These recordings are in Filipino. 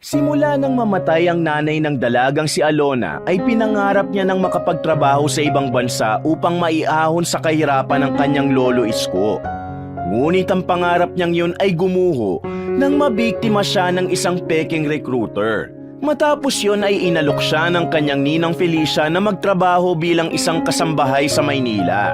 Simula nang mamatay ang nanay ng dalagang si Alona ay pinangarap niya ng makapagtrabaho sa ibang bansa upang maiahon sa kahirapan ng kanyang lolo Isko. Ngunit ang pangarap niyang yun ay gumuho nang mabiktima siya ng isang peking recruiter. Matapos yun ay inalok siya ng kanyang ninang Felicia na magtrabaho bilang isang kasambahay sa Maynila.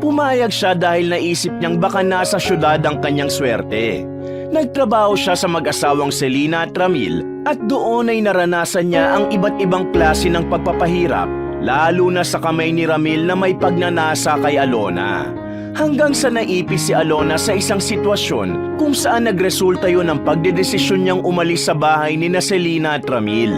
Pumayag siya dahil naisip niyang baka nasa syudad ang kanyang swerte. Nagtrabaho siya sa mag-asawang Selina at Ramil at doon ay naranasan niya ang iba't ibang klase ng pagpapahirap, lalo na sa kamay ni Ramil na may pagnanasa kay Alona. Hanggang sa naipis si Alona sa isang sitwasyon kung saan nagresulta yun ng pagdedesisyon niyang umalis sa bahay ni Selina at Ramil.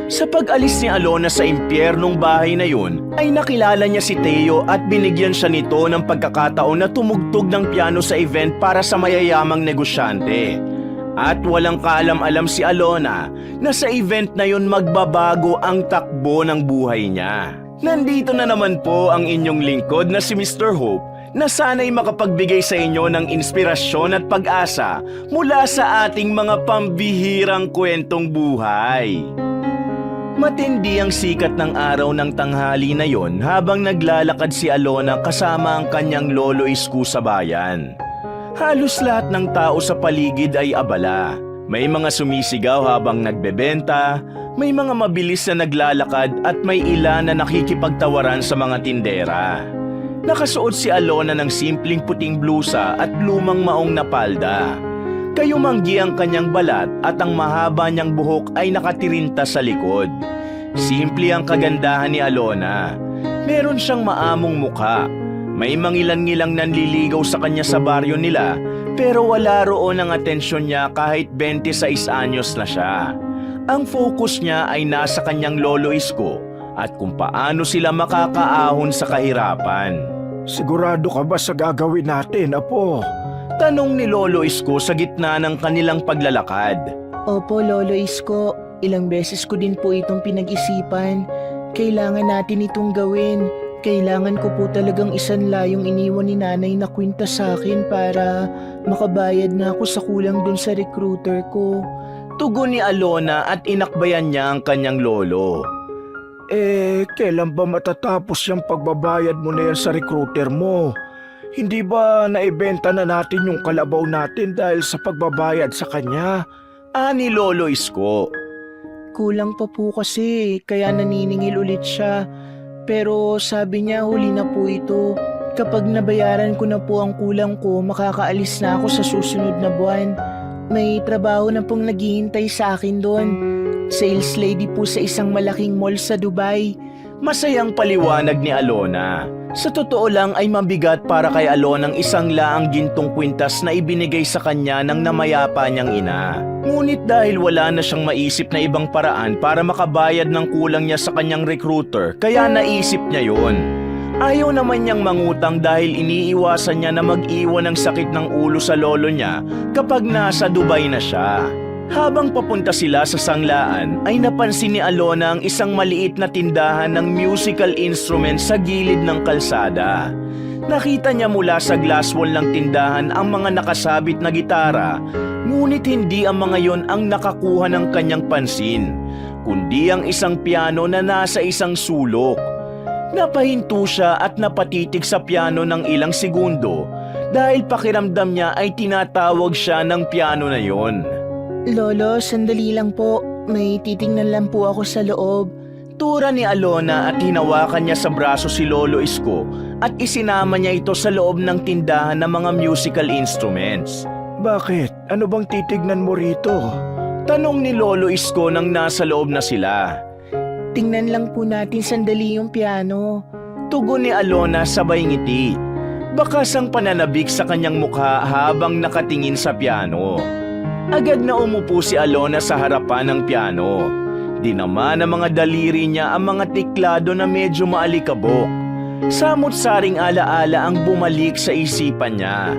Sa pag-alis ni Alona sa impyernong bahay na yun, ay nakilala niya si Teo at binigyan siya nito ng pagkakataon na tumugtog ng piano sa event para sa mayayamang negosyante. At walang kaalam-alam si Alona na sa event na yun magbabago ang takbo ng buhay niya. Nandito na naman po ang inyong lingkod na si Mr. Hope na sana'y makapagbigay sa inyo ng inspirasyon at pag-asa mula sa ating mga pambihirang kwentong buhay. Matindi ang sikat ng araw ng tanghali na yon habang naglalakad si Alona kasama ang kanyang lolo Isko sa bayan. Halos lahat ng tao sa paligid ay abala. May mga sumisigaw habang nagbebenta, may mga mabilis na naglalakad at may ilan na nakikipagtawaran sa mga tindera. Nakasuot si Alona ng simpleng puting blusa at lumang maong na palda. Kayumanggi ang kanyang balat at ang mahaba niyang buhok ay nakatirinta sa likod. Simple ang kagandahan ni Alona. Meron siyang maamong mukha. May mangilan-ngilang nanliligaw sa kanya sa baryo nila pero wala roon ang atensyon niya kahit 26 anyos na siya. Ang focus niya ay nasa kanyang lolo Isko at kung paano sila makakaahon sa kahirapan. Sigurado ka ba sa gagawin natin, Apo? Tanong ni Lolo Isko sa gitna ng kanilang paglalakad. Opo, Lolo Isko. Ilang beses ko din po itong pinag-isipan. Kailangan natin itong gawin. Kailangan ko po talagang isanla yung iniwan ni nanay na kwinta sa akin para makabayad na ako sa kulang dun sa recruiter ko. Tugon ni Alona at inakbayan niya ang kanyang lolo. Kailan ba matatapos yung pagbabayad mo na yan sa recruiter mo? Hindi ba naibenta na natin yung kalabaw natin dahil sa pagbabayad sa kanya? Ani Lolo Isko. Kulang pa po kasi, kaya naniningil ulit siya. Pero sabi niya huli na po ito. Kapag nabayaran ko na po ang kulang ko, makakaalis na ako sa susunod na buwan. May trabaho na pong naghihintay sa akin doon. Sales lady po sa isang malaking mall sa Dubai. Masayang paliwanag ni Alona. Sa totoo lang ay mabigat para kay Alona ang isang laang gintong kwintas na ibinigay sa kanya ng namayapa niyang ina. Ngunit dahil wala na siyang maisip na ibang paraan para makabayad ng kulang niya sa kanyang recruiter, kaya naisip niya yon. Ayaw naman niyang mangutang dahil iniiwasan niya na mag-iwan ng sakit ng ulo sa lolo niya kapag nasa Dubai na siya. Habang papunta sila sa sanglaan ay napansin ni Alona ang isang maliit na tindahan ng musical instruments sa gilid ng kalsada. Nakita niya mula sa glass wall ng tindahan ang mga nakasabit na gitara, ngunit hindi ang mga yon ang nakakuha ng kanyang pansin, kundi ang isang piano na nasa isang sulok. Napahinto siya at napatitig sa piano ng ilang segundo dahil pakiramdam niya ay tinatawag siya ng piano na yon. Lolo, sandali lang po. May titingnan lang po ako sa loob. Tura ni Alona at hinawakan niya sa braso si Lolo Isko at isinama niya ito sa loob ng tindahan ng mga musical instruments. Bakit? Ano bang titignan mo rito? Tanong ni Lolo Isko nang nasa loob na sila. Tingnan lang po natin sandali yung piano. Tugon ni Alona sabay ngiti. Bakas ang pananabik sa kanyang mukha habang nakatingin sa piano. Agad na umupo si Alona sa harapan ng piano. Dinama ng mga daliri niya ang mga tiklado na medyo maalikabok. Samot-saring alaala ang bumalik sa isipan niya.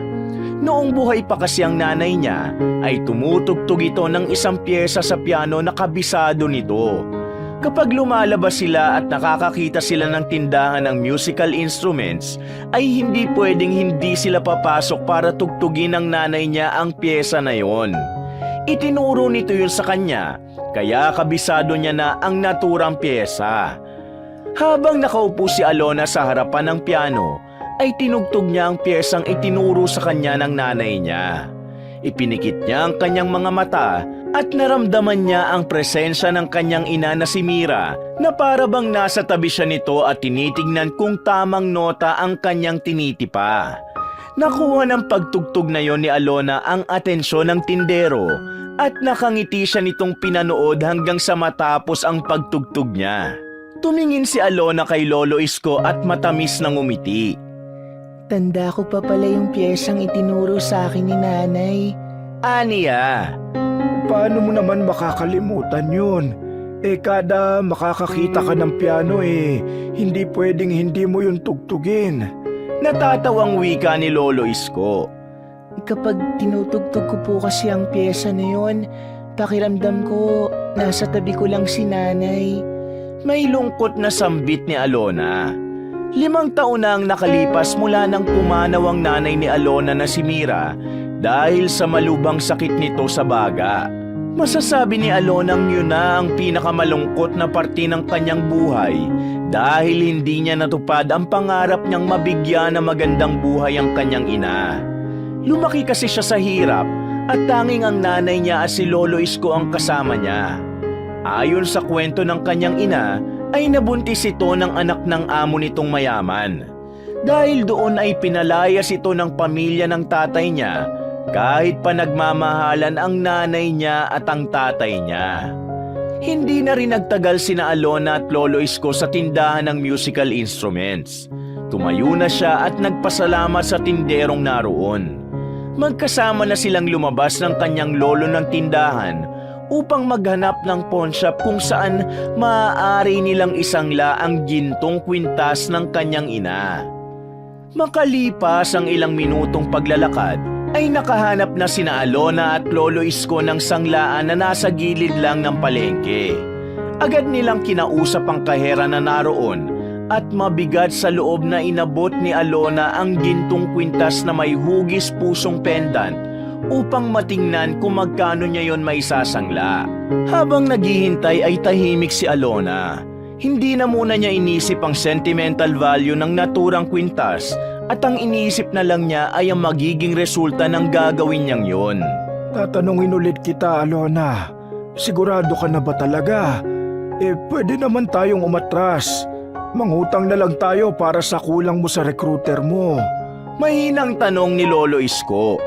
Noong buhay pa kasi ang nanay niya, ay tumutugtog ito ng isang pyesa sa piano na kabisado nito. Kapag lumalabas sila at nakakakita sila ng tindahan ng musical instruments, ay hindi pwedeng hindi sila papasok para tugtugin ng nanay niya ang pyesa na yon. Itinuro nito yun sa kanya, kaya kabisado niya na ang naturang pyesa. Habang nakaupo si Alona sa harapan ng piano, ay tinugtog niya ang pyesang itinuro sa kanya ng nanay niya. Ipinikit niya ang kanyang mga mata at naramdaman niya ang presensya ng kanyang ina na si Mira na para bang nasa tabi siya nito at tinitignan kung tamang nota ang kanyang tinitipa. Nakuha ng pagtugtog na yon ni Alona ang atensyon ng tindero at nakangiti siya nitong pinanood hanggang sa matapos ang pagtugtog niya. Tumingin si Alona kay Lolo Isko at matamis na ngumiti. Tanda ko pa pala yung piyesang itinuro sa akin ni nanay. Aniya, Paano mo naman makakalimutan yun? Kada makakakita ka ng piano hindi pwedeng hindi mo yun tugtugin. natatawang wika ni Lolo Isko. Kapag tinutugtog ko po kasi ang piyesa na yun, pakiramdam ko nasa tabi ko lang si nanay. May lungkot na sambit ni Alona. 5 taon na ang nakalipas mula nang pumanaw ang nanay ni Alona na si Mira dahil sa malubhang sakit nito sa baga. Masasabi ni Alonang yun na ang pinakamalungkot na parte ng kanyang buhay dahil hindi niya natupad ang pangarap niyang mabigyan ng magandang buhay ang kanyang ina. Lumaki kasi siya sa hirap at tanging ang nanay niya at si Lolo Isko ang kasama niya. Ayon sa kwento ng kanyang ina, ay nabuntis ito ng anak ng amo nitong mayaman. Dahil doon ay pinalayas ito ng pamilya ng tatay niya kahit pa nagmamahalan ang nanay niya at ang tatay niya. Hindi na rin nagtagal sina Alona at Lolo Isko sa tindahan ng musical instruments. Tumayo na siya at nagpasalamat sa tinderong naroon. Magkasama na silang lumabas ng kanyang lolo ng tindahan upang maghanap ng pawn shop kung saan maaari nilang isangla ang gintong kwintas ng kanyang ina. Makalipas ang ilang minutong paglalakad, ay nakahanap na sina Alona at Lolo Isko ng sanglaan na nasa gilid lang ng palengke. Agad nilang kinausap ang kahera na naroon at mabigat sa loob na inabot ni Alona ang gintong kwintas na may hugis pusong pendant upang matingnan kung magkano niya yon may sasangla. Habang naghihintay ay tahimik si Alona. Hindi na muna niya inisip ang sentimental value ng naturang kwintas at ang iniisip na lang niya ay ang magiging resulta ng gagawin niyang yon. Tatanungin ulit kita, Alona. Sigurado ka na ba talaga? Pwede naman tayong umatras. Mangutang na lang tayo para sa kulang mo sa recruiter mo. Mahinang tanong ni Lolo Isko.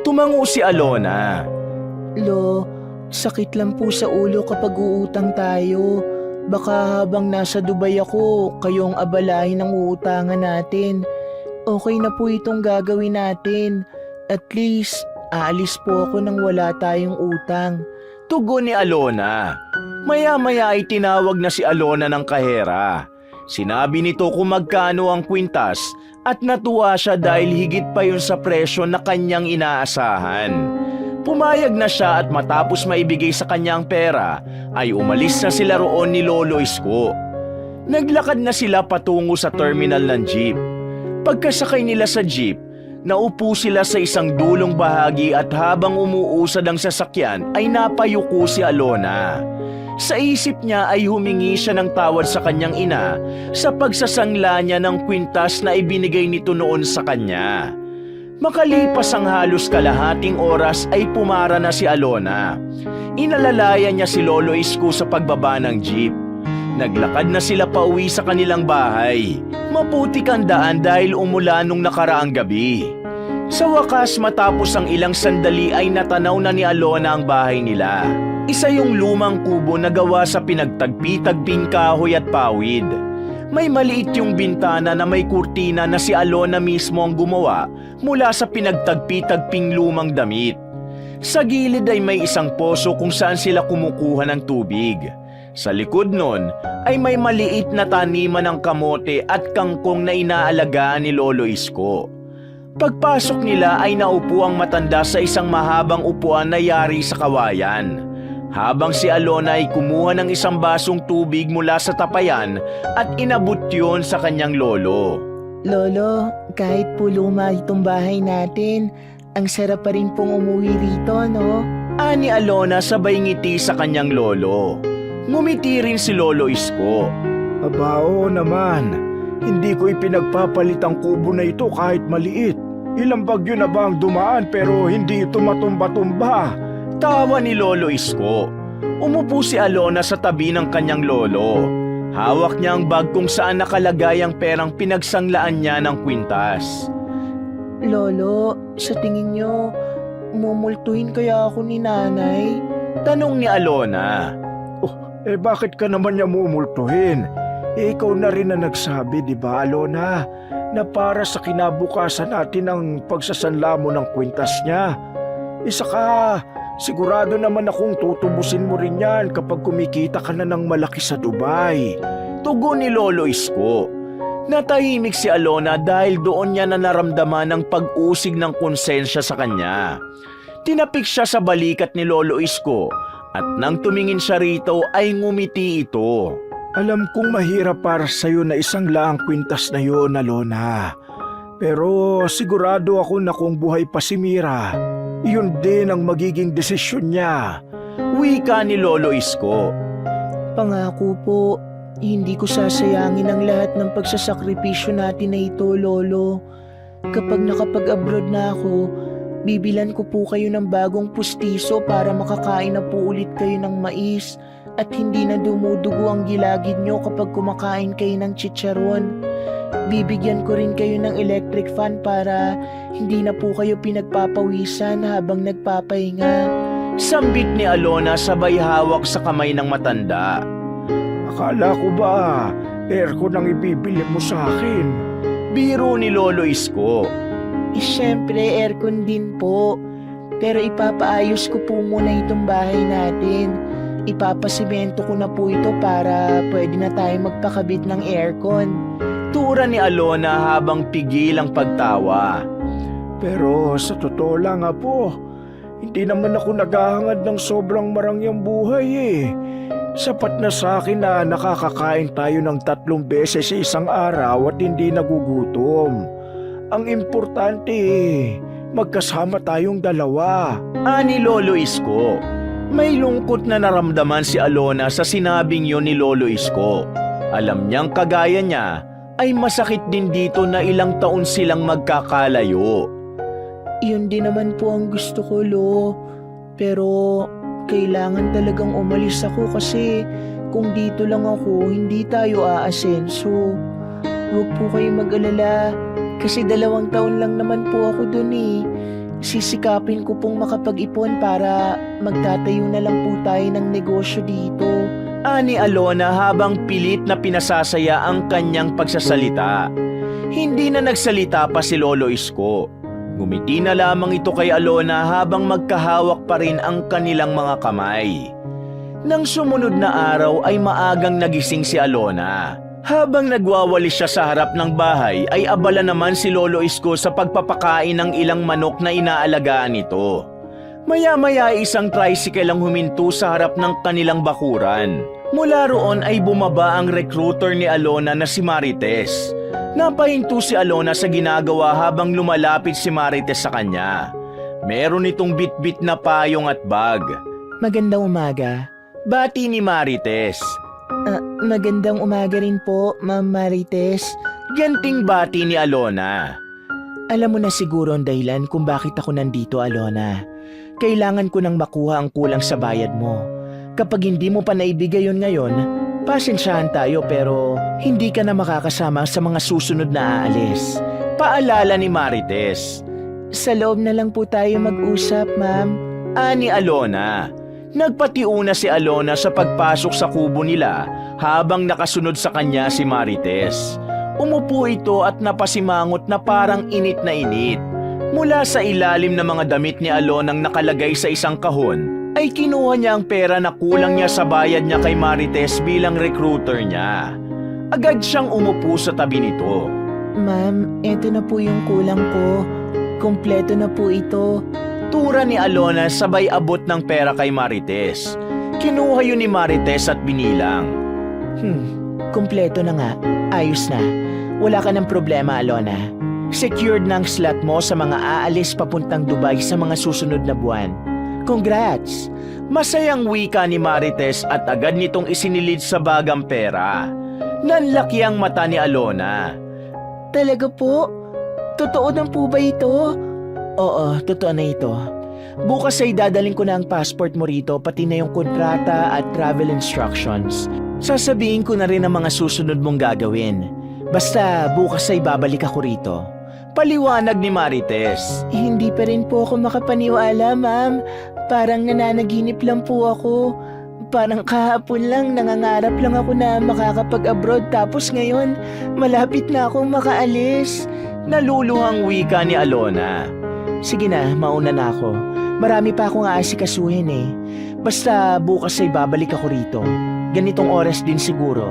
Tumango si Alona. Lo, sakit lang po sa ulo kapag uutang tayo. Baka habang nasa Dubai ako, kayong abalahin ng uutangan natin. Okay na po itong gagawin natin. At least, aalis po ako nang wala tayong utang. Tugon ni Alona. Maya-maya ay tinawag na si Alona ng kahera. Sinabi nito kung magkano ang kwintas at natuwa siya dahil higit pa yun sa presyo na kanyang inaasahan. Pumayag na siya at matapos maibigay sa kanyang pera ay umalis na sila roon ni Lolo Isko. Naglakad na sila patungo sa terminal ng jeep. Pagkasakay nila sa jeep, naupo sila sa isang dulong bahagi at habang umuusad ang sasakyan ay napayuko si Alona. Sa isip niya ay humingi siya ng tawad sa kanyang ina sa pagsasangla niya ng kwintas na ibinigay nito noon sa kanya. Makalipas ang halos kalahating oras ay pumara na si Alona. Inalalayan niya si Lolo Isko sa pagbaba ng jeep. Naglakad na sila pauwi sa kanilang bahay. Maputik ang daan dahil umulan nung nakaraang gabi. Sa wakas matapos ang ilang sandali ay natanaw na ni Alona ang bahay nila. Isa yung lumang kubo na gawa sa pinagtagpi-tagping kahoy at pawid. May maliit yung bintana na may kurtina na si Alona mismo ang gumawa mula sa pinagtagpi-tagping lumang damit. Sa gilid ay may isang poso kung saan sila kumukuha ng tubig. Sa likod nun ay may maliit na taniman ng kamote at kangkong na inaalagaan ni Lolo Isko. Pagpasok nila ay naupo ang matanda sa isang mahabang upuan na yari sa kawayan. Habang si Alona ay kumuha ng isang basong tubig mula sa tapayan at inabot yon sa kanyang lolo. Lolo, kahit po luma itong bahay natin, ang sarap pa rin pong umuwi rito, no? Ani Alona sabay ngiti sa kanyang lolo. Ngumiti rin si Lolo Isko. Abao naman, hindi ko ipinagpapalit ang kubo na ito kahit maliit. Ilang bagyo na ba ang dumaan pero hindi ito matumba-tumba? Tawa ni Lolo Isko. Umupo si Alona sa tabi ng kanyang lolo. Hawak niya ang bag kung saan nakalagay ang perang pinagsanglaan niya ng kwintas. Lolo, sa tingin nyo, mumultuhin kaya ako ni nanay? Tanong ni Alona. Bakit ka naman niya mumultuhin? Ikaw na rin na nagsabi, di ba, Alona, na para sa kinabukasan natin ang pagsasanla mo ng kwintas niya. Isa ka, sigurado naman akong tutubusin mo rin yan kapag kumikita ka na ng malaki sa Dubai. Tugon ni Lolo Isko. Natahimik si Alona dahil doon niya na naramdaman ang pag-usig ng konsensya sa kanya. Tinapik siya sa balikat ni Lolo Isko at nang tumingin siya rito ay ngumiti ito. Alam kong mahirap para sa'yo na isang laang kwintas na yun, Alona. Pero sigurado ako na kung buhay pa si Mira, iyon din ang magiging desisyon niya. Wika ni Lolo Isko. Pangako po, hindi ko sasayangin ang lahat ng pagsasakripisyo natin na ito, Lolo. Kapag nakapag-abroad na ako, bibilan ko po kayo ng bagong pustiso para makakain na po ulit kayo ng mais at hindi na dumudugo ang gilagid nyo kapag kumakain kayo ng chicharon. Bibigyan ko rin kayo ng electric fan para hindi na po kayo pinagpapawisan habang nagpapahinga. Sambit ni Alona sabay hawak sa kamay ng matanda. Akala ko ba, aircon ang ibibili mo sa akin? Biro ni Lolo Isko. Siyempre, aircon din po. Pero ipapaayos ko po muna itong bahay natin. Ipapasimento ko na po ito para pwede na tayo magpakabit ng aircon. Tura ni Alona habang pigil ang pagtawa. Pero sa totoo lang, Apo, hindi naman ako naghahangad ng sobrang marangyang buhay eh. Sapat na sa akin na nakakakain tayo ng 3 beses sa isang araw at hindi nagugutom. Ang importante magkasama tayong dalawa. Ani Lolo Isko. May lungkot na naramdaman si Alona sa sinabing yun ni Lolo Isko. Alam niyang kagaya niya ay masakit din dito na ilang taon silang magkakalayo. Yun din naman po ang gusto ko, Lo. Pero kailangan talagang umalis ako kasi kung dito lang ako, hindi tayo aasenso. Huwag po kayo mag-alala kasi 2 taon lang naman po ako dun eh. Sisikapin ko pong makapag-ipon para magtatayo na lang po tayo ng negosyo dito. Ani Alona habang pilit na pinasasaya ang kanyang pagsasalita. Hindi na nagsalita pa si Lolo Isko. Ngumiti na lamang ito kay Alona habang magkahawak pa rin ang kanilang mga kamay. Nang sumunod na araw ay maagang nagising si Alona. Habang nagwawalis siya sa harap ng bahay ay abala naman si Lolo Isko sa pagpapakain ng ilang manok na inaalagaan nito. Maya-maya ay isang tricycle ang huminto sa harap ng kanilang bakuran. Mula roon ay bumaba ang recruiter ni Alona na si Marites. Napahinto si Alona sa ginagawa habang lumalapit si Marites sa kanya. Meron itong bit-bit na payong at bag. Magandang umaga. Bati ni Marites. Magandang umaga rin po, Ma'am Marites. Ganting bati ni Alona. Alam mo na siguro ang dahilan kung bakit ako nandito, Alona. Kailangan ko nang makuha ang kulang sa bayad mo. Kapag hindi mo pa naibigay yun ngayon, pasensyahan tayo pero hindi ka na makakasama sa mga susunod na aalis. Paalala ni Marites. Sa loob na lang po tayo mag-usap, Ma'am. Ani Alona. Nagpatiuna si Alona sa pagpasok sa kubo nila habang nakasunod sa kanya si Marites. Umupo ito at napasimangot na parang init na init. Mula sa ilalim ng mga damit ni Alonang nakalagay sa isang kahon, ay kinuha niya ang pera na kulang niya sa bayad niya kay Marites bilang recruiter niya. Agad siyang umupo sa tabi nito. Ma'am, eto na po yung kulang ko. Kompleto na po ito. Tura ni Alona sabay abot ng pera kay Marites. Kinuha yun ni Marites at binilang. Kompleto na nga. Ayos na. Wala ka ng problema, Alona. Secured na ang slot mo sa mga aalis papuntang Dubai sa mga susunod na buwan. Congrats! Masayang wika ni Marites at agad nitong isinilid sa bagang pera. Nanlaki ang mata ni Alona. Talaga po? Totoo na po ba ito? Oo, totoo na ito. Bukas ay dadaling ko na ang passport mo rito, pati na yung kontrata at travel instructions. Sasabihin ko na rin ang mga susunod mong gagawin. Basta bukas ay babalik ako rito. Paliwanag ni Marites. Hindi pa rin po ako makapaniwala, ma'am. Parang nananaginip lang po ako. Parang kahapon lang nangangarap lang ako na makakapag-abroad tapos ngayon malapit na akong makaalis. Naluluhang wika ni Alona. Sige na, mauna na ako. Marami pa akong aasikasuhin eh. Basta bukas ay babalik ako rito. Ganitong oras din siguro.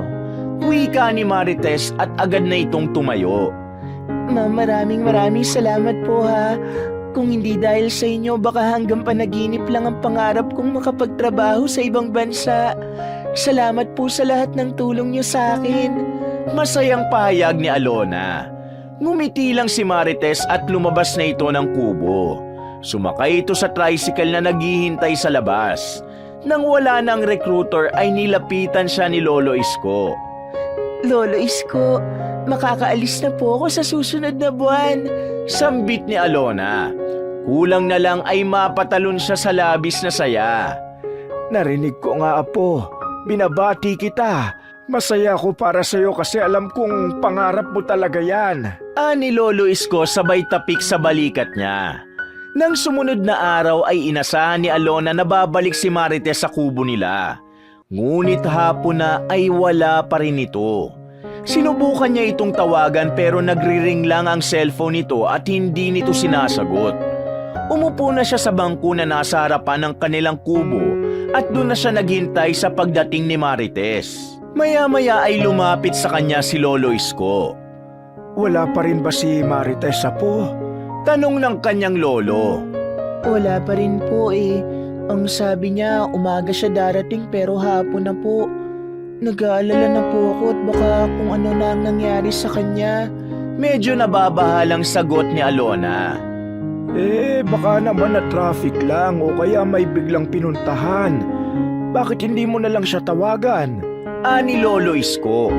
Wika ni Marites at agad na itong tumayo. Ma'am, maraming salamat po ha. Kung hindi dahil sa inyo, baka hanggang panaginip lang ang pangarap kong makapagtrabaho sa ibang bansa. Salamat po sa lahat ng tulong niyo sa akin. Masayang pahayag ni Alona. Ngumiti lang si Marites at lumabas na ito ng kubo. Sumakay ito sa tricycle na naghihintay sa labas. Nang wala na ang recruiter ay nilapitan siya ni Lolo Isko. Lolo Isko, makakaalis na po ako sa susunod na buwan. Sambit ni Alona. Kulang na lang ay mapatalon siya sa labis na saya. Narinig ko nga, Apo. Binabati kita. Masaya ako para sa'yo kasi alam kong pangarap mo talaga yan. Ani Lolo Isko sabay tapik sa balikat niya. Nang sumunod na araw ay inasahan ni Alona na babalik si Marites sa kubo nila. Ngunit hapon na ay wala pa rin ito. Sinubukan niya itong tawagan pero nagri-ring lang ang cellphone nito at hindi nito sinasagot. Umupo na siya sa bangko na nasa harapan ng kanilang kubo at doon na siya naghintay sa pagdating ni Marites. Maya-maya ay lumapit sa kanya si Lolo Isko. Wala pa rin ba si Marites, Apo? Tanong ng kanyang lolo. Wala pa rin po eh. Ang sabi niya, umaga siya darating pero hapon na po. Nag-aalala na po ako at baka kung ano na ang nangyari sa kanya. Medyo nababahalang sagot ni Alona. Baka naman na traffic lang o kaya may biglang pinuntahan. Bakit hindi mo na lang siya tawagan? Ani Lolo Isko.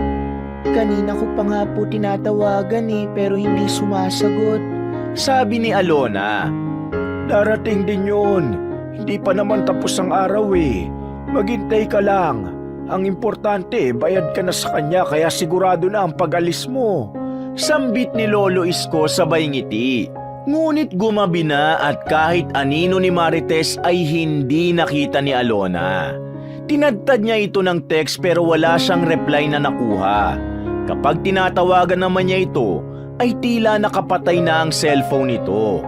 Kanina ko pa nga po tinatawagan eh pero hindi sumasagot. Sabi ni Alona. Darating din yun. Hindi pa naman tapos ang araw eh. Maghintay ka lang. Ang importante, bayad ka na sa kanya kaya sigurado na ang pag-alis mo. Sambit ni Lolo Isko sabay ngiti. Ngunit gumabi na at kahit anino ni Marites ay hindi nakita ni Alona. Tinadtad niya ito ng text pero wala siyang reply na nakuha. Kapag tinatawagan naman niya ito, ay tila nakapatay na ang cellphone nito.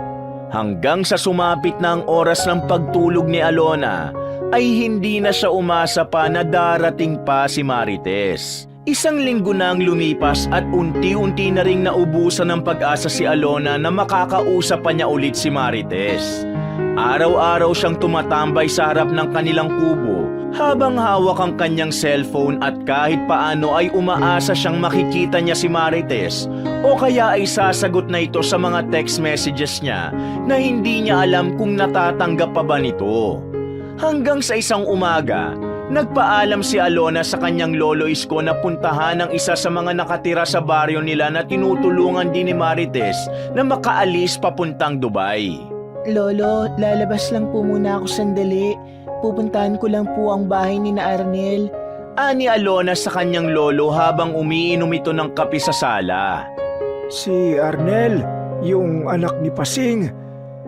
Hanggang sa sumapit na ang oras ng pagtulog ni Alona, ay hindi na siya umasa pa na darating pa si Marites. Isang linggo na ang lumipas at unti-unti na ring naubusan ng pag-asa si Alona na makakausap pa niya ulit si Marites. Araw-araw siyang tumatambay sa harap ng kanilang kubo habang hawak ang kanyang cellphone at kahit paano ay umaasa siyang makikita niya si Marites o kaya ay sasagot na ito sa mga text messages niya na hindi niya alam kung natatanggap pa ba nito. Hanggang sa isang umaga, nagpaalam si Alona sa kanyang Lolo Isko na puntahan ang isa sa mga nakatira sa baryo nila na tinutulungan din ni Marites na makaalis papuntang Dubai. Lolo, lalabas lang po muna ako sandali. Pupuntahan ko lang po ang bahay ni na Arnel. Ani Alona sa kanyang lolo habang umiinom ito ng kape sa sala. Si Arnel, yung anak ni Pasing,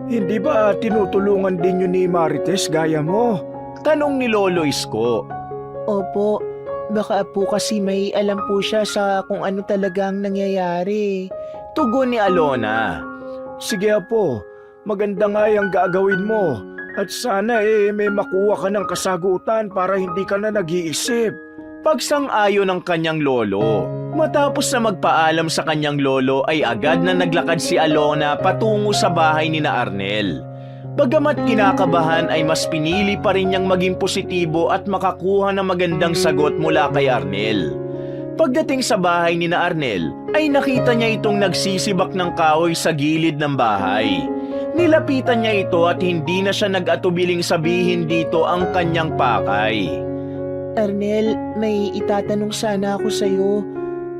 hindi ba tinutulungan din yun ni Marites gaya mo? Tanong ni Lolo Isko. Opo, baka po kasi may alam po siya sa kung ano talagang nangyayari. Tugon ni Alona. Sige, Apo, maganda nga yung gagawin mo. At sana may makuha ka ng kasagutan para hindi ka na nag-iisip. Pagsang-ayon ng kanyang lolo. Matapos na magpaalam sa kanyang lolo ay agad na naglakad si Alona patungo sa bahay ni na Arnel. Bagamat kinakabahan ay mas pinili pa rin niyang maging positibo at makakuha ng magandang sagot mula kay Arnel. Pagdating sa bahay ni na Arnel ay nakita niya itong nagsisibak ng kahoy sa gilid ng bahay. Nilapitan niya ito at hindi na siya nag-atubiling sabihin dito ang kanyang pakay. Arnel, may itatanong sana ako sa'yo.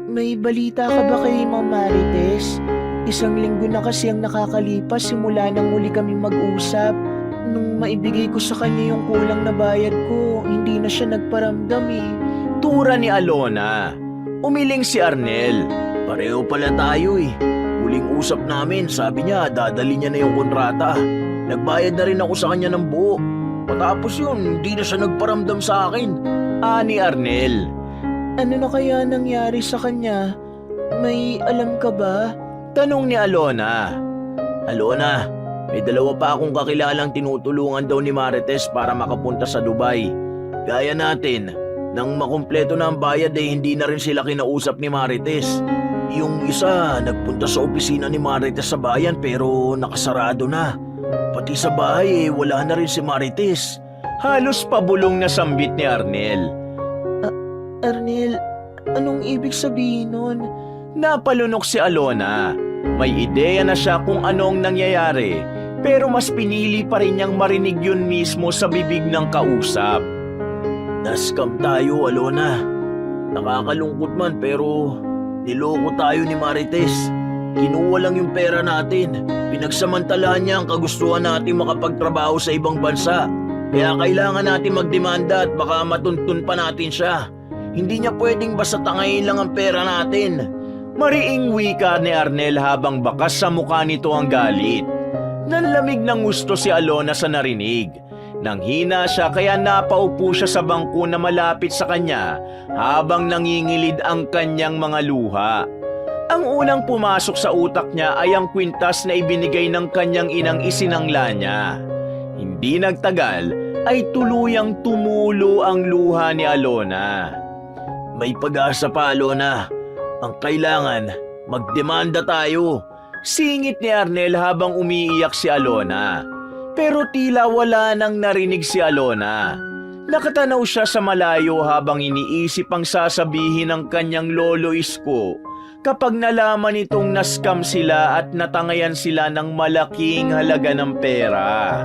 May balita ka ba kay Ma'am Marites? 1 linggo na kasi ang nakakalipas simula nang muli kami mag-usap. Nung maibigay ko sa kanya yung kulang na bayad ko, hindi na siya nagparamdam eh. Tura ni Alona. Umiling si Arnel. Pareho pala tayo eh. Huling usap namin, sabi niya dadali niya na yung kontrata. Nagbayad na rin ako sa kanya ng buo. Matapos yun, hindi na siya nagparamdam sa akin. Ani Arnel. Ano na kaya nangyari sa kanya? May alam ka ba? Tanong ni Alona. Alona, may 2 pa akong kakilalang tinutulungan daw ni Marites para makapunta sa Dubai. Gaya natin, nang makumpleto na ang bayad hindi na rin sila kinausap ni Marites. Yung isa, nagpunta sa opisina ni Marites sa bayan pero nakasarado na. Pati sa bahay wala na rin si Marites. Halos pabulong na sambit ni Arnel. Arnel, anong ibig sabihin nun? Napalunok si Alona. May ideya na siya kung anong nangyayari, pero mas pinili pa rin niyang marinig yun mismo sa bibig ng kausap. Nascam tayo, Alona. Nakakalungkot man pero niloko tayo ni Marites. Kinuha lang yung pera natin. Pinagsamantalahan niya ang kagustuhan natin makapagtrabaho sa ibang bansa. Kaya kailangan natin magdemanda at baka matuntun pa natin siya. Hindi niya pwedeng basta tangayin lang ang pera natin. Mariing wika ni Arnel habang bakas sa mukha nito ang galit. Nanlamig ng gusto si Alona sa narinig. Nang hina siya kaya napaupo siya sa bangko na malapit sa kanya habang nangingilid ang kanyang mga luha. Ang unang pumasok sa utak niya ay ang kwintas na ibinigay ng kanyang inang isinangla niya. Hindi nagtagal ay tuluyang tumulo ang luha ni Alona. May pag-asa pa, Alona. Ang kailangan, magdemanda tayo. Singit ni Arnel habang umiiyak si Alona. Pero tila wala nang narinig si Alona. Nakatanaw siya sa malayo habang iniisip ang sasabihin ng kanyang lolo Isko kapag nalaman itong naskam sila at natangayan sila ng malaking halaga ng pera.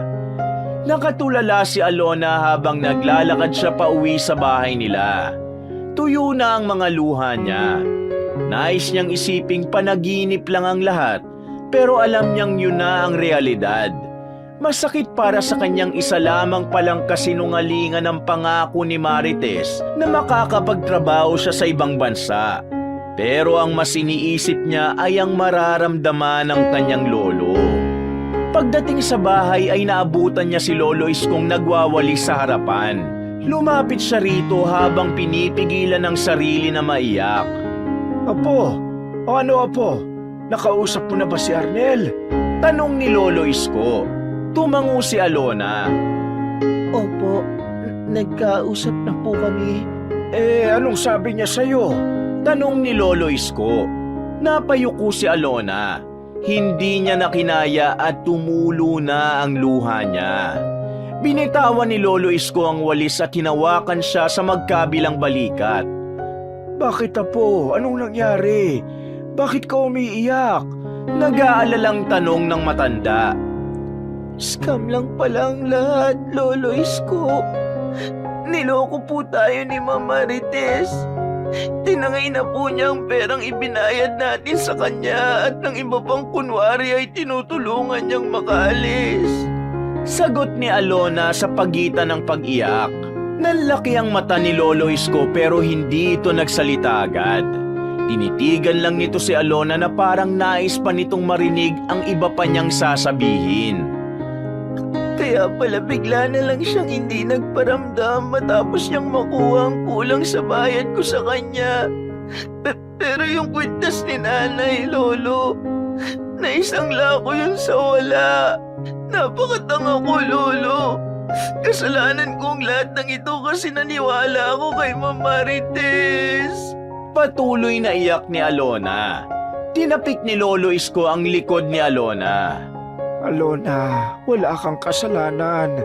Nakatulala si Alona habang naglalakad siya pauwi sa bahay nila. Tuyo na ang mga luha niya. Nais niyang isiping panaginip lang ang lahat, pero alam niyang yun na ang realidad. Masakit para sa kanyang isa lamang palang kasinungalingan ng pangako ni Marites na makakapagtrabaho siya sa ibang bansa. Pero ang mas iniisip niya ay ang mararamdaman ng kanyang lolo. Pagdating sa bahay ay naabutan niya si Lolo Iskong nagwawalis sa harapan. Lumapit siya rito habang pinipigilan ng sarili na maiyak. Apo, ano apo? Nakausap mo na ba si Arnel? Tanong ni Lolo Isko. Tumango si Alona. Opo, nagkausap na po kami. Anong sabi niya sa'yo? Tanong ni Lolo Isko. Napayuko si Alona. Hindi niya nakinaya at tumulo na ang luha niya. Binitawan ni Lolo Isko ang walis at hinawakan siya sa magkabilang balikat. Bakit apo? Anong nangyari? Bakit ka umiiyak? Nag-aalalang tanong ng matanda. Scam lang palang lahat, Lolo Isko. Niloko po tayo ni Ma'am Marites. Tinangay na po niya ang perang ibinayad natin sa kanya at ng iba pang kunwari ay tinutulungan niyang makaalis. Sagot ni Alona sa pagitan ng pag-iyak. Nanlaki ang mata ni Lolo Isko pero hindi ito nagsalita agad. Tinitigan lang nito si Alona na parang nais pa nitong marinig ang iba pa niyang sasabihin. Kaya pala bigla na lang siyang hindi nagparamdam matapos niyang makuha ang kulang sa bayad ko sa kanya. Pero yung kwintas ni Nanay, Lolo, naisangla ko yun sa wala. Napakatanga ko, Lolo. Kasalanan kong lahat ng ito kasi naniwala ako kay Ma'am Marites. Patuloy na iyak ni Alona. Tinapik ni Lolo Isko ang likod ni Alona. Alona, wala kang kasalanan.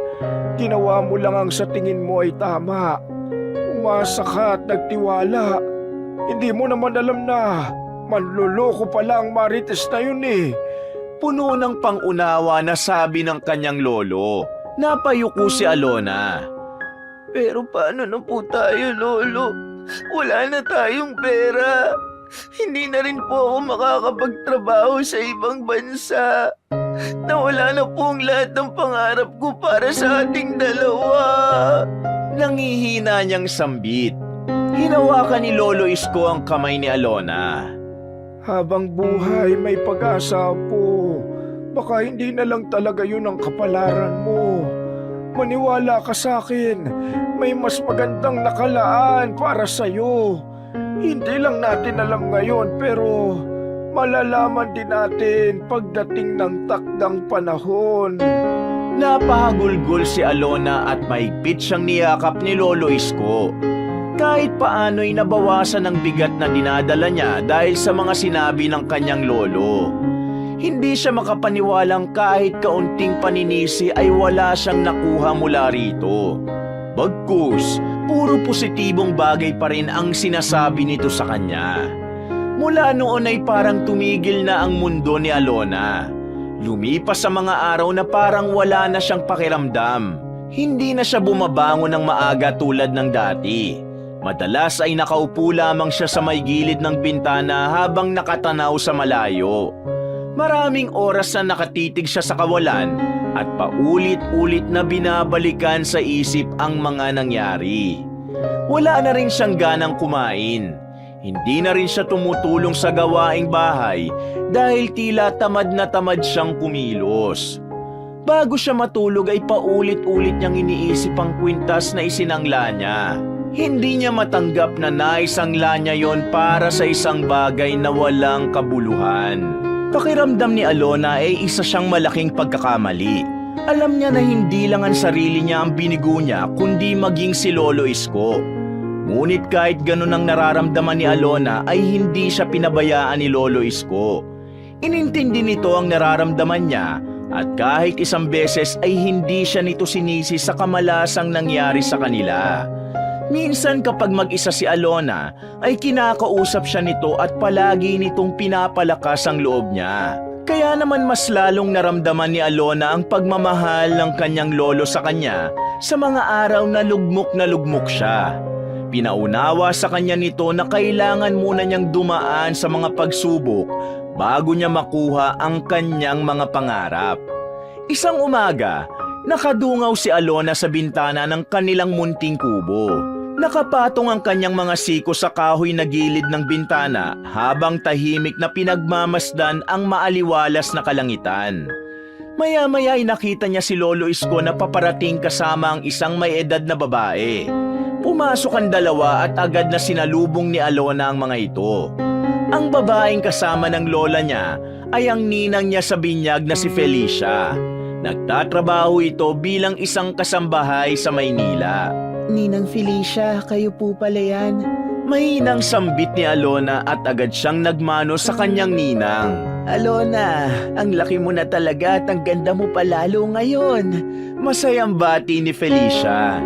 Ginawa mo lang ang sa tingin mo ay tama. Umasa ka at nagtiwala. Hindi mo naman alam na manloloko pala ang Marites na yun eh. Puno ng pangunawa na sabi ng kanyang lolo. Napayuko si Alona. Pero paano na po tayo, Lolo? Wala na tayong pera. Hindi na rin po ako makakapagtrabaho sa ibang bansa. Nawala na po ang lahat ng pangarap ko para sa ating dalawa. Nangihina niyang sambit. Hinawakan ni Lolo Isko ang kamay ni Alona. Habang buhay may pag-asa po. Baka hindi na lang talaga yun ang kapalaran mo. Maniwala ka sa akin. May mas magandang nakalaan para sa'yo. Hindi lang natin alam ngayon pero malalaman din natin pagdating ng takdang panahon. Napahagulgol si Alona at mahigpit siyang niyakap ni Lolo Isko. Kahit paano'y nabawasan ang bigat na dinadala niya dahil sa mga sinabi ng kanyang lolo. Hindi siya makapaniwalang kahit kaunting paninisi ay wala siyang nakuha mula rito. Bagkus, puro positibong bagay pa rin ang sinasabi nito sa kanya. Mula noon ay parang tumigil na ang mundo ni Alona. Lumipas sa mga araw na parang wala na siyang pakiramdam. Hindi na siya bumabangon ng maaga tulad ng dati. Madalas ay nakaupo lamang siya sa may gilid ng bintana habang nakatanaw sa malayo. Maraming oras na nakatitig siya sa kawalan at paulit-ulit na binabalikan sa isip ang mga nangyari. Wala na rin siyang ganang kumain. Hindi na rin siya tumutulong sa gawaing bahay dahil tila tamad na tamad siyang kumilos. Bago siya matulog ay paulit-ulit niyang iniisip ang kwintas na isinangla niya. Hindi niya matanggap na naisangla niya yon para sa isang bagay na walang kabuluhan. Pakiramdam ni Alona ay isa siyang malaking pagkakamali. Alam niya na hindi lang ang sarili niya ang binigo niya kundi maging si Lolo Isko. Ngunit kahit ganun ang nararamdaman ni Alona ay hindi siya pinabayaan ni Lolo Isko. Inintindi nito ang nararamdaman niya at kahit isang beses ay hindi siya nito sinisi sa kamalasang nangyari sa kanila. Minsan kapag mag-isa si Alona ay kinakausap siya nito at palagi nitong pinapalakas ang loob niya. Kaya naman mas lalong naramdaman ni Alona ang pagmamahal ng kanyang lolo sa kanya sa mga araw na lugmok siya. Pinaunawa sa kanya nito na kailangan muna niyang dumaan sa mga pagsubok bago niya makuha ang kanyang mga pangarap. Isang umaga, nakadungaw si Alona sa bintana ng kanilang munting kubo. Nakapatong ang kanyang mga siko sa kahoy na gilid ng bintana habang tahimik na pinagmamasdan ang maaliwalas na kalangitan. Maya-maya ay nakita niya si Lolo Isko na paparating kasama ang isang may edad na babae. Pumasok ang dalawa at agad na sinalubong ni Alona ang mga ito. Ang babaeng kasama ng lola niya ay ang ninang niya sa binyag na si Felicia. Nagtatrabaho ito bilang isang kasambahay sa Maynila. Ninang Felicia, kayo po pala yan. Mahinang sambit ni Alona at agad siyang nagmano sa kanyang ninang. Alona, ang laki mo na talaga at ang ganda mo pa lalo ngayon. Masayang bati ni Felicia.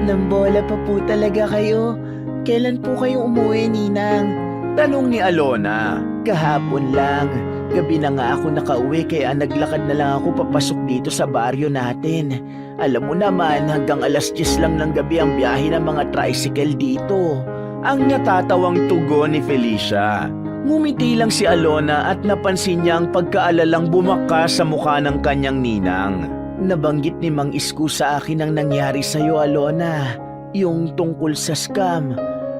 Nambola pa po talaga kayo. Kailan po kayo umuwi, Ninang? Tanong ni Alona. Kahapon lang. Gabi na nga ako nakauwi kaya naglakad na lang ako papasok dito sa baryo natin. Alam mo naman hanggang alas 10 lang ng gabi ang biyahe ng mga tricycle dito. Ang natatawang tugon ni Felicia. Ngumiti lang si Alona at napansin niya ang pagkaalalang bumakas sa mukha ng kanyang ninang. Nabanggit ni Mang Isko sa akin ang nangyari sa'yo, Alona. Yung tungkol sa scam.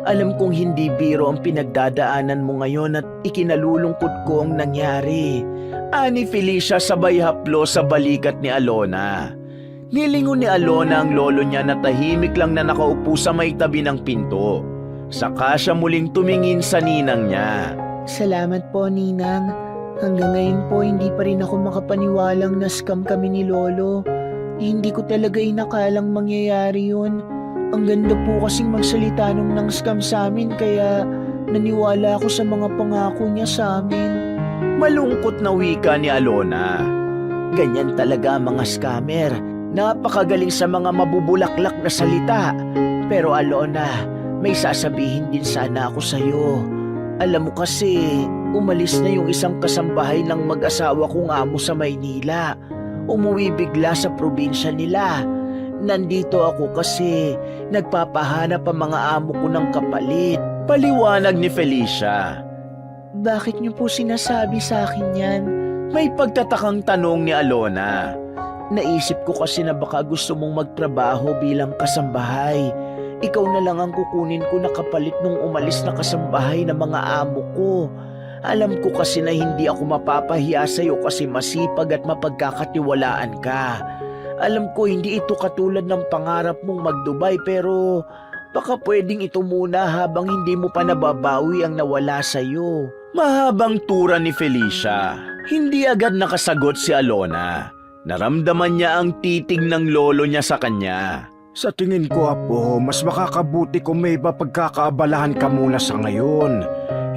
Alam kong hindi biro ang pinagdadaanan mo ngayon at ikinalulungkot ko ang nangyari. Ani Felicia sabay haplo sa balikat ni Alona. Nilingon ni Alona ang lolo niya na tahimik lang na nakaupo sa may tabi ng pinto. Saka siya muling tumingin sa ninang niya. Salamat po, Ninang. Hanggang ngayon po hindi pa rin ako makapaniwalang na scam kami ni Lolo. Hindi ko talaga inakalang mangyayari yun. Ang ganda po kasing magsalita nung nang scam sa amin kaya naniwala ako sa mga pangako niya sa amin. Malungkot na wika ni Alona. Ganyan talaga ang mga scammer. Napakagaling sa mga mabubulaklak na salita. Pero Alona, may sasabihin din sana ako sa'yo. Alam mo kasi, Umalis na yung isang kasambahay ng mag-asawa kong amo sa Maynila. Umuwi bigla sa probinsya nila. Nandito ako kasi nagpapahanap ang mga amo ko ng kapalit. Paliwanag ni Felicia. Bakit niyo po sinasabi sa akin yan? May pagtatakang tanong ni Alona. Naisip ko kasi na baka gusto mong magtrabaho bilang kasambahay. Ikaw na lang ang kukunin ko na kapalit nung umalis na kasambahay ng mga amo ko. Alam ko kasi na hindi ako mapapahiya sa'yo kasi masipag at mapagkakatiwalaan ka. Alam ko hindi ito katulad ng pangarap mong mag-Dubai pero baka pwedeng ito muna habang hindi mo pa nababawi ang nawala sa'yo. Mahabang tura ni Felicia. Hindi agad nakasagot si Alona. Naramdaman niya ang titig ng lolo niya sa kanya. Sa tingin ko, Apo, mas makakabuti kung may mapagkakaabalahan ka muna sa ngayon.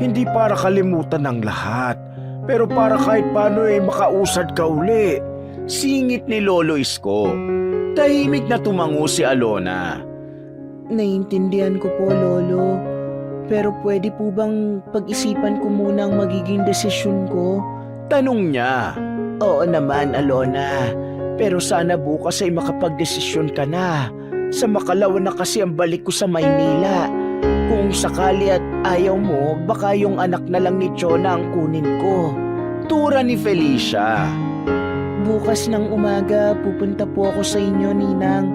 Hindi para kalimutan ang lahat, pero para kahit paano makausad ka uli. Singit ni Lolo Isko. Tahimik na tumango si Alona. Naiintindihan ko po, Lolo. Pero pwede po bang pag-isipan ko muna ang magiging desisyon ko? Tanong niya. Oo naman, Alona. Pero sana bukas ay makapagdesisyon ka na. Sa makalawa na kasi ang balik ko sa Maynila. Kung sakali at ayaw mo, baka yung anak na lang ni Chona ang kunin ko. Tura ni Felicia. Bukas ng umaga, pupunta po ako sa inyo, Ninang.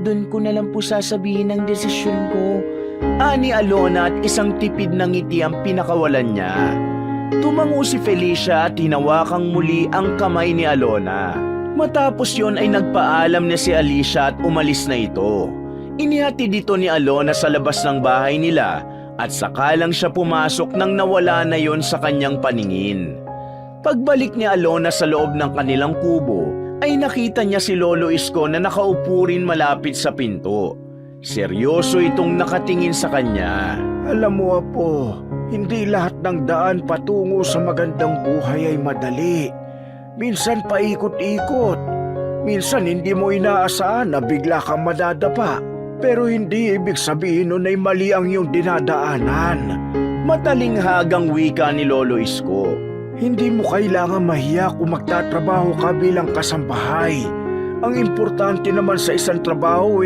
Doon ko na lang po sasabihin ang desisyon ko. Ani Alona at isang tipid ng ngiti ang pinakawalan niya. Tumango si Felicia at hinawakang muli ang kamay ni Alona. Matapos yon ay nagpaalam na si Alicia at umalis na ito. Inihatid dito ni Alona sa labas ng bahay nila at saka lang siya pumasok nang nawala na yon sa kanyang paningin. Pagbalik ni Alona sa loob ng kanilang kubo, ay nakita niya si Lolo Isko na nakaupo rin malapit sa pinto. Seryoso itong nakatingin sa kanya. Alam mo, Apo, hindi lahat ng daan patungo sa magandang buhay ay madali. Minsan paikot-ikot. Minsan hindi mo inaasahan na bigla kang madadapa. Pero hindi ibig sabihin nun ay mali ang iyong dinadaanan. Matalinghagang wika ni Lolo Isko. Hindi mo kailangan mahiya kung magtatrabaho ka bilang kasambahay. Ang importante naman sa isang trabaho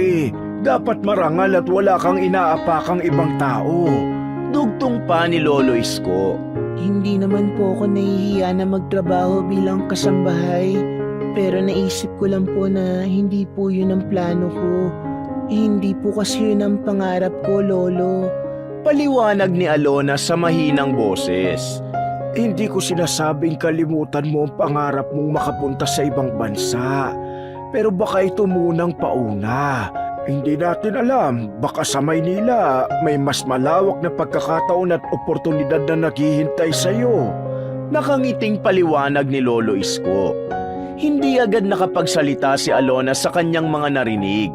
dapat marangal at wala kang inaapakang ibang tao. Dugtong pa ni Lolo Isko. Hindi naman po ako nahihiya na magtrabaho bilang kasambahay. Pero naisip ko lang po na hindi po yun ang plano ko. Hindi po kasi yun ang pangarap ko, Lolo. Paliwanag ni Alona sa mahinang boses. Hindi ko sinasabing kalimutan mo ang pangarap mong makapunta sa ibang bansa. Pero baka ito munang pauna. Hindi natin alam, baka sa Maynila may mas malawak na pagkakataon at oportunidad na naghihintay sa'yo. Nakangiting paliwanag ni Lolo Isko. Hindi agad nakapagsalita si Alona sa kanyang mga narinig.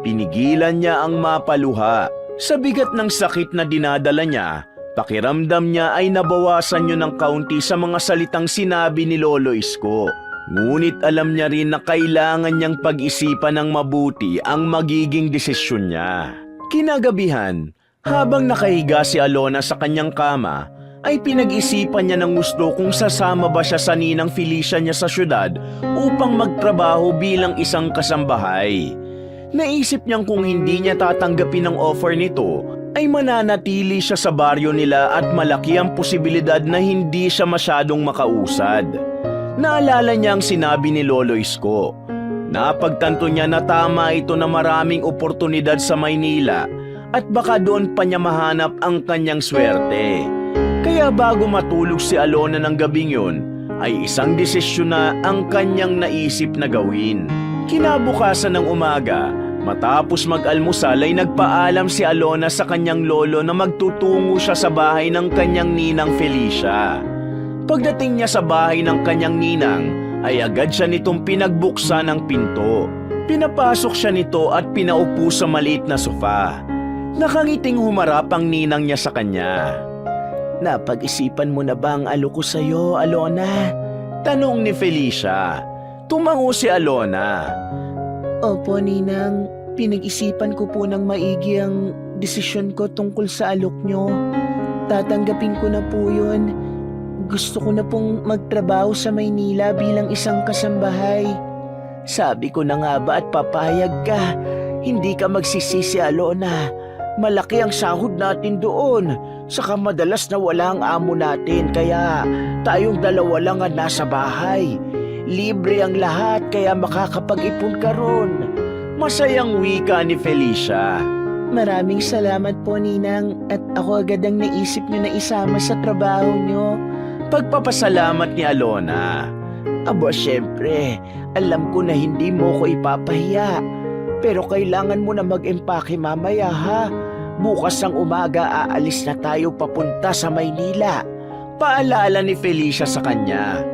Pinigilan niya ang mapaluha. Sa bigat ng sakit na dinadala niya, pakiramdam niya ay nabawasan niyo ng kaunti sa mga salitang sinabi ni Lolo Isko. Ngunit alam niya rin na kailangan niyang pag-isipan ng mabuti ang magiging desisyon niya. Kinagabihan, habang nakahiga si Alona sa kanyang kama, ay pinag-isipan niya ng gusto kung sasama ba siya sa ninang Felicia niya sa syudad upang magtrabaho bilang isang kasambahay. Naisip niyang kung hindi niya tatanggapin ang offer nito, ay mananatili siya sa baryo nila at malaki ang posibilidad na hindi siya masyadong makausad. Naalala niya ang sinabi ni Lolo Isko. Napagtanto niya na tama ito na maraming oportunidad sa Maynila at baka doon pa niya mahanap ang kanyang swerte. Kaya bago matulog si Alona ng gabing yun, ay isang desisyon na ang kanyang naisip na gawin. Kinabukasan ng umaga, matapos mag-almusal ay nagpaalam si Alona sa kanyang lolo na magtutungo siya sa bahay ng kanyang ninang Felicia. Pagdating niya sa bahay ng kanyang ninang, ay agad siya nitong pinagbuksan ng pinto. Pinapasok siya nito at pinaupo sa maliit na sofa. Nakangiting humarap ang ninang niya sa kanya. Napag-isipan mo na ba ang alok ko sa'yo, Alona? Tanong ni Felicia. Tumango si Alona. Opo, Ninang. Pinag-isipan ko po ng maigi ang desisyon ko tungkol sa alok nyo. Tatanggapin ko na po yun. gusto ko na pong magtrabaho sa Maynila bilang isang kasambahay. Sabi ko na nga ba at papayag ka, hindi ka magsisisi, Alona. Malaki ang sahod natin doon, saka madalas na wala ang amo natin, kaya tayong dalawa lang ang nasa bahay. Libre ang lahat, kaya makakapag-ipon ka ron. Masayang wika ni Felicia. Maraming salamat po, Ninang, at ako agad ang naisip niyo na isama sa trabaho niyo. Pagpapasalamat ni Alona. Aba, syempre, alam ko na hindi mo ko ipapahiya. Pero kailangan mo na mag-empake mamaya, ha? Bukas ng umaga aalis na tayo papunta sa Maynila. Paalala ni Felicia sa kanya.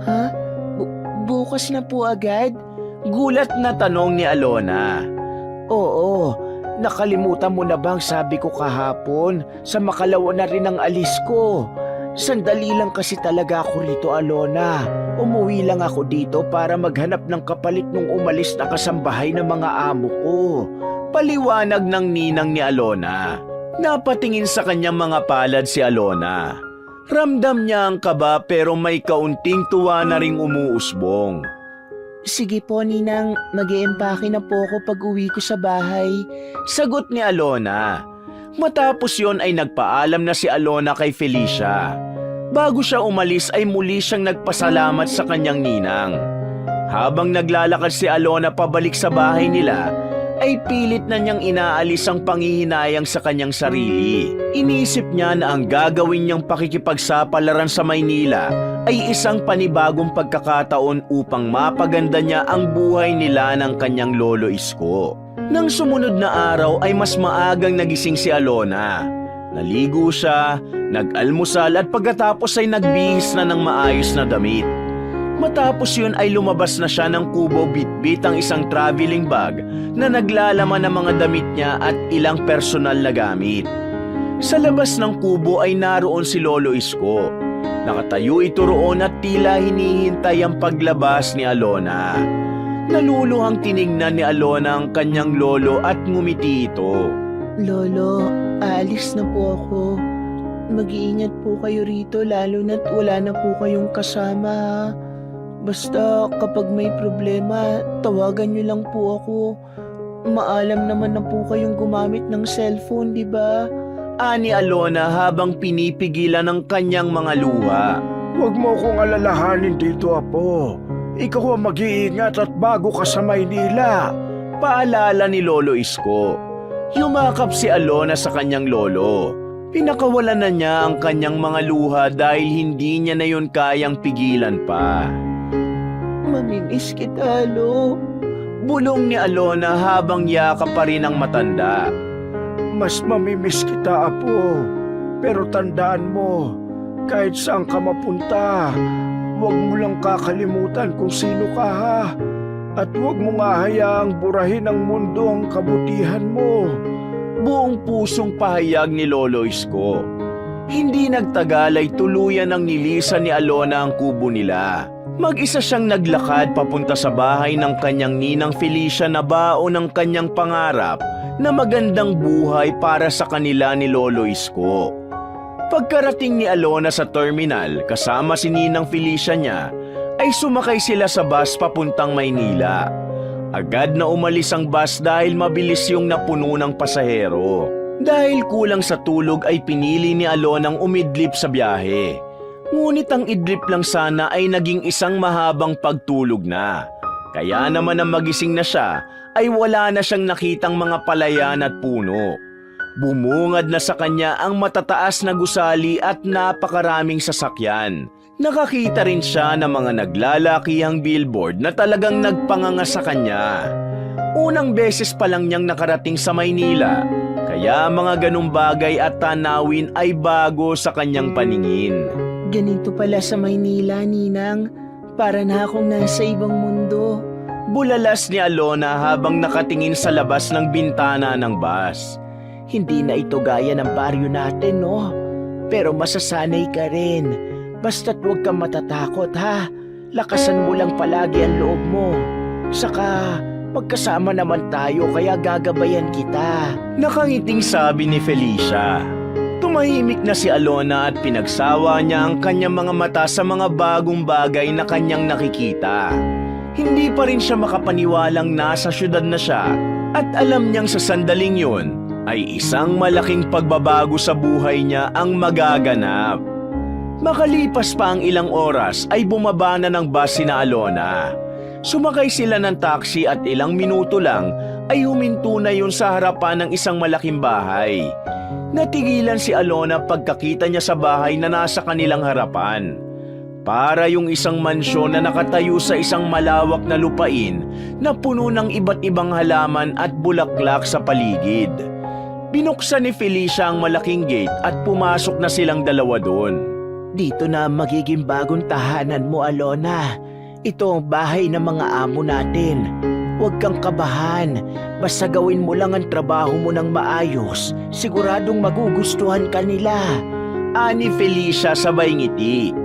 Ha? Bukas na po agad? Gulat na tanong ni Alona. Oo, nakalimutan mo na bang sabi ko kahapon, sa makalawa na rin ang alis ko. Sandali lang kasi talaga ako rito, Alona. Umuwi lang ako dito para maghanap ng kapalit nung umalis na kasambahay ng mga amo ko. Paliwanag ng ninang ni Alona. Napatingin sa kanyang mga palad si Alona. Ramdam niya ang kaba pero may kaunting tuwa na ring umuusbong. Sige po, Ninang, mag-iempake na po ako pag uwi ko sa bahay. Sagot ni Alona. Matapos yon ay nagpaalam na si Alona kay Felicia. Bago siya umalis ay muli siyang nagpasalamat sa kanyang ninang. Habang naglalakad si Alona pabalik sa bahay nila, ay pilit na niyang inaalis ang panghihinayang sa kanyang sarili. Inisip niya na ang gagawin niyang pakikipagsapalaran sa Maynila ay isang panibagong pagkakataon upang mapaganda niya ang buhay nila ng kanyang lolo Isko. Nang sumunod na araw ay mas maagang nagising si Alona. Naligo siya, nag-almusal at pagkatapos ay nagbihis na ng maayos na damit. Matapos yun ay lumabas na siya ng kubo bitbit ang isang traveling bag na naglalaman ng mga damit niya at ilang personal na gamit. Sa labas ng kubo ay naroon si Lolo Isko. Nakatayo ito roon at tila hinihintay ang paglabas ni Alona. Naluluhang tinignan ni Alona ang kanyang lolo at ngumiti ito. Lolo, aalis na po ako. Mag-iingat po kayo rito lalo na't wala na po kayong kasama, ha? Basta kapag may problema, tawagan niyo lang po ako. Maalam naman na po kayong gumamit ng cellphone, di ba? Ani Alona habang pinipigilan ang kanyang mga luha. Huwag mo kong alalahanin dito, Apo. Ikaw ang mag-iingat at bago ka sa Maynila. Paalala ni Lolo Isko. Yumakap si Alona sa kanyang lolo. Pinakawalan na niya ang kanyang mga luha dahil hindi niya na yun kayang pigilan pa. Mamimiss kita, Lo. Bulong ni Alona habang yakap pa rin ang matanda. Mas mamimiss kita, Apo. Pero tandaan mo, kahit saan ka mapunta, huwag mo lang kakalimutan kung sino ka, ha? At huwag mo nga hayaang burahin ng mundo ang kabutihan mo. Buong pusong pahayag ni Lolo Isko. Hindi nagtagal ay tuluyan ang nilisan ni Alona ang kubo nila. Mag-isa siyang naglakad papunta sa bahay ng kanyang ninang Felicia na baon ng kanyang pangarap na magandang buhay para sa kanila ni Lolo Isko. Pagkarating ni Alona sa terminal kasama si ninang Felicia niya, ay sumakay sila sa bus papuntang Maynila. Agad na umalis ang bus dahil mabilis yung napuno ng pasahero. Dahil kulang sa tulog ay pinili ni Alonang umidlip sa biyahe. Ngunit ang idlip lang sana ay naging isang mahabang pagtulog na. Kaya naman nang magising na siya ay wala na siyang nakitang mga palayan at puno. Bumungad na sa kanya ang matataas na gusali at napakaraming sasakyan. Nakakita rin siya ng mga naglalakihang billboard na talagang nagpanganga sa kanya. Unang beses pa lang niyang nakarating sa Maynila, kaya mga ganung bagay at tanawin ay bago sa kanyang paningin. Ganito pala sa Maynila, Ninang. Para na akong nasa ibang mundo. Bulalas ni Alona habang nakatingin sa labas ng bintana ng bus. Hindi na ito gaya ng baryo natin, no? Pero masasanay ka rin. Basta't huwag kang matatakot, ha? Lakasan mo lang palagi ang loob mo. Saka, magkasama naman tayo kaya gagabayan kita. Nakangiting sabi ni Felicia. Tumahimik na si Alona at pinagsawa niya ang kanyang mga mata sa mga bagong bagay na kanyang nakikita. Hindi pa rin siya makapaniwalang nasa syudad na siya at alam niyang sa sandaling yun ay isang malaking pagbabago sa buhay niya ang magaganap. Makalipas pa ang ilang oras ay bumaba na ng bus sina Alona. Sumakay sila ng taxi at ilang minuto lang ay huminto na yun sa harapan ng isang malaking bahay. Natigilan si Alona pagkakita niya sa bahay na nasa kanilang harapan. Para yung isang mansyon na nakatayo sa isang malawak na lupain na puno ng iba't ibang halaman at bulaklak sa paligid. Binuksan ni Felicia ang malaking gate at pumasok na silang dalawa doon. Dito na magiging bagong tahanan mo, Alona. Ito ang bahay ng mga amo natin. Huwag kang kabahan. Basta gawin mo lang ang trabaho mo ng maayos. Siguradong magugustuhan ka nila. Ani Felicia sabay ngiti.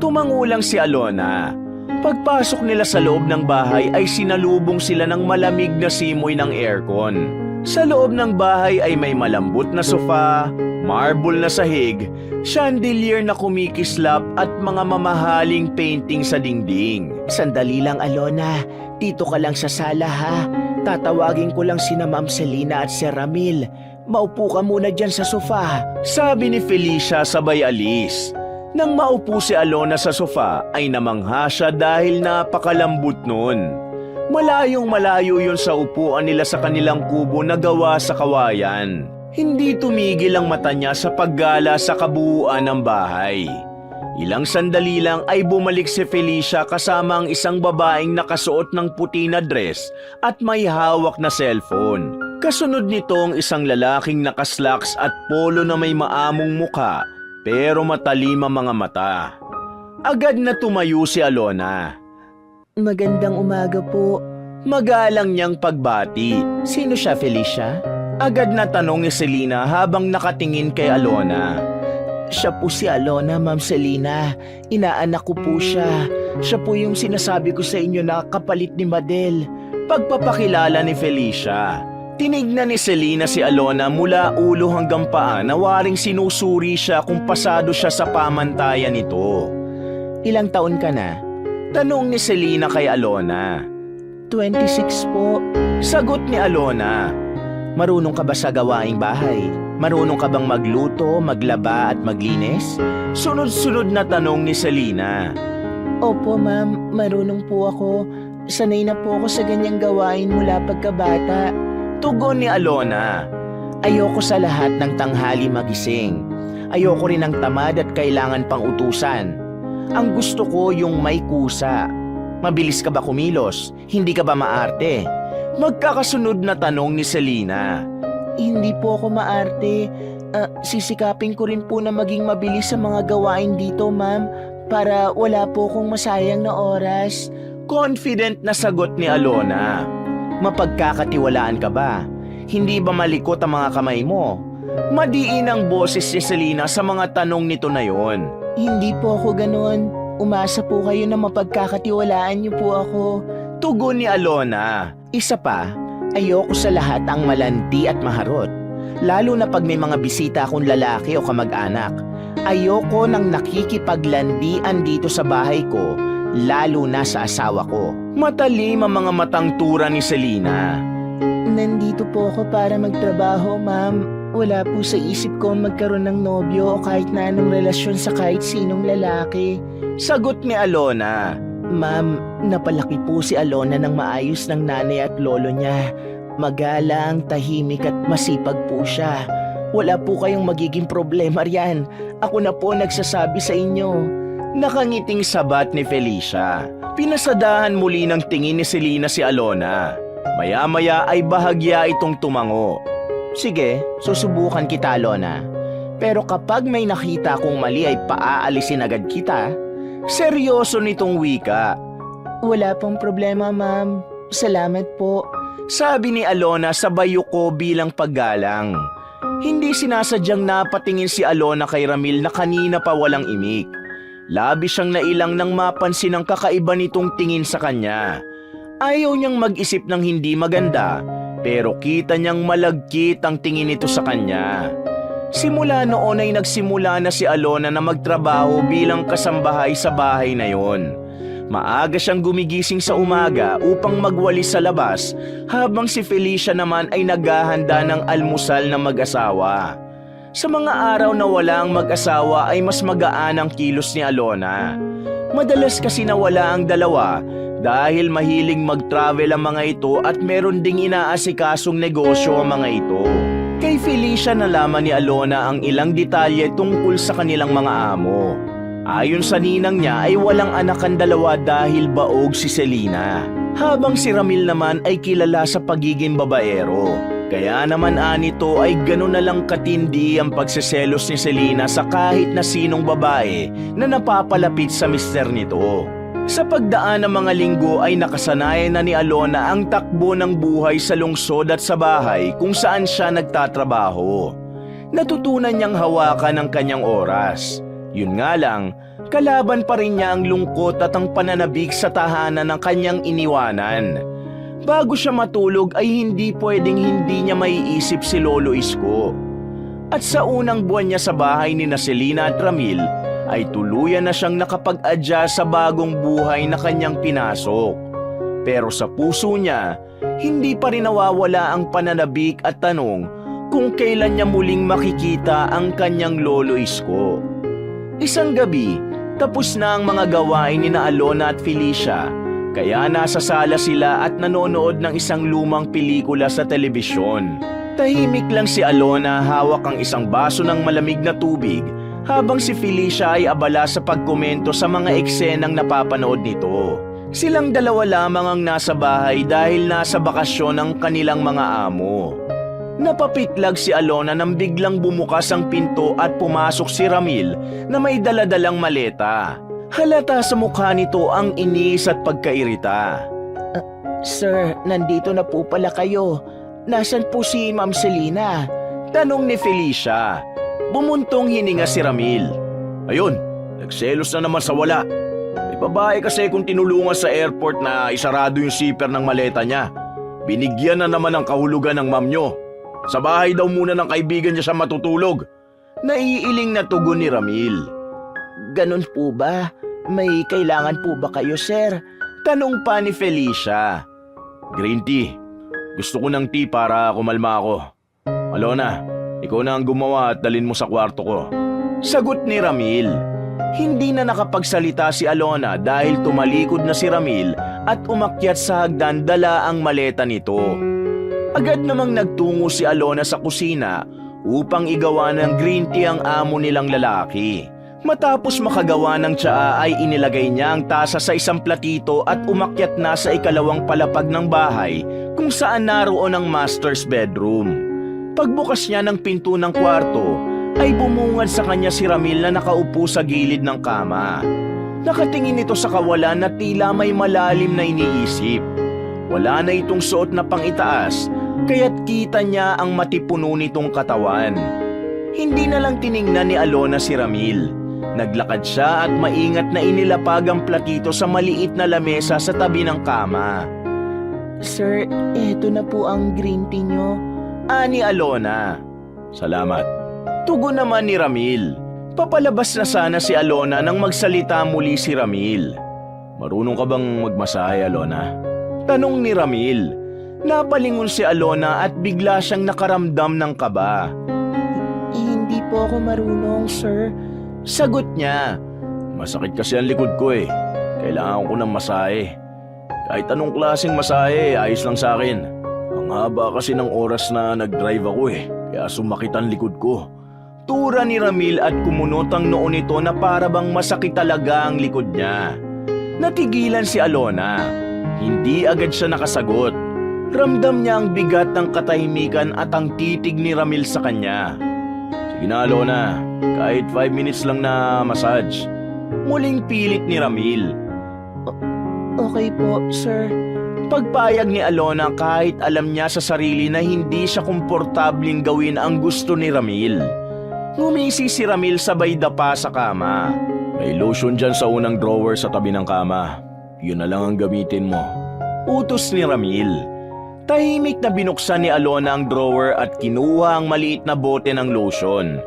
Tumangulang si Alona. Pagpasok nila sa loob ng bahay ay sinalubong sila ng malamig na simoy ng aircon. Sa loob ng bahay ay may malambot na sofa, marble na sahig, chandelier na kumikislap at mga mamahaling painting sa dingding. Sandali lang, Alona. Dito ka lang sa sala, ha? Tatawagin ko lang sina Ma'am Selena at Sir Ramil. Maupo ka muna dyan sa sofa. Sabi ni Felicia sabay alis. Nang maupo si Alona sa sofa ay namangha siya dahil napakalambot nun. Malayong malayo yun sa upuan nila sa kanilang kubo na gawa sa kawayan. Hindi tumigil ang mata niya sa paggala sa kabuuan ng bahay. Ilang sandali lang ay bumalik si Felicia kasama ang isang babaeng nakasuot ng puti na dress at may hawak na cellphone. Kasunod nito ang isang lalaking nakaslacks at polo na may maamong muka pero matalim ang mga mata. Agad na tumayo si Alona. Magandang umaga po. Magalang niyang pagbati. Sino siya, Felicia? Agad na tanong ni Selena habang nakatingin kay Alona. Siya po si Alona, Ma'am Selena. Inaanak ko po siya. Siya po yung sinasabi ko sa inyo na kapalit ni Madel. Pagpapakilala ni Felicia. Tinignan ni Selena si Alona mula ulo hanggang paa na waring sinusuri siya kung pasado siya sa pamantayan nito. Ilang taon ka na? Tanong ni Selena kay Alona. 26 po. Sagot ni Alona. Marunong ka ba sa gawaing bahay? Marunong ka bang magluto, maglaba at maglinis? Sunod-sunod na tanong ni Selena. Opo, ma'am. Marunong po ako. Sanay na po ako sa ganyang gawain mula pagkabata. Tugon ni Alona. Ayoko sa lahat ng tanghali magising. Ayoko rin ng tamad at kailangan pang utusan. Ang gusto ko yung may kusa. Mabilis ka ba kumilos? Hindi ka ba maarte? Magkakasunod na tanong ni Selena. Hindi po ako maarte. Sisikapin ko rin po na maging mabilis sa mga gawain dito, ma'am, para wala po akong masayang na oras. Confident na sagot ni Alona. Mapagkakatiwalaan ka ba? Hindi ba malikot ang mga kamay mo? Madiin ang boses ni Selena sa mga tanong nito na yon. Hindi po ako ganon. Umasa po kayo na mapagkakatiwalaan niyo po ako. Tugon ni Alona. Isa pa, ayoko sa lahat ang malanti at maharot. Lalo na pag may mga bisita akong lalaki o kamag-anak. Ayoko nang nakikipaglandian dito sa bahay ko, lalo na sa asawa ko. Matalim ang mga matang tura ni Selena. Nandito po ako para magtrabaho, ma'am. Wala po sa isip ko magkaroon ng nobyo o kahit na anong relasyon sa kahit sinong lalaki. Sagot ni Alona. Ma'am, napalaki po si Alona ng maayos ng nanay at lolo niya. Magalang, tahimik at masipag po siya. Wala po kayong magiging problema riyan. Ako na po nagsasabi sa inyo. Nakangiting sabat ni Felicia. Pinasadahan muli ng tingin ni Selena si Alona. Maya-maya ay bahagya itong tumango. Sige, susubukan kita, Alona. Pero kapag may nakita kong mali ay paaalisin agad kita. Seryoso nitong wika. Wala pong problema, ma'am. Salamat po. Sabi ni Alona sa bayuko bilang paggalang. Hindi sinasadyang napatingin si Alona kay Ramil na kanina pa walang imik. Labis siyang nailang nang mapansin ang kakaiba nitong tingin sa kanya. Ayaw niyang mag-isip ng hindi maganda, pero kita niyang malagkit ang tingin nito sa kanya. Simula noon ay nagsimula na si Alona na magtrabaho bilang kasambahay sa bahay na yon. Maaga siyang gumigising sa umaga upang magwalis sa labas habang si Felicia naman ay naghahanda ng almusal ng mag-asawa. Sa mga araw na wala ang mag-asawa ay mas magaan ang kilos ni Alona. Madalas kasi nawala ang dalawa dahil mahiling mag-travel ang mga ito at meron ding inaasikasong negosyo ang mga ito. Kay Felicia nalaman ni Alona ang ilang detalye tungkol sa kanilang mga amo. Ayon sa ninang niya ay walang anak ang dalawa dahil baog si Selena. Habang si Ramil naman ay kilala sa pagiging babaero. Kaya naman anito ay gano'n na lang katindi ang pagseselos ni Selena sa kahit na sinong babae na napapalapit sa mister nito. Sa pagdaan ng mga linggo ay nakasanayan na ni Alona ang takbo ng buhay sa lungsod at sa bahay kung saan siya nagtatrabaho. Natutunan niyang hawakan ang kanyang oras. Yun nga lang, kalaban pa rin niya ang lungkot at ang pananabik sa tahanan ng kanyang iniwanan. Bago siya matulog ay hindi pwedeng hindi niya maiisip si Lolo Isko. At sa unang buwan niya sa bahay ni Selena at Ramil, ay tuluyan na siyang nakapag-adjust sa bagong buhay na kanyang pinasok. Pero sa puso niya, hindi pa rin nawawala ang pananabik at tanong kung kailan niya muling makikita ang kanyang Lolo Isko. Isang gabi, tapos na ang mga gawain ni Alona at Felicia, kaya nasa sala sila at nanonood ng isang lumang pelikula sa telebisyon. Tahimik lang si Alona, hawak ang isang baso ng malamig na tubig, habang si Felicia ay abala sa pagkomento sa mga eksenang napapanood nito. Silang dalawa lamang ang nasa bahay dahil nasa bakasyon ang kanilang mga amo. Napapitlag si Alona nang biglang bumukas ang pinto at pumasok si Ramil na may daladalang maleta. Halata sa mukha nito ang inis at pagkairita. Sir, nandito na po pala kayo. Nasaan po si Ma'am Selena? Tanong ni Felicia. Bumuntong hininga si Ramil. Ayun, nagselos na naman sa wala. May babae kasi kung tinulungan sa airport na isarado yung zipper ng maleta niya. Binigyan na naman ng kahulugan ng ma'am nyo. Sa bahay daw muna ng kaibigan niya siya matutulog. Naiiling na tugon ni Ramil. Ganun po ba? May kailangan po ba kayo, sir? Tanong pa ni Felicia. Green tea. Gusto ko ng tea para kumalma ako. Alona, ikaw na ang gumawa at dalin mo sa kwarto ko. Sagot ni Ramil. Hindi na nakapagsalita si Alona dahil tumalikod na si Ramil at umakyat sa hagdan dala ang maleta nito. Agad namang nagtungo si Alona sa kusina upang igawa ng green tea ang amo nilang lalaki. Matapos makagawa ng tsaa ay inilagay niya ang tasa sa isang platito at umakyat na sa ikalawang palapag ng bahay kung saan naroon ang master's bedroom. Pagbukas niya ng pinto ng kwarto ay bumungad sa kanya si Ramil na nakaupo sa gilid ng kama. Nakatingin ito sa kawalan na tila may malalim na iniisip. Wala na itong suot na pangitaas, kaya't kita niya ang matipuno nitong katawan. Hindi na lang tiningnan ni Alona si Ramil. Naglakad siya at maingat na inilapag ang platito sa maliit na lamesa sa tabi ng kama. Sir, eto na po ang green tea nyo. Ani Alona. Salamat. Tugon naman ni Ramil. Papalabas na sana si Alona nang magsalita muli si Ramil. Marunong ka bang magmasahe, Alona? Tanong ni Ramil. Napalingon si Alona at bigla siyang nakaramdam ng kaba. Hindi po ako marunong, sir. Sagot niya. Masakit kasi ang likod ko eh. Kailangan ko ng masahe. Kahit anong klaseng masahe, ayos lang sa akin. Ang haba kasi ng oras na nag-drive ako eh. Kaya sumakit ang likod ko. Tura ni Ramil at kumunot ang noo nito na para bang masakit talaga ang likod niya. Natigilan si Alona. Hindi agad siya nakasagot. Ramdam niya ang bigat ng katahimikan at ang titig ni Ramil sa kanya. Sige na, Alona. Kahit 5 minutes lang na massage. Muling pilit ni Ramil. Okay po, sir. Pagpayag ni Alona kahit alam niya sa sarili na hindi siya komportabling gawin ang gusto ni Ramil. Ngumisi si Ramil sabay dapa sa kama. May lotion dyan sa unang drawer sa tabi ng kama. Yun na lang ang gamitin mo. Utos ni Ramil. Tahimik na binuksan ni Alona ang drawer at kinuha ang maliit na bote ng lotion.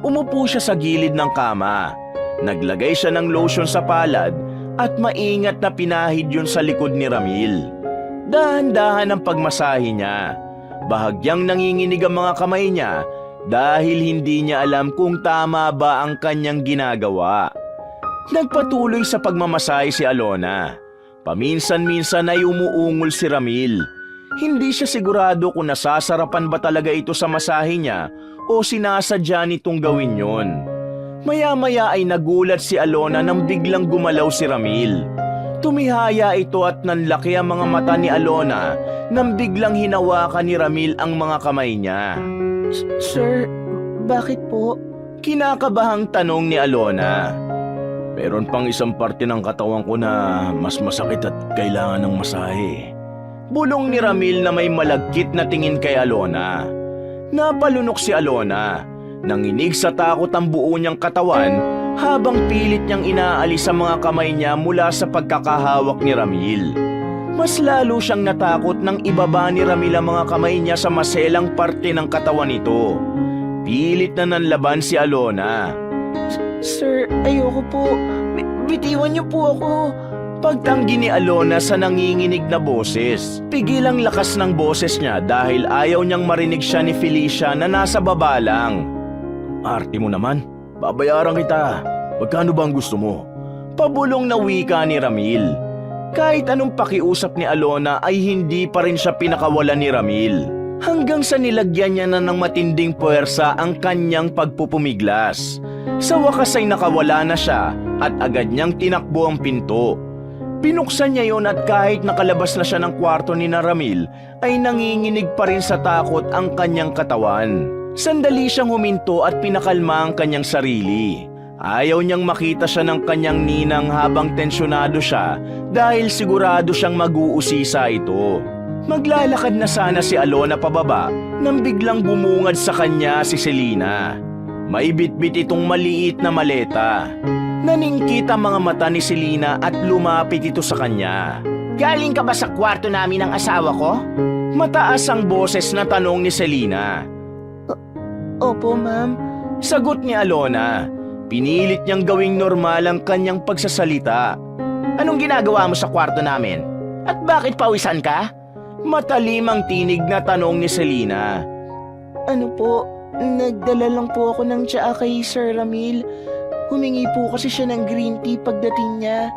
Umupo siya sa gilid ng kama. Naglagay siya ng lotion sa palad at maingat na pinahid yun sa likod ni Ramil. Dahan-dahan ang pagmasahe niya. Bahagyang nanginginig ang mga kamay niya dahil hindi niya alam kung tama ba ang kanyang ginagawa. Nagpatuloy sa pagmamasahe si Alona. Paminsan-minsan ay umuungol si Ramil. Hindi siya sigurado kung nasasarapan ba talaga ito sa masahe niya o sinasadya nitong gawin yon. Maya-maya ay nagulat si Alona nang biglang gumalaw si Ramil. Tumihaya ito at nanlaki ang mga mata ni Alona nang biglang hinawakan ni Ramil ang mga kamay niya. Sir, bakit po? Kinakabahang tanong ni Alona. Meron pang isang parte ng katawan ko na mas masakit at kailangan ng masahe. Bulong ni Ramil na may malagkit na tingin kay Alona. Napalunok si Alona. Nanginig sa takot ang buo niyang katawan habang pilit niyang inaalis ang mga kamay niya mula sa pagkakahawak ni Ramil. Mas lalo siyang natakot nang ibaba ni Ramil ang mga kamay niya sa maselang parte ng katawan nito. Pilit na nanlaban si Alona. Sir, ayoko po. Bitiwan niyo po ako. Pagtanggi ni Alona sa nanginginig na boses. Pigil ang lakas ng boses niya dahil ayaw niyang marinig siya ni Felicia na nasa baba lang. Arte mo naman, babayaran kita. Magkano ba ang gusto mo? Pabulong na wika ni Ramil. Kahit anong pakiusap ni Alona ay hindi pa rin siya pinakawalan ni Ramil. Hanggang sa nilagyan niya na ng matinding puwersa ang kanyang pagpupumiglas. Sa wakas ay nakawala na siya at agad niyang tinakbo ang pinto. Binuksan niya yon at kahit nakalabas na siya ng kwarto ni Ramil ay nanginginig pa rin sa takot ang kanyang katawan. Sandali siyang huminto at pinakalma ang kanyang sarili. Ayaw niyang makita siya ng kanyang ninang habang tensyonado siya dahil sigurado siyang mag-uusisa ito. Maglalakad na sana si Alona pababa nang biglang bumungad sa kanya si Selena. May bitbit itong maliit na maleta. Naningkit ang mga mata ni Selena at lumapit ito sa kanya. Galing ka ba sa kwarto namin ng asawa ko? Mataas ang boses na tanong ni Selena. Opo, ma'am. Sagot ni Alona. Pinilit niyang gawing normal ang kanyang pagsasalita. Anong ginagawa mo sa kwarto namin? At bakit pawisan ka? Matalim ang tinig na tanong ni Selena. Ano po, nagdala lang po ako ng tsaa kay Sir Ramil. Humingi po kasi siya ng green tea pagdating niya.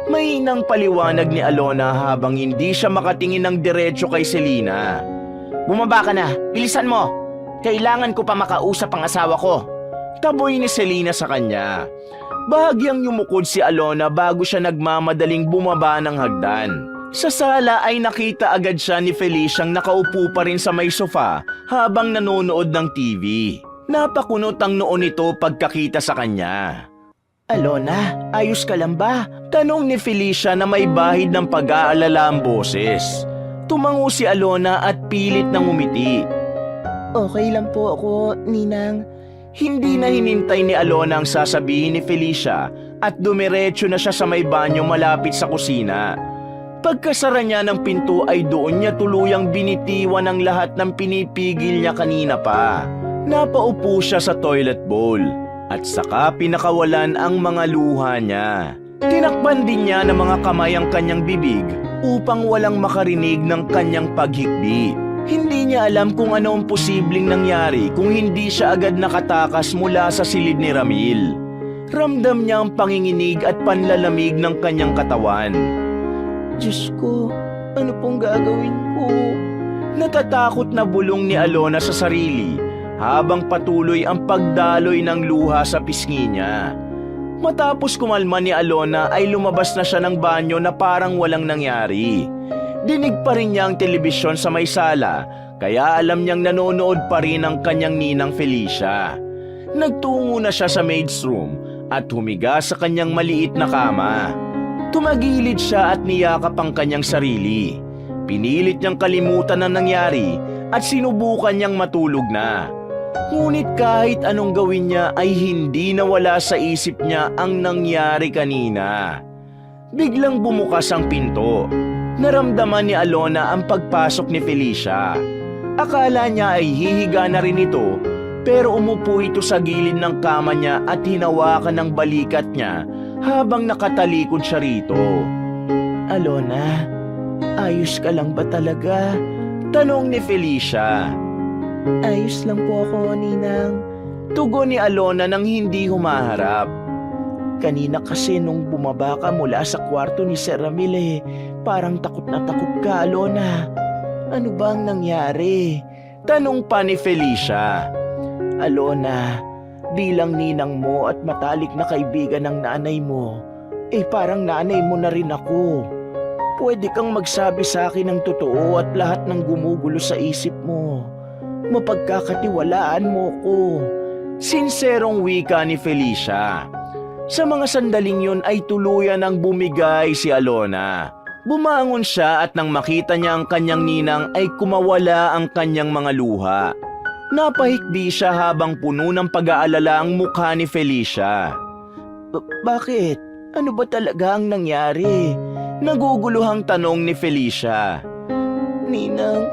Mahinang paliwanag ni Alona habang hindi siya makatingin ng diretso kay Selena. Bumaba ka na, bilisan mo. Kailangan ko pa makausap ang asawa ko. Taboy ni Selena sa kanya. Bahagyang yumukod si Alona bago siya nagmamadaling bumaba ng hagdan. Sa sala ay nakita agad siya ni Feliciang nakaupo pa rin sa may sofa habang nanonood ng TV. Napakunot ang noo nito pagkakita sa kanya. Alona, ayos ka lang ba? Tanong ni Felicia na may bahid ng pag-aalala ang boses. Tumango si Alona at pilit nang umiti. Okay lang po ako, Ninang. Hindi na hinintay ni Alona ang sasabihin ni Felicia at dumiretso na siya sa may banyo malapit sa kusina. Pagkasara niya ng pinto ay doon niya tuluyang binitiwan ang lahat ng pinipigil niya kanina pa. Napaupo siya sa toilet bowl at saka pinakawalan ang mga luha niya. Tinakpan din niya ng mga kamay ang kanyang bibig upang walang makarinig ng kanyang paghikbi. Hindi niya alam kung ano ang posibleng nangyari kung hindi siya agad nakatakas mula sa silid ni Ramil. Ramdam niya ang panginginig at panlalamig ng kanyang katawan. Diyos ko, ano pong gagawin ko? Natatakot na bulong ni Alona sa sarili habang patuloy ang pagdaloy ng luha sa pisngi niya. Matapos kumalma ni Alona ay lumabas na siya ng banyo na parang walang nangyari. Dinig pa rin niya ang telebisyon sa may sala kaya alam niyang nanonood pa rin ang kanyang ninang Felicia. Nagtungo na siya sa maid's room at humiga sa kanyang maliit na kama. Tumagilid siya at niyakap ang kanyang sarili. Pinilit niyang kalimutan ang nangyari at sinubukan niyang matulog na. Ngunit kahit anong gawin niya ay hindi nawala sa isip niya ang nangyari kanina. Biglang bumukas ang pinto. Naramdaman ni Alona ang pagpasok ni Felicia. Akala niya ay hihiga na rin ito, pero umupo ito sa gilid ng kama niya at hinawakan ng balikat niya habang nakatalikod siya rito. Alona, ayos ka lang ba talaga? Tanong ni Felicia. Ayos lang po ako, Ninang. Tugon ni Alona nang hindi humaharap. Kanina kasi nung bumaba ka mula sa kwarto ni Sir Ramil parang takot na takot ka, Alona. Ano bang nangyari? Tanong pa ni Felicia. Alona, bilang ninang mo at matalik na kaibigan ng nanay mo, parang nanay mo na rin ako. Pwede kang magsabi sa akin ng totoo at lahat ng gumugulo sa isip mo. Mapagkakatiwalaan mo ko. Sinserong wika ni Felicia. Sa mga sandaling yun ay tuluyan ng bumigay si Alona. Bumangon siya at nang makita niya ang kanyang ninang ay kumawala ang kanyang mga luha. Napahikbi siya habang puno ng pag-aalala ang mukha ni Felicia. Bakit? Ano ba talaga ang nangyari? Naguguluhang tanong ni Felicia. Ninang,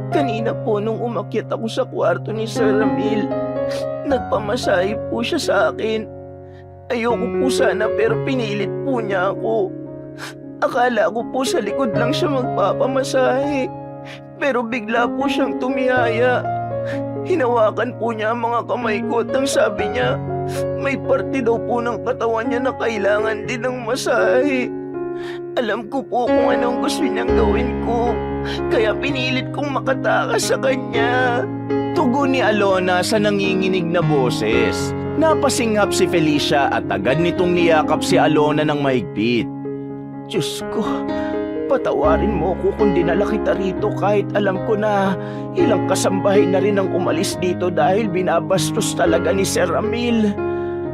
kanina po nung umakyat ako sa kwarto ni Sir Ramil, nagpamasahe po siya sa akin. Ayoko po sana pero pinilit po niya ako. Akala ko po sa likod lang siya magpapamasahe. Pero bigla po siyang tumihaya. Hinawakan po niya ang mga kamay ko at ang sabi niya, may parte daw po ng katawan niya na kailangan din ng masahe. Alam ko po kung anong gusto niyang gawin ko, kaya pinilit kong makatakas sa kanya. Tugon ni Alona sa nanginginig na boses. Napasinghap si Felicia at agad nitong niyakap si Alona ng mahigpit. Diyos ko, patawarin mo ko kung dinala kita rito kahit alam ko na ilang kasambahay na rin ang umalis dito dahil binabastos talaga ni Sir Ramil.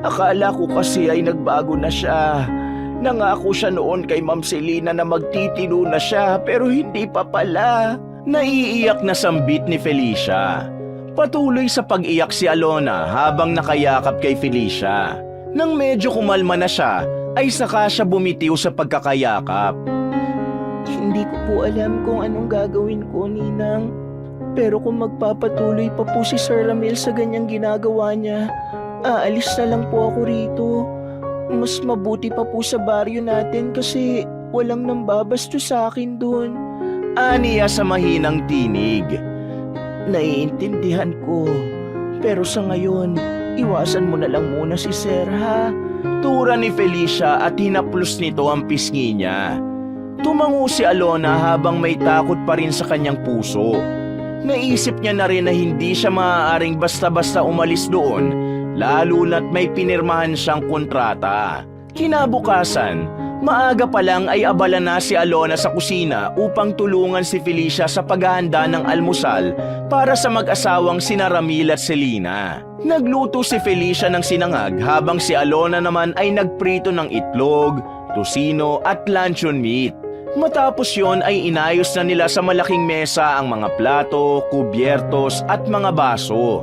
Akala ko kasi ay nagbago na siya. Nangako siya noon kay Ma'am Selena na magtitino na siya pero hindi pa pala. Naiiyak na sambit ni Felicia. Patuloy sa pag-iyak si Alona habang nakayakap kay Felicia. Nang medyo kumalma na siya, ay saka siya bumitiw sa pagkakayakap. Hindi ko po alam kung anong gagawin ko, Ninang. Pero kung magpapatuloy pa po si Sir Ramil sa ganyang ginagawa niya, aalis na lang po ako rito. Mas mabuti pa po sa baryo natin kasi walang nambabasto sa akin doon. Aniya sa mahinang tinig. Naiintindihan ko. Pero sa ngayon, iwasan mo na lang muna si Sir, ha? Tura ni Felicia at hinaplos nito ang pisngi niya. Tumango si Alona habang may takot pa rin sa kanyang puso. Naisip niya na rin na hindi siya maaaring basta-basta umalis doon, lalo na't may pinirmahan siyang kontrata. Kinabukasan, maaga pa lang ay abala na si Alona sa kusina upang tulungan si Felicia sa paghahanda ng almusal para sa mag-asawang sina Ramil at Selena. Nagluto si Felicia ng sinangag habang si Alona naman ay nagprito ng itlog, tosino at luncheon meat. Matapos yon ay inayos na nila sa malaking mesa ang mga plato, kubyertos at mga baso.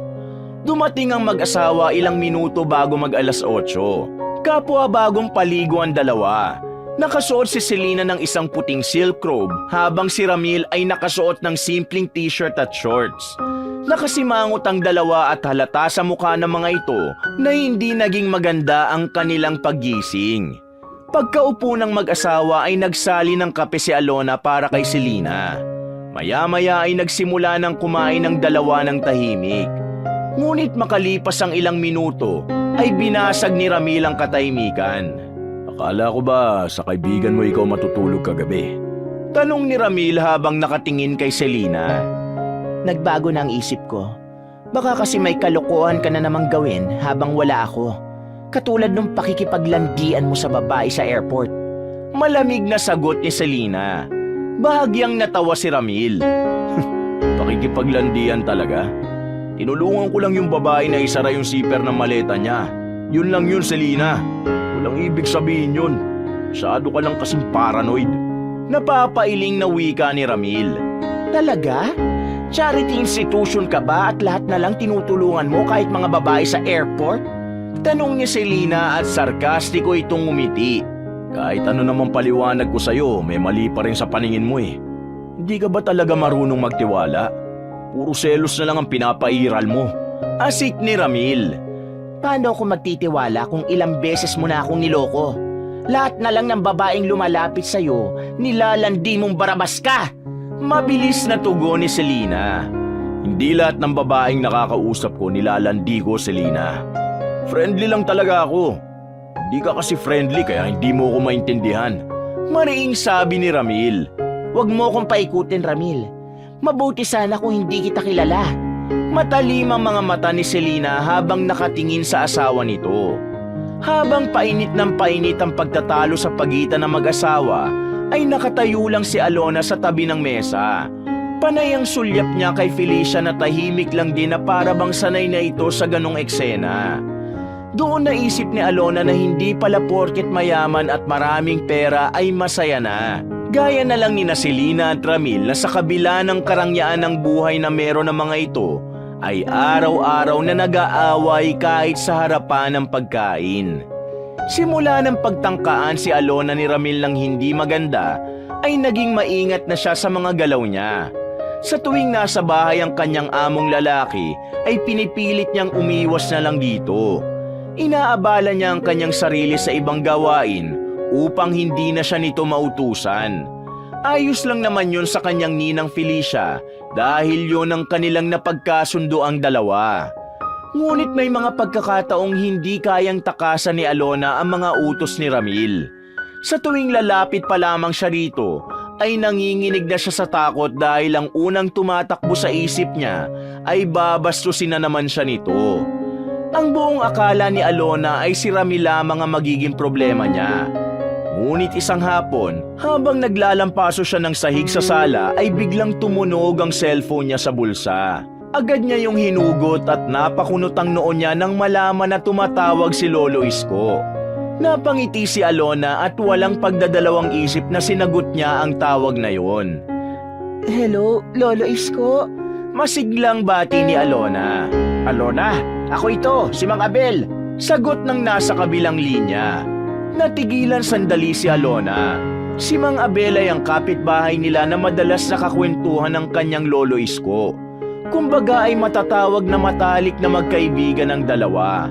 Dumating ang mag-asawa ilang minuto bago mag-alas 8. Kapwa bagong paligo ang dalawa. Nakasuot si Selena ng isang puting silk robe habang si Ramil ay nakasuot ng simpleng t-shirt at shorts. Nakasimangot ang dalawa at halata sa mukha ng mga ito na hindi naging maganda ang kanilang paggising. Pagkaupo ng mag-asawa ay nagsali ng kape si Alona para kay Selena. Maya-maya ay nagsimula ng kumain ng dalawa ng tahimik. Ngunit makalipas ang ilang minuto ay binasag ni Ramil ang katahimikan. Akala ko ba sa kaibigan mo ikaw matutulog kagabi? Tanong ni Ramil habang nakatingin kay Selena. Nagbago na ang isip ko. Baka kasi may kalokohan ka na namang gawin habang wala ako. Katulad nung pakikipaglandian mo sa babae sa airport. Malamig na sagot ni Selena. Bahagyang natawa si Ramil. Pakikipaglandian talaga? Tinulungan ko lang yung babae na isara yung zipper ng maleta niya. Yun lang yun, Selena. Walang ibig sabihin yun. Masyado ka lang kasing paranoid. Napapailing na wika ni Ramil. Talaga? Charity institution ka ba at lahat na lang tinutulungan mo kahit mga babae sa airport? Tanong ni Selena at sarkastiko itong umiti. Kahit ano namang paliwanag ko sa'yo, may mali pa rin sa paningin mo eh. Hindi ka ba talaga marunong magtiwala? Puro selos na lang ang pinapairal mo. Asik ni Ramil. Paano ako magtitiwala kung ilang beses mo na akong niloko? Lahat na lang ng babaeng lumalapit sa'yo, nilalandi mong barabas ka! Mabilis na tugon ni Selena. Hindi lahat ng babaeng nakakausap ko nilalandi ko, Selena. Friendly lang talaga ako. Hindi ka kasi friendly kaya hindi mo ko maintindihan. Mariing sabi ni Ramil. Huwag mo akong paikutin, Ramil. Mabuti sana kung hindi kita kilala. Matalim ang mga mata ni Selena habang nakatingin sa asawa nito. Habang painit ng painit ang pagtatalo sa pagitan ng mag-asawa, ay nakatayo lang si Alona sa tabi ng mesa. Panay ang sulyap niya kay Felicia na tahimik lang din na para bang sanay na ito sa ganong eksena. Doon naisip ni Alona na hindi pala porket mayaman at maraming pera ay masaya na. Gaya na lang ni Selena at Ramil na sa kabila ng karangyaan ng buhay na meron ng mga ito, ay araw-araw na nag-aaway kahit sa harapan ng pagkain. Simula ng pagtangkaan si Alona ni Ramil ng hindi maganda, ay naging maingat na siya sa mga galaw niya. Sa tuwing nasa bahay ang kanyang among lalaki, ay pinipilit niyang umiwas na lang dito. Inaabala niya ang kanyang sarili sa ibang gawain upang hindi na siya nito mautusan. Ayos lang naman yun sa kanyang ninang Felicia dahil yun ang kanilang napagkasundo ang dalawa. Ngunit may mga pagkakataong hindi kayang takasan ni Alona ang mga utos ni Ramil. Sa tuwing lalapit pa lamang siya rito, ay nanginginig na siya sa takot dahil ang unang tumatakbo sa isip niya ay babastusin na naman siya nito. Ang buong akala ni Alona ay si Ramil lamang ang magiging problema niya. Ngunit isang hapon, habang naglalampaso siya ng sahig sa sala ay biglang tumunog ang cellphone niya sa bulsa. Agad niya yung hinugot at napakunot ang noo niya nang malaman na tumatawag si Lolo Isko. Napangiti si Alona at walang pagdadalawang isip na sinagot niya ang tawag na yon. Hello, Lolo Isko? Masiglang bati ni Alona. Alona, ako ito, si Mang Abel. Sagot ng nasa kabilang linya. Natigilan sandali si Alona. Si Mang Abel ay ang kapitbahay nila na madalas nakakwentuhan ng kanyang Lolo Isko. Kumbaga ay matatawag na matalik na magkaibigan ng dalawa.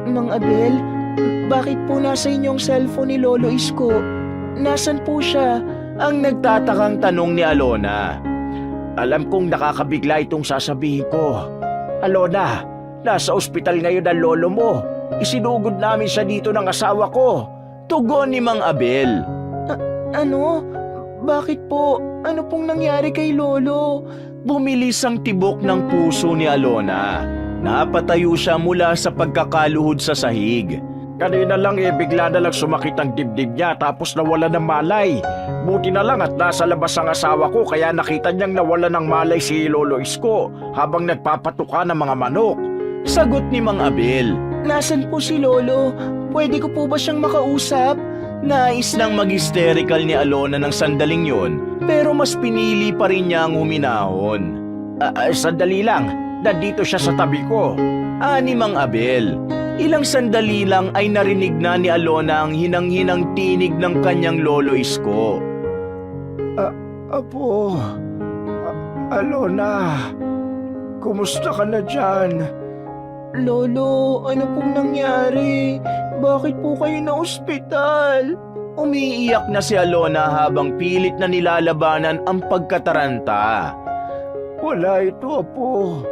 Mang Abel, bakit po nasa inyong cellphone ni Lolo Isko? Nasaan po siya? Ang nagtatakang tanong ni Alona. Alam kong nakakabigla itong sasabihin ko. Alona, nasa ospital ngayon ang lolo mo. Isinugod namin siya dito ng asawa ko. Tugon ni Mang Abel. Ano? Bakit po? Ano pong nangyari kay Lolo? Bumilis ang tibok ng puso ni Alona. Napatayo siya mula sa pagkakaluhod sa sahig. Kanina lang bigla na lang sumakit ang dibdib niya tapos nawala ng malay. Buti na lang at nasa labas ang asawa ko kaya nakita niyang nawala ng malay si Lolo Isko habang nagpapatuka ng mga manok. Sagot ni Mang Abel. Nasaan po si Lolo? Pwede ko po ba siyang makausap? Nais lang mag-hysterical ni Alona ng sandaling yon, pero mas pinili pa rin niya ang huminahon. Sandali lang, nandito siya sa tabi ko. Ani Mang Abel. Ilang sandali lang ay narinig na ni Alona ang hinang-hinang tinig ng kanyang Lolo Isko. Apo, Alona, kumusta ka na dyan? Lolo, ano pong nangyari? Bakit po kayo na ospital? Umiiyak na si Alona habang pilit na nilalabanan ang pagkataranta. Wala ito, Apo.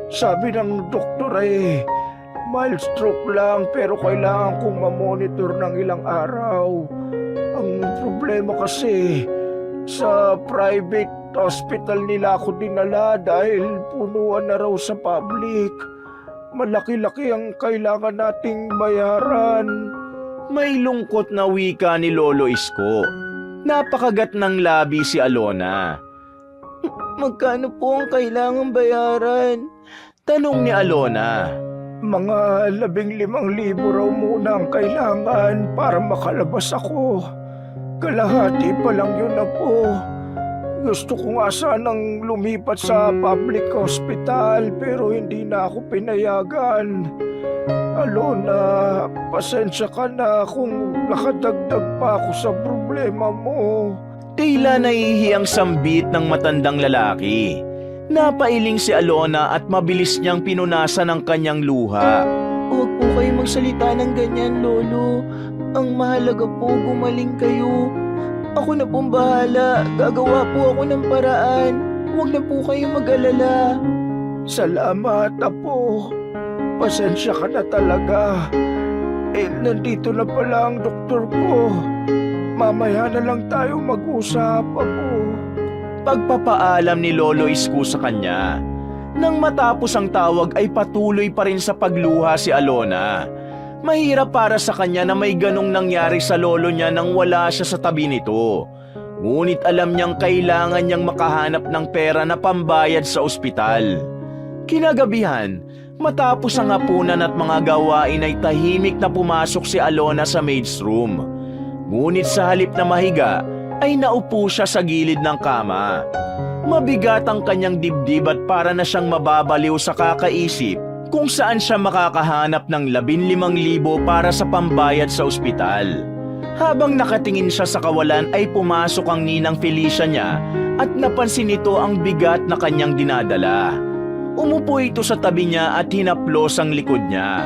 Sabi ng doktor ay mild stroke lang pero kailangan kong mamonitor ng ilang araw. Ang problema kasi, sa private hospital nila ako dinala dahil punuan na raw sa public. Malaki-laki ang kailangan nating bayaran. May lungkot na wika ni Lolo Isko. Napakagat ng labi si Alona. Magkano po ang kailangang bayaran? Tanong ni Alona. Mga 15,000 raw muna ang kailangan para makalabas ako. Kalahati pa lang yun na po. Gusto ko nga sanang lumipat sa public hospital pero hindi na ako pinayagan. Alona, pasensya ka na kung nakadagdag pa ako sa problema mo. Tila nahihiyang sambit ng matandang lalaki. Napailing si Alona at mabilis niyang pinunasan ang kanyang luha. Huwag po kayo magsalita ng ganyan, Lolo. Ang mahalaga po, gumaling kayo. Ako na pong bahala. Gagawa po ako ng paraan. Huwag na po kayo mag-alala. Salamat, Apo. Pasensya ka na talaga. Nandito na pala ang doktor ko. Mamaya na lang tayo mag-usap, Apo. Pagpapaalam ni Lolo Isko sa kanya. Nang matapos ang tawag ay patuloy pa rin sa pagluha si Alona. Mahirap para sa kanya na may ganong nangyari sa lolo niya nang wala siya sa tabi nito. Ngunit alam niyang kailangan niyang makahanap ng pera na pambayad sa ospital. Kinagabihan, matapos ang hapunan at mga gawain ay tahimik na pumasok si Alona sa maid's room. Ngunit sa halip na mahiga, ay naupo siya sa gilid ng kama. Mabigat ang kanyang dibdib at para na siyang mababaliw sa kakaisip kung saan siya makakahanap ng 15,000 para sa pambayad sa ospital. Habang nakatingin siya sa kawalan ay pumasok ang ninang Felicia niya at napansin nito ang bigat na kanyang dinadala. Umupo ito sa tabi niya at hinaplos ang likod niya.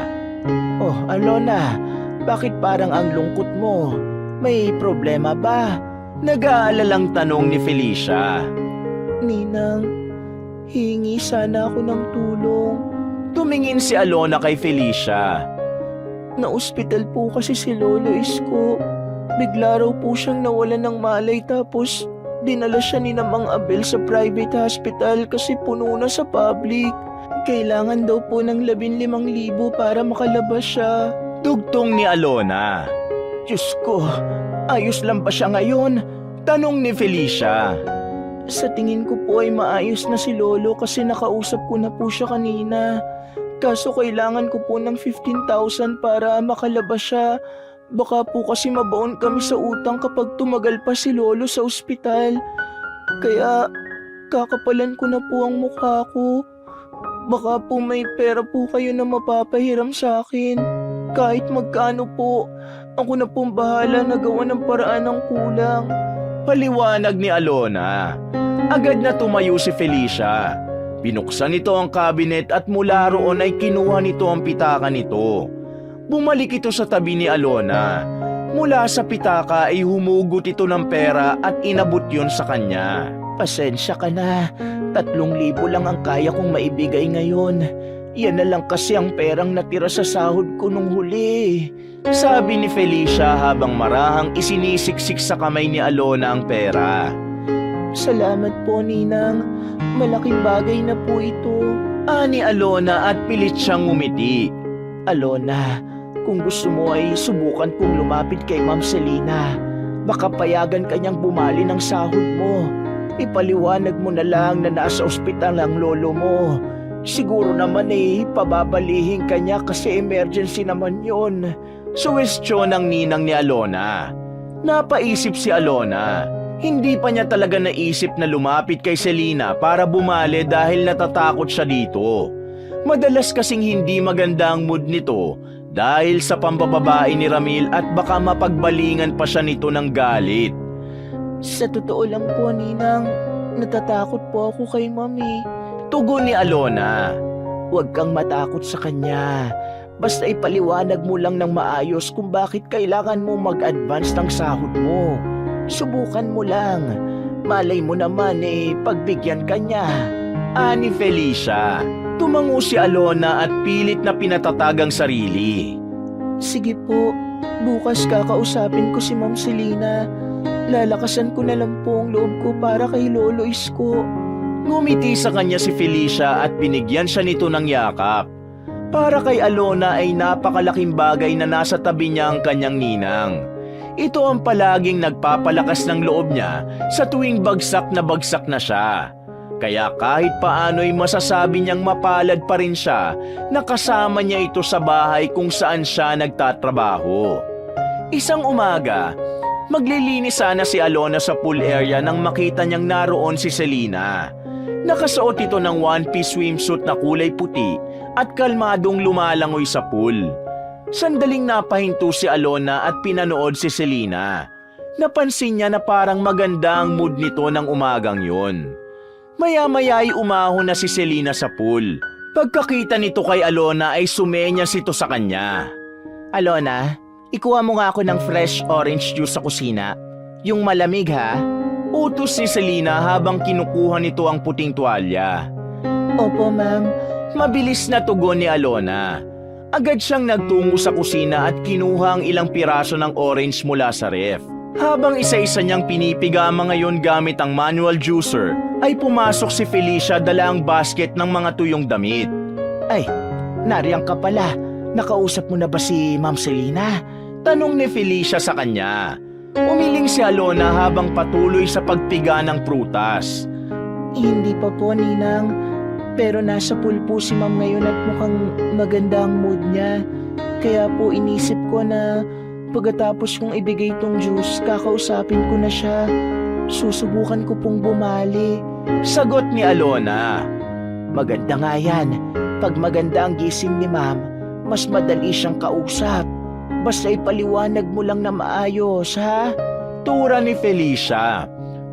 Oh, Alona, bakit parang ang lungkot mo? May problema ba? Nag-aalalang tanong ni Felicia. Ninang, hingi sana ako ng tulong. Tumingin si Alona kay Felicia. Na-ospital po kasi si Lolo Isko. Bigla raw po siyang nawalan ng malay tapos dinala siya ni Mang Abel sa private hospital kasi puno na sa public. Kailangan daw po ng 15,000 para makalabas siya. Tugtong ni Alona. Diyos ko, ayos lang ba siya ngayon? Tanong ni Felicia. Sa tingin ko po ay maayos na si Lolo kasi nakausap ko na po siya kanina. Kaso kailangan ko po ng 15,000 para makalabas siya. Baka po kasi mabaon kami sa utang kapag tumagal pa si Lolo sa ospital. Kaya kakapalan ko na po ang mukha ko. Baka po may pera po kayo na mapapahiram sa akin. Kahit magkano po, ako na pong bahala na gawa ng paraan ng kulang. Paliwanag ni Alona. Agad na tumayo si Felicia. Binuksan nito ang cabinet at mula roon ay kinuha nito ang pitaka nito. Bumalik ito sa tabi ni Alona. Mula sa pitaka ay humugot ito ng pera at inabot yon sa kanya. Pasensya ka na. 3,000 lang ang kaya kong maibigay ngayon. Yan na lang kasi ang perang natira sa sahod ko nung huli. Sabi ni Felicia habang marahang isinisiksik sa kamay ni Alona ang pera. Salamat po, Ninang. Malaking bagay na po ito. Ani Alona at pilit siyang ngumiti. Alona, kung gusto mo ay subukan kong lumapit kay Ma'am Selina. Baka payagan kanyang bumali ng sahod mo. Ipaliwanag mo na lang na nasa ospital ang lolo mo. Siguro naman pababalihin kanya kasi emergency naman yon. Suwestyon ng ninang ni Alona. Napaisip si Alona. Hindi pa niya talaga naisip na lumapit kay Selina para bumali dahil natatakot siya dito. Madalas kasing hindi maganda ang mood nito dahil sa pambababae ni Ramil at baka mapagbalingan pa siya nito ng galit. Sa totoo lang po, Ninang, natatakot po ako kay Mami. Tugon ni Alona. Huwag kang matakot sa kanya. Basta ipaliwanag mo lang ng maayos kung bakit kailangan mo mag-advance ng sahod mo. Subukan mo lang. Malay mo naman pagbigyan ka niya. Ani Felicia. Tumango si Alona at pilit na pinatatag ang sarili. Sige po, bukas kakausapin ko si Ma'am Selina. Lalakasan ko na lang po ang loob ko para kay Lolo Isko. Ngumiti sa kanya si Felicia at binigyan siya nito ng yakap. Para kay Alona ay napakalaking bagay na nasa tabi niya ang kanyang ninang. Ito ang palaging nagpapalakas ng loob niya sa tuwing bagsak na siya. Kaya kahit paano'y masasabi niyang mapalad pa rin siya na kasama niya ito sa bahay kung saan siya nagtatrabaho. Isang umaga, maglilinis sana si Alona sa pool area nang makita niyang naroon si Selina. Nakasuot ito ng one-piece swimsuit na kulay puti at kalmadong lumalangoy sa pool. Sandaling napahinto si Alona at pinanood si Selena. Napansin niya na parang maganda ang mood nito ng umagang yon. Maya-maya ay umahon na si Selena sa pool. Pagkakita nito kay Alona ay sumenyas ito sa kanya. Alona, ikuha mo nga ako ng fresh orange juice sa kusina. Yung malamig ha? Utos ni Selena habang kinukuha nito ang puting tuwalya. Opo ma'am. Mabilis na tugon ni Alona. Agad siyang nagtungo sa kusina at kinuha ang ilang piraso ng orange mula sa ref. Habang isa-isa niyang pinipiga ang mga yon gamit ang manual juicer, ay pumasok si Felicia dala ang basket ng mga tuyong damit. Ay, nariyan ka pala. Nakausap mo na ba si Ma'am Selena? Tanong ni Felicia sa kanya. Umiling si Alona habang patuloy sa pagpiga ng prutas. Hindi pa po, Ninang. Pero nasa pool po si Ma'am ngayon at mukhang maganda ang mood niya. Kaya po inisip ko na pagkatapos kong ibigay itong juice, kakausapin ko na siya. Susubukan ko pong bumali. Sagot ni Alona. Maganda nga yan. Pag maganda ang gising ni Ma'am, mas madali siyang kausap. Basta ipaliwanag mo lang na maayos, ha? Tura ni Felicia.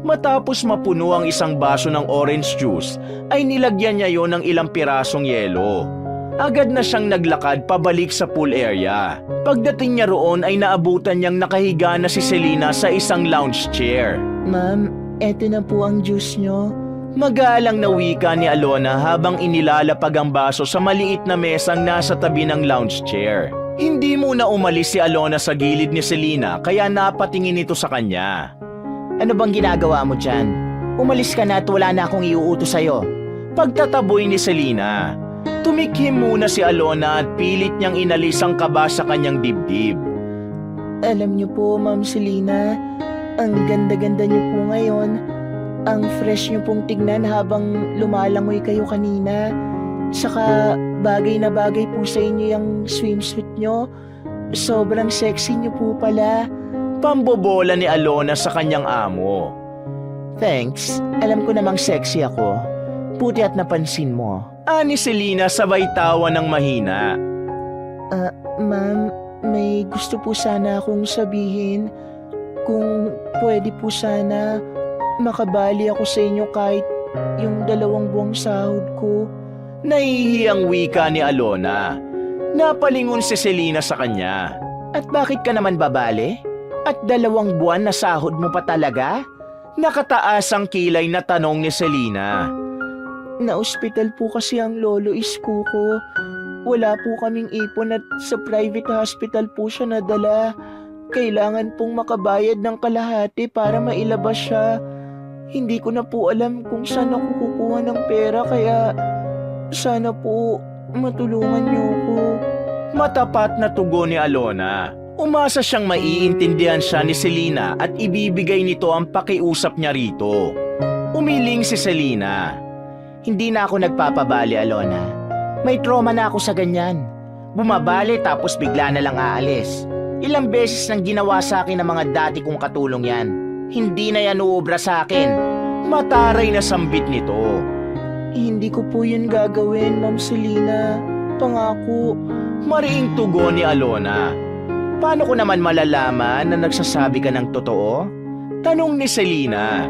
Matapos mapuno ang isang baso ng orange juice, ay nilagyan niya yon ng ilang pirasong yelo. Agad na siyang naglakad pabalik sa pool area. Pagdating niya roon ay naabutan niyang nakahiga na si Selena sa isang lounge chair. Ma'am, eto na po ang juice niyo. Magalang na wika ni Alona habang inilalapag ang baso sa maliit na mesang nasa tabi ng lounge chair. Hindi muna umalis si Alona sa gilid ni Selena kaya napatingin ito sa kanya. Ano bang ginagawa mo dyan? Umalis ka na at wala na akong iuutos sa'yo. Pagtataboy ni Selena. Tumikhim muna si Alona at pilit niyang inalis ang kaba sa kanyang dibdib. Alam niyo po, Ma'am Selena, ang ganda-ganda niyo po ngayon. Ang fresh niyo pong tignan habang lumalangoy kayo kanina. Saka bagay na bagay po sa inyo yung swimsuit niyo. Sobrang sexy niyo po pala. Pambobola ni Alona sa kanyang amo. Thanks. Alam ko namang sexy ako. Buti at napansin mo. Ani Selena sabay tawa ng mahina. Ma'am, may gusto po sana akong sabihin. Kung pwede po sana, makabali ako sa inyo kahit yung 2 buwang sahod ko. Nahihiyang wika ni Alona. Napalingon si Selena sa kanya. At bakit ka naman babali? At 2 buwan na sahod mo pa talaga? Nakataas ang kilay na tanong ni Selena. Na-ospital po kasi ang lolo isko ko. Wala po kaming ipon at sa private hospital po siya nadala. Kailangan pong makabayad ng kalahati para mailabas siya. Hindi ko na po alam kung saan ako kukuha ng pera kaya sana po matulungan niyo ko. Matapat na tugon ni Alona. Umasa siyang maiintindihan siya ni Selena at ibibigay nito ang pakiusap niya rito. Umiling si Selena. Hindi na ako nagpapabali, Alona. May trauma na ako sa ganyan. Bumabali tapos bigla na lang aalis. Ilang beses nang ginawa sa akin ng mga dati kong katulong yan. Hindi na yan uubra sa akin. Mataray na sambit nito. Hindi ko po yun gagawin, Ma'am Selena. Pangako. Mariing tugon ni Alona. Paano ko naman malalaman na nagsasabi ka ng totoo? Tanong ni Selena.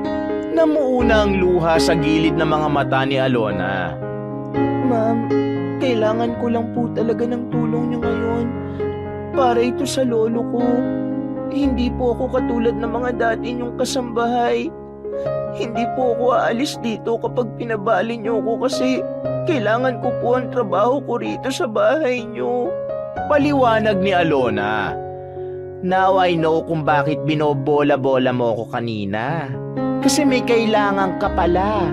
Namuuna ang luha sa gilid ng mga mata ni Alona. Ma'am, kailangan ko lang po talaga ng tulong niyo ngayon. Para ito sa lolo ko. Hindi po ako katulad ng mga dati niyong kasambahay. Hindi po ako aalis dito kapag pinabali niyo ako kasi kailangan ko po ang trabaho ko rito sa bahay niyo. Paliwanag ni Alona. Now I know kung bakit binobola-bola mo ako kanina. Kasi may kailangan ka pala.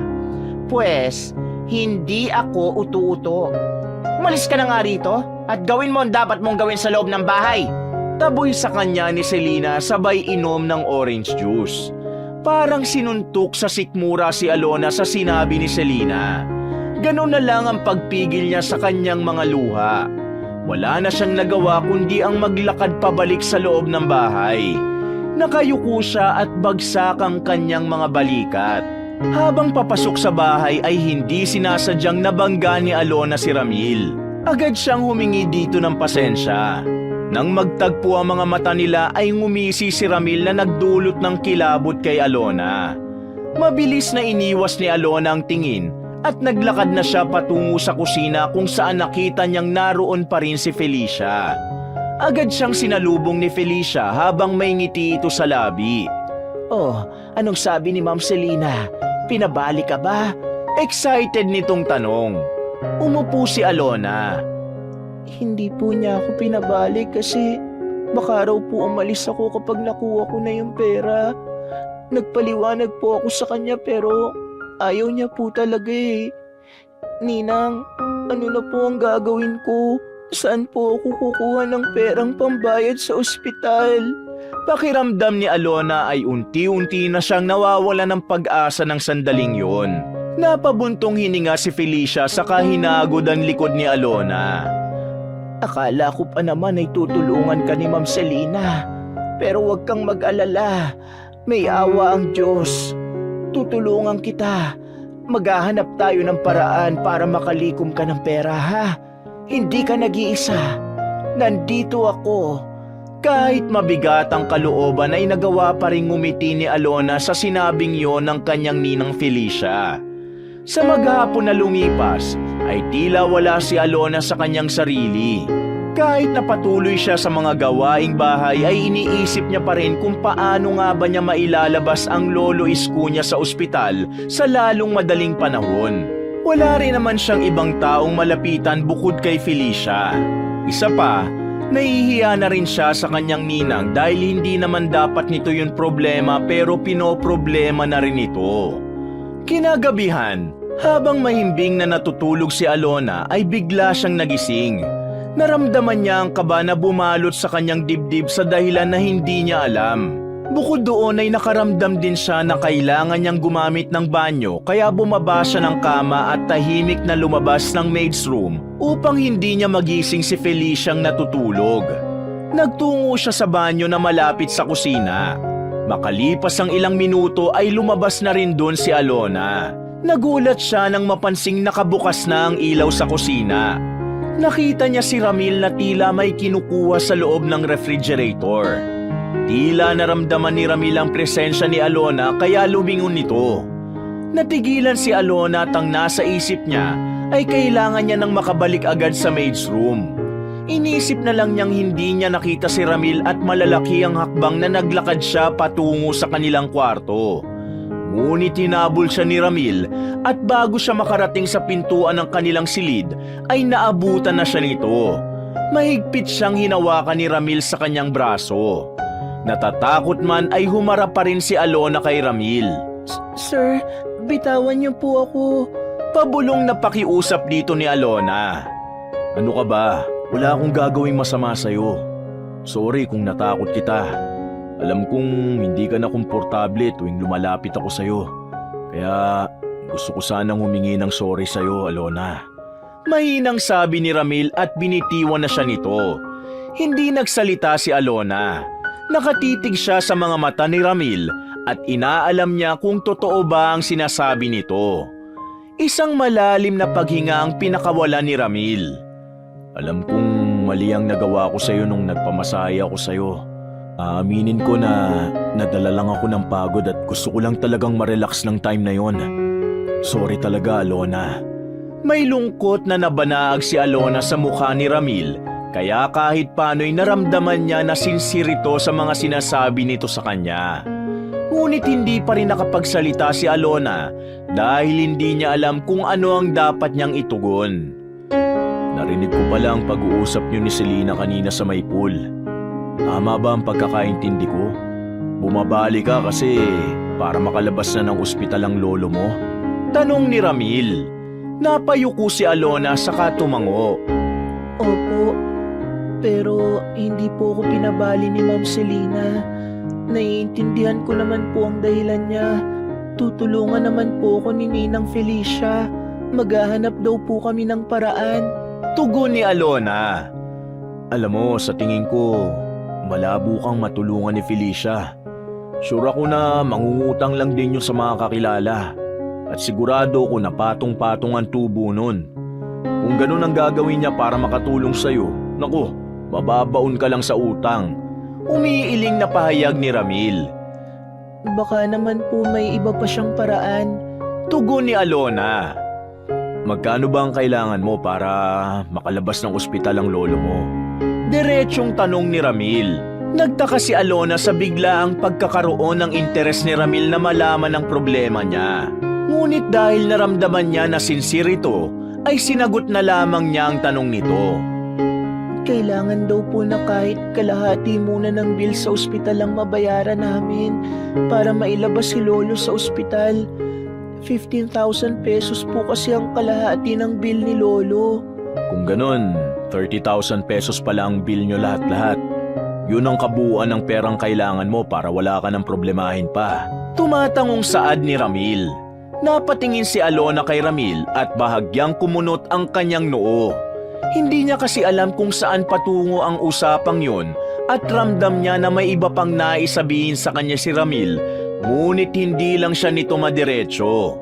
Pwes, hindi ako utu-uto. Umalis ka na nga rito at gawin mo ang dapat mong gawin sa loob ng bahay. Taboy sa kanya ni Selena sabay inom ng orange juice. Parang sinuntok sa sikmura si Alona sa sinabi ni Selena. Ganun na lang ang pagpigil niya sa kanyang mga luha. Wala na siyang nagawa kundi ang maglakad pabalik sa loob ng bahay. Nakayuko siya at bagsak ang kanyang mga balikat. Habang papasok sa bahay ay hindi sinasadyang nabangga ni Alona si Ramil. Agad siyang humingi dito ng pasensya. Nang magtagpo ang mga mata nila ay ngumisi si Ramil na nagdulot ng kilabot kay Alona. Mabilis na iniwas ni Alona ang tingin at naglakad na siya patungo sa kusina kung saan nakita niyang naroon pa rin si Felicia. Agad siyang sinalubong ni Felicia habang may ngiti ito sa labi. Oh, anong sabi ni Ma'am Selena? Pinabalik ka ba? Excited nitong tanong. Umupo si Alona. Hindi po niya ako pinabalik kasi baka raw po umalis ako kapag nakuha ko na yung pera. Nagpaliwanag po ako sa kanya pero ayaw niya po talaga eh. Ninang, ano na po ang gagawin ko? Saan po ako kukuha ng perang pambayad sa ospital? Pakiramdam ni Alona ay unti-unti na siyang nawawala ng pag-asa ng sandaling yon. Napabuntong hininga si Felicia sa kahinagod ang likod ni Alona. Akala ko pa naman ay tutulungan ka ni Ma'am Selena. Pero huwag kang mag-alala. May awa ang Diyos. Tutulungan kita. Maghahanap tayo ng paraan para makalikom ka ng pera, ha? Hindi ka nag-iisa. Nandito ako. Kahit mabigat ang kalooban ay nagawa pa rin ngumiti ni Alona sa sinabing yon ng kanyang ninang Felicia. Sa maghapon na lumipas ay tila wala si Alona sa kanyang sarili. Kahit na patuloy siya sa mga gawaing bahay ay iniisip niya pa rin kung paano nga ba niya mailalabas ang lolo isko niya sa ospital sa lalong madaling panahon. Wala rin naman siyang ibang taong malapitan bukod kay Felicia. Isa pa, nahihiya na rin siya sa kanyang ninang dahil hindi naman dapat nito yung problema pero pinoproblema na rin ito. Kinagabihan, habang mahimbing na natutulog si Alona ay bigla siyang nagising. Naramdaman niya ang kaba na bumalot sa kanyang dibdib sa dahilan na hindi niya alam. Bukod doon ay nakaramdam din siya na kailangan niyang gumamit ng banyo kaya bumaba siya ng kama at tahimik na lumabas ng maid's room upang hindi niya magising si Feliciang natutulog. Nagtungo siya sa banyo na malapit sa kusina. Makalipas ang ilang minuto ay lumabas na rin doon si Alona. Nagulat siya nang mapansing nakabukas na ang ilaw sa kusina. Nakita niya si Ramil na tila may kinukuha sa loob ng refrigerator. Tila naramdaman ni Ramil ang presensya ni Alona kaya lumingon nito. Natigilan si Alona at ang nasa isip niya ay kailangan niya nang makabalik agad sa maid's room. Inisip na lang niyang hindi niya nakita si Ramil at malalaki ang hakbang na naglakad siya patungo sa kanilang kwarto. Ngunit hinabol siya ni Ramil at bago siya makarating sa pintuan ng kanilang silid ay naabutan na siya nito. Mahigpit siyang hinawakan ni Ramil sa kanyang braso. Natatakot man ay humarap pa rin si Alona kay Ramil. Sir, bitawan niyo po ako. Pabulong na pakiusap dito ni Alona. Ano ka ba? Wala akong gagawing masama sa'yo. Sorry kung natakot kita. Alam kong hindi ka na komportable tuwing lumalapit ako sa'yo. Kaya gusto ko sanang humingi ng sorry sa'yo, Alona. Mahinang sabi ni Ramil at binitiwan na siya nito. Hindi nagsalita si Alona. Nakatitig siya sa mga mata ni Ramil at inaalam niya kung totoo ba ang sinasabi nito. Isang malalim na paghinga ang pinakawala ni Ramil. Alam kong mali ang nagawa ko sa'yo nung nagpamasaya ako sa'yo. Aaminin ko na nadala lang ako ng pagod at gusto ko lang talagang marelax ng time na yon. Sorry talaga, Alona. May lungkot na nabanaag si Alona sa mukha ni Ramil, kaya kahit paano'y naramdaman niya na sinsirito sa mga sinasabi nito sa kanya. Ngunit hindi pa rin nakapagsalita si Alona dahil hindi niya alam kung ano ang dapat niyang itugon. Narinig ko pala ang pag-uusap niyo ni Selena kanina sa may pool. Tama ba ang pagkakaintindi ko? Bumabalik ka kasi para makalabas na ng ospital ang lolo mo? Tanong ni Ramil. Napayuko si Alona saka tumango. Opo, pero hindi po ako pinabali ni Ma'am Selena. Naiintindihan ko naman po ang dahilan niya. Tutulungan naman po ako ni Ninang Felicia. Maghahanap daw po kami ng paraan. Tugon ni Alona. Alam mo, sa tingin ko, malabo kang matulungan ni Felicia. Sure ako na mangungutang lang din yun sa mga kakilala. At sigurado ko na patong-patong ang tubo nun. Kung ganun ang gagawin niya para makatulong sa'yo, naku, mababaon ka lang sa utang. Umiiling na pahayag ni Ramil. Baka naman po may iba pa siyang paraan. Tugon ni Alona. Magkano ba ang kailangan mo para makalabas ng ospital ang lolo mo? Diretsyong tanong ni Ramil. Nagtaka si Alona sa biglaang pagkakaroon ng interes ni Ramil na malaman ang problema niya. Ngunit dahil naramdaman niya na sincere ito, ay sinagot na lamang niya ang tanong nito. Kailangan daw po na kahit kalahati muna ng bill sa ospital ang mabayaran namin para mailabas si Lolo sa ospital. 15,000 pesos po kasi ang kalahati ng bill ni Lolo. Kung ganun, 30,000 pesos pala ang bill nyo lahat-lahat. Yun ang kabuuan ng perang kailangan mo para wala ka ng problemahin pa. Tumatangong saad ni Ramil. Napatingin si Alona kay Ramil at bahagyang kumunot ang kanyang noo. Hindi niya kasi alam kung saan patungo ang usapang yun at ramdam niya na may iba pang naisabihin sa kanya si Ramil, ngunit hindi lang siya nito madiretso.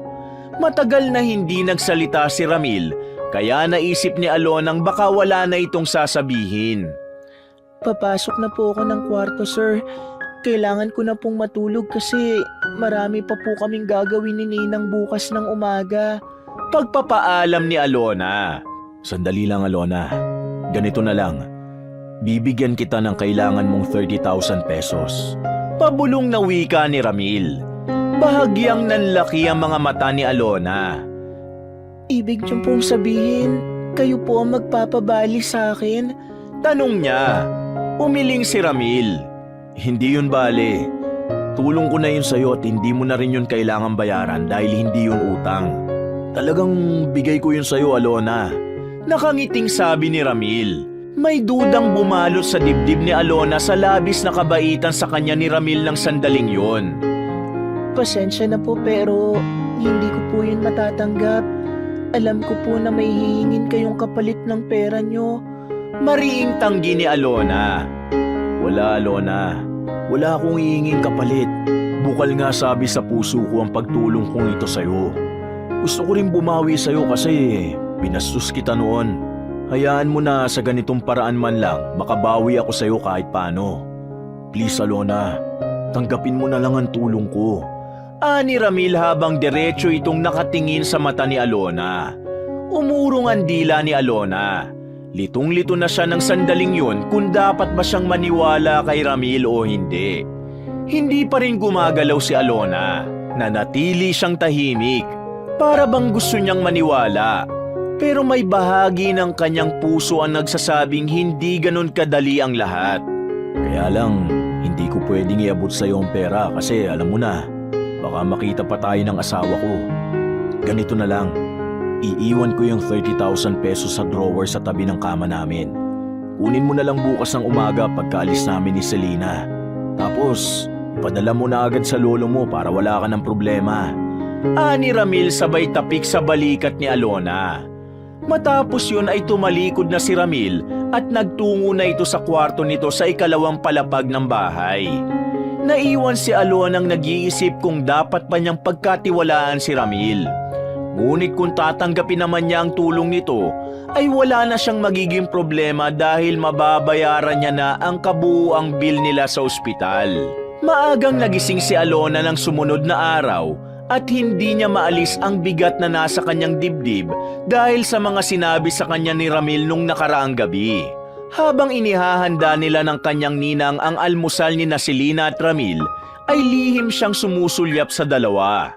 Matagal na hindi nagsalita si Ramil, kaya naisip ni Alonang baka wala na itong sasabihin. Papasok na po ako ng kwarto, sir. Kailangan ko na pong matulog kasi marami pa po kaming gagawin ni Ninang bukas ng umaga. Pagpapaalam ni Alona. Sandali lang, Alona. Ganito na lang. Bibigyan kita ng kailangan mong 30,000 pesos. Pabulong na wika ni Ramil. Bahagyang nanlaki ang mga mata ni Alona. Ibig niyo pong sabihin, kayo po ang magpapabali sa akin? Tanong niya. Umiling si Ramil. Hindi yun bale. Tulong ko na yun sa'yo at hindi mo na rin yun kailangang bayaran dahil hindi yun utang. Talagang bigay ko yun sa'yo, Alona. Nakangiting sabi ni Ramil. May dudang bumalot sa dibdib ni Alona sa labis na kabaitan sa kanya ni Ramil ng sandaling yun. Pasensya na po pero hindi ko po yun matatanggap. Alam ko po na may hihingin kayong kapalit ng pera nyo. Mariing tanggi ni Alona. Wala, Alona. Wala akong hihinging kapalit. Bukal nga sabi sa puso ko ang pagtulong kong ito sa'yo. Gusto ko rin bumawi sa'yo kasi binastos kita noon. Hayaan mo na sa ganitong paraan man lang makabawi ako sa'yo kahit paano. Please, Alona. Tanggapin mo na lang ang tulong ko. Ani Ramil habang diretso itong nakatingin sa mata ni Alona. Umurong ang dila ni Alona. Litong-lito na siya ng sandaling yun kung dapat ba siyang maniwala kay Ramil o hindi. Hindi pa rin gumagalaw si Alona. Nanatili siyang tahimik. Para bang gusto niyang maniwala. Pero may bahagi ng kanyang puso ang nagsasabing hindi ganun kadali ang lahat. Kaya lang, hindi ko pwedeng iabot sa iyo ang pera kasi alam mo na, baka makita pa tayo ng asawa ko. Ganito na lang. Iiwan ko yung 30,000 pesos sa drawer sa tabi ng kama namin. Kunin mo na lang bukas ng umaga pagkaalis namin ni Selena. Tapos, ipadala mo na agad sa lolo mo para wala ka ng problema. Ani Ramil sabay tapik sa balikat ni Alona. Matapos yun ay tumalikod na si Ramil at nagtungo na ito sa kwarto nito sa ikalawang palapag ng bahay. Naiwan si Alonang nag-iisip kung dapat pa niyang pagkatiwalaan si Ramil. Ngunit kung tatanggapin naman niya ang tulong nito, ay wala na siyang magiging problema dahil mababayaran niya na ang kabuuang bill nila sa ospital. Maagang nagising si Alona ng sumunod na araw at hindi niya maalis ang bigat na nasa kanyang dibdib dahil sa mga sinabi sa kanya ni Ramil nung nakaraang gabi. Habang inihahanda nila ng kanyang ninang ang almusal ni Selena at Ramil, ay lihim siyang sumusulyap sa dalawa.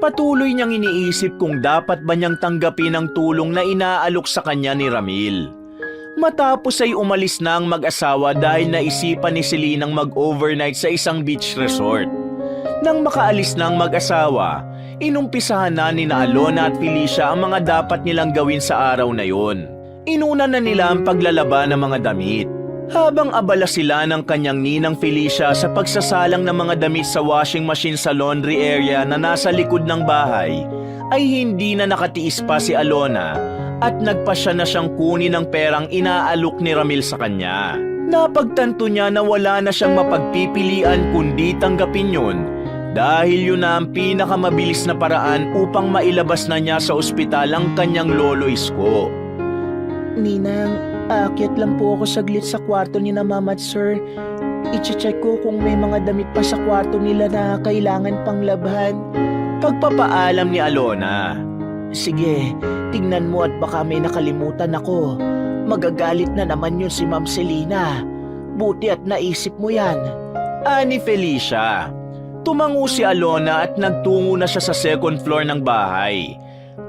Patuloy niyang iniisip kung dapat ba niyang tanggapin ang tulong na inaalok sa kanya ni Ramil. Matapos ay umalis na ang mag-asawa dahil naisipan ni Selenang mag-overnight sa isang beach resort. Nang makaalis na ang mag-asawa, inumpisahan na ni Alona at Felicia ang mga dapat nilang gawin sa araw na yon. Inuna na nila ang paglalaba ng mga damit. Habang abala sila ng kanyang ninang Felicia sa pagsasalang ng mga damit sa washing machine sa laundry area na nasa likod ng bahay, ay hindi na nakatiis pa si Alona at nagpasya na siyang kunin ang perang inaalok ni Ramil sa kanya. Napagtanto niya na wala na siyang mapagpipilian kundi tanggapin yun dahil yun na ang pinakamabilis na paraan upang mailabas na niya sa ospital ang kanyang lolo Isko. Ninang, aakyat lang po ako saglit sa kwarto ni na Mama at Sir. I-check ko kung may mga damit pa sa kwarto nila na kailangan pang labhan. Pagpapaalam ni Alona. Sige, tingnan mo at baka may nakalimutan ako. Magagalit na naman yun si Ma'am Selena. Buti at naisip mo yan. Ani Felicia. Tumango si Alona at nagtungo na siya sa second floor ng bahay.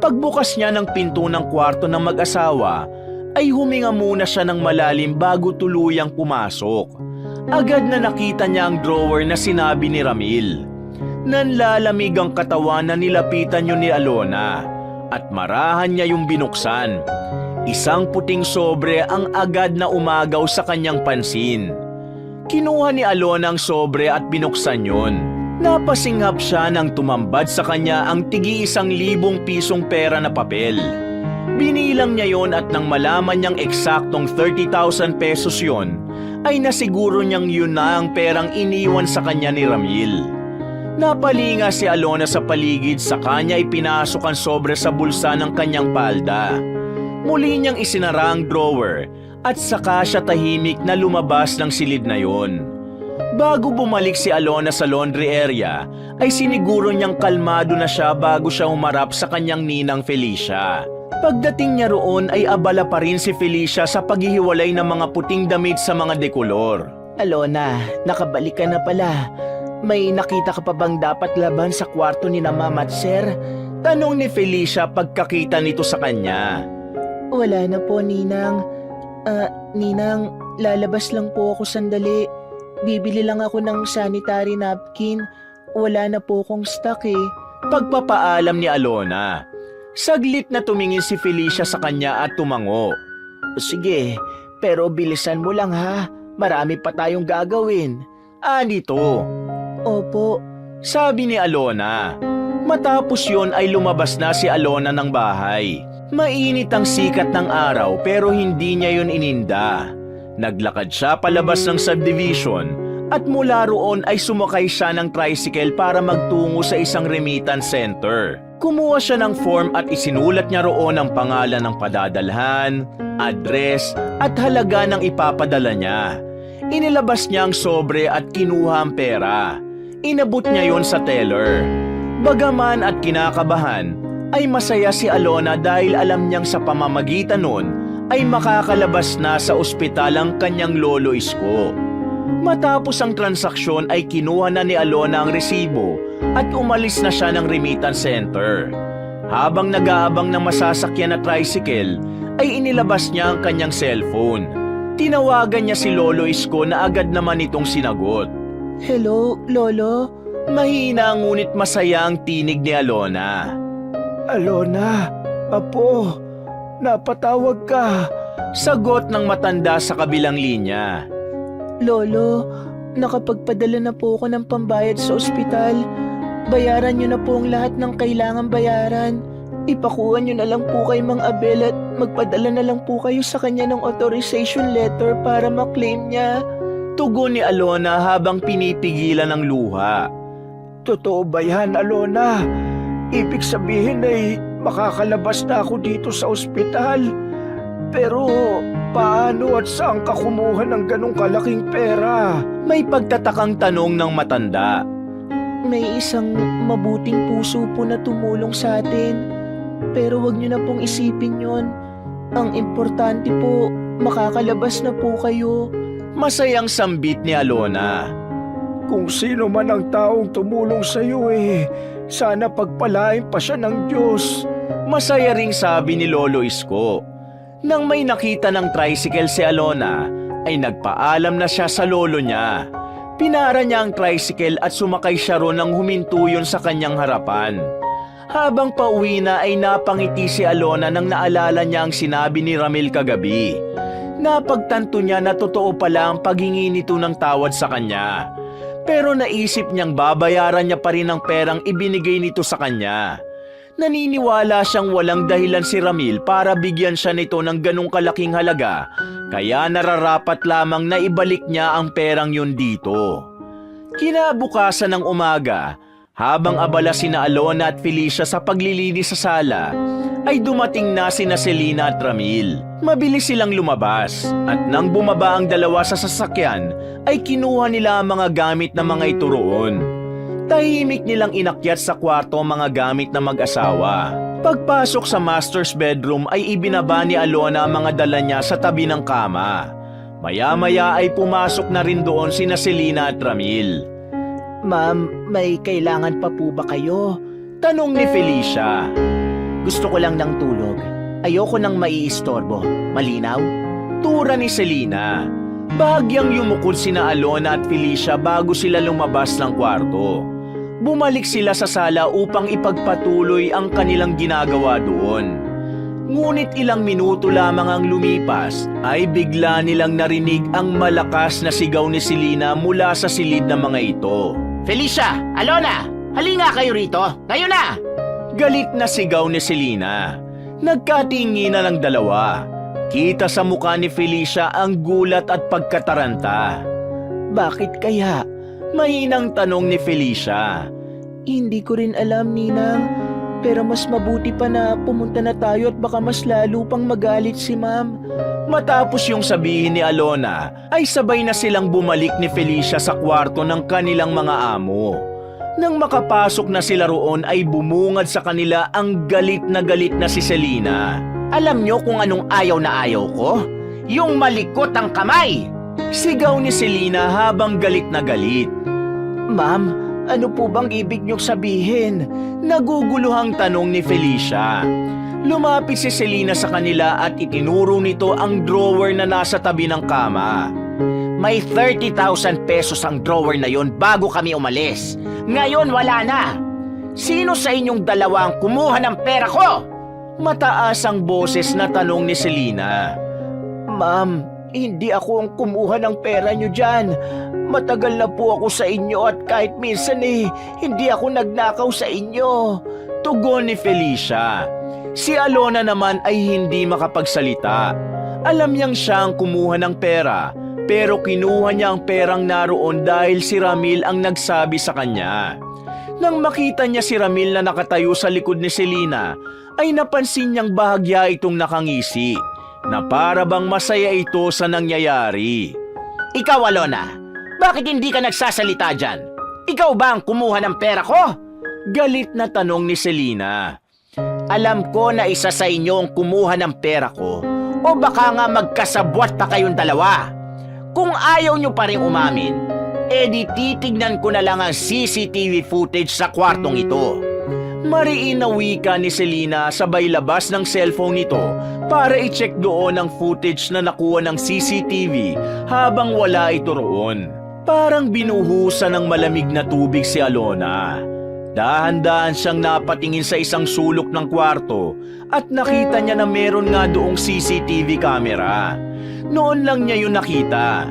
Pagbukas niya ng pinto ng kwarto ng mag-asawa, ay huminga muna siya ng malalim bago tuluyang pumasok. Agad na nakita niya ang drawer na sinabi ni Ramil. Nanlalamig ang katawan na nilapitan yun ni Alona at marahan niya yung binuksan. Isang puting sobre ang agad na umagaw sa kanyang pansin. Kinuha ni Alona ang sobre at binuksan yun. Napasinghap siya nang tumambad sa kanya ang tig-1,000 pisong pera na papel. Binilang niya yon at nang malaman niyang eksaktong 30,000 pesos yon, ay nasiguro niyang yun na ang perang iniwan sa kanya ni Ramil. Napalinga si Alona sa paligid sa kanya ipinasok ang sobre sa bulsa ng kanyang palda. Muli niyang isinara ang drawer at saka siya tahimik na lumabas ng silid na yon. Bago bumalik si Alona sa laundry area, ay siniguro niyang kalmado na siya bago siya humarap sa kanyang ninang Felicia. Pagdating niya roon ay abala pa rin si Felicia sa paghihiwalay ng mga puting damit sa mga dekolor. Alona, nakabalik ka na pala. May nakita ka pa bang dapat laban sa kwarto ni na Mama at Sir? Tanong ni Felicia pagkakita nito sa kanya. Wala na po, Ninang. Ninang, lalabas lang po ako sandali. Bibili lang ako ng sanitary napkin. Wala na po akong stock eh. Pagpapaalam ni Alona. Saglit na tumingin si Felicia sa kanya at tumango. Sige, pero bilisan mo lang ha. Marami pa tayong gagawin. Anito. Opo. Sabi ni Alona. Matapos yon ay lumabas na si Alona ng bahay. Mainit ang sikat ng araw pero hindi niya yon ininda. Naglakad siya palabas ng subdivision at mula roon ay sumakay siya ng tricycle para magtungo sa isang remittance center. Kumuha siya ng form at isinulat niya roon ang pangalan ng padadalhan, address at halaga ng ipapadala niya. Inilabas niya ang sobre at kinuha ang pera. Inabot niya yon sa teller. Bagaman at kinakabahan, ay masaya si Alona dahil alam niyang sa pamamagitan nun ay makakalabas na sa ospital ang kanyang lolo Isko. Matapos ang transaksyon ay kinuha na ni Alona ang resibo at umalis na siya ng remittance center. Habang nag-aabang ng masasakyan na tricycle, ay inilabas niya ang kanyang cellphone. Tinawagan niya si Lolo Isko na agad naman itong sinagot. Hello, Lolo? Mahina ngunit masaya ang tinig ni Alona. Alona, apo, napatawag ka. Sagot ng matanda sa kabilang linya. Lolo, nakapagpadala na po ako ng pambayad sa ospital. Bayaran niyo na po ang lahat ng kailangang bayaran. Ipakuha niyo na lang po kay Mang Abel at magpadala na lang po kayo sa kanya ng authorization letter para maklaim niya. Tugon ni Alona habang pinipigilan ng luha. Totoo ba yan, Alona? Ibig sabihin ay makakalabas na ako dito sa ospital. Pero paano at saan ka kumuha ng ganong kalaking pera? May pagtatakang tanong ng matanda. May isang mabuting puso po na tumulong sa atin. Pero wag niyo na pong isipin yon. Ang importante po, makakalabas na po kayo. Masayang sambit ni Alona. Kung sino man ang taong tumulong sa iyo sana pagpalain pa siya ng Diyos. Masaya ring sabi ni Lolo Isko. Nang may nakita ng tricycle si Alona, ay nagpaalam na siya sa lolo niya. Pinara niya ang tricycle at sumakay siya ron nang huminto yun sa kanyang harapan. Habang pauwi na ay napangiti si Alona nang naalala niya ang sinabi ni Ramil kagabi. Napagtanto niya na totoo pala ang paghingi nito ng tawad sa kanya. Pero naisip niyang babayaran niya pa rin ang perang ibinigay nito sa kanya. Naniniwala siyang walang dahilan si Ramil para bigyan siya nito ng ganong kalaking halaga, kaya nararapat lamang na ibalik niya ang perang yun dito. Kinabukasan ng umaga, habang abala sina Alona at Felicia sa paglilinis sa sala, ay dumating na sina Selena at Ramil. Mabilis silang lumabas at nang bumaba ang dalawa sa sasakyan ay kinuha nila ang mga gamit na mga ito roon. Tahimik nilang inakyat sa kwarto ang mga gamit na mag-asawa. Pagpasok sa master's bedroom ay ibinaba ni Alona ang mga dala niya sa tabi ng kama. Maya-maya ay pumasok na rin doon sina Selena at Ramil. Ma'am, may kailangan pa po ba kayo? Tanong ni Felicia. Gusto ko lang ng tulog. Ayoko nang maiistorbo. Malinaw? Tura ni Selena. Bahagyang yumukod sina Alona at Felicia bago sila lumabas ng kwarto. Bumalik sila sa sala upang ipagpatuloy ang kanilang ginagawa doon. Ngunit ilang minuto lamang ang lumipas ay bigla nilang narinig ang malakas na sigaw ni Selena mula sa silid ng mga ito. Felicia! Alona! Halika kayo rito! Kayo na! Galit na sigaw ni Selena. Nagkatinginan ang dalawa. Kita sa mukha ni Felicia ang gulat at pagkataranta. Bakit kaya? Mahinang tanong ni Felicia. Hindi ko rin alam, Ninang. Pero mas mabuti pa na pumunta na tayo at baka mas lalo pang magalit si Ma'am. Matapos yung sabihin ni Alona, ay sabay na silang bumalik ni Felicia sa kwarto ng kanilang mga amo. Nang makapasok na sila roon ay bumungad sa kanila ang galit na si Selena. Alam nyo kung anong ayaw na ayaw ko? Yung malikot ang kamay! Sigaw ni Selena habang galit na galit. Ma'am, ano po bang ibig niyong sabihin? Naguguluhang tanong ni Felicia. Lumapit si Selena sa kanila at itinuro nito ang drawer na nasa tabi ng kama. May 30,000 pesos ang drawer na yon bago kami umalis. Ngayon wala na. Sino sa inyong dalawa ang kumuha ng pera ko? Mataas ang boses na tanong ni Selena. Ma'am, hindi ako ang kumuha ng pera niyo dyan. Matagal na po ako sa inyo at kahit minsan hindi ako nagnakaw sa inyo. Tugon ni Felicia. Si Alona naman ay hindi makapagsalita. Alam niyang siya ang kumuha ng pera, pero kinuha niya ang perang naroon dahil si Ramil ang nagsabi sa kanya. Nang makita niya si Ramil na nakatayo sa likod ni Selena, ay napansin niyang bahagya itong nakangisi, na para bang masaya ito sa nangyayari. Ikaw, Alona, bakit hindi ka nagsasalita dyan? Ikaw ba ang kumuha ng pera ko? Galit na tanong ni Selena. Alam ko na isa sa inyo ang kumuha ng pera ko, o baka nga magkasabwat pa kayong dalawa. Kung ayaw nyo pa rin umamin, edi titignan ko na lang ang CCTV footage sa kwartong ito. Mariin na wika ni Selena sabay labas ng cellphone nito para i-check doon ang footage na nakuha ng CCTV habang wala ito roon. Parang binuhusan ng malamig na tubig si Alona. Dahan-dahan siyang napatingin sa isang sulok ng kwarto at nakita niya na meron nga doong CCTV camera. Noon lang niya yun nakita.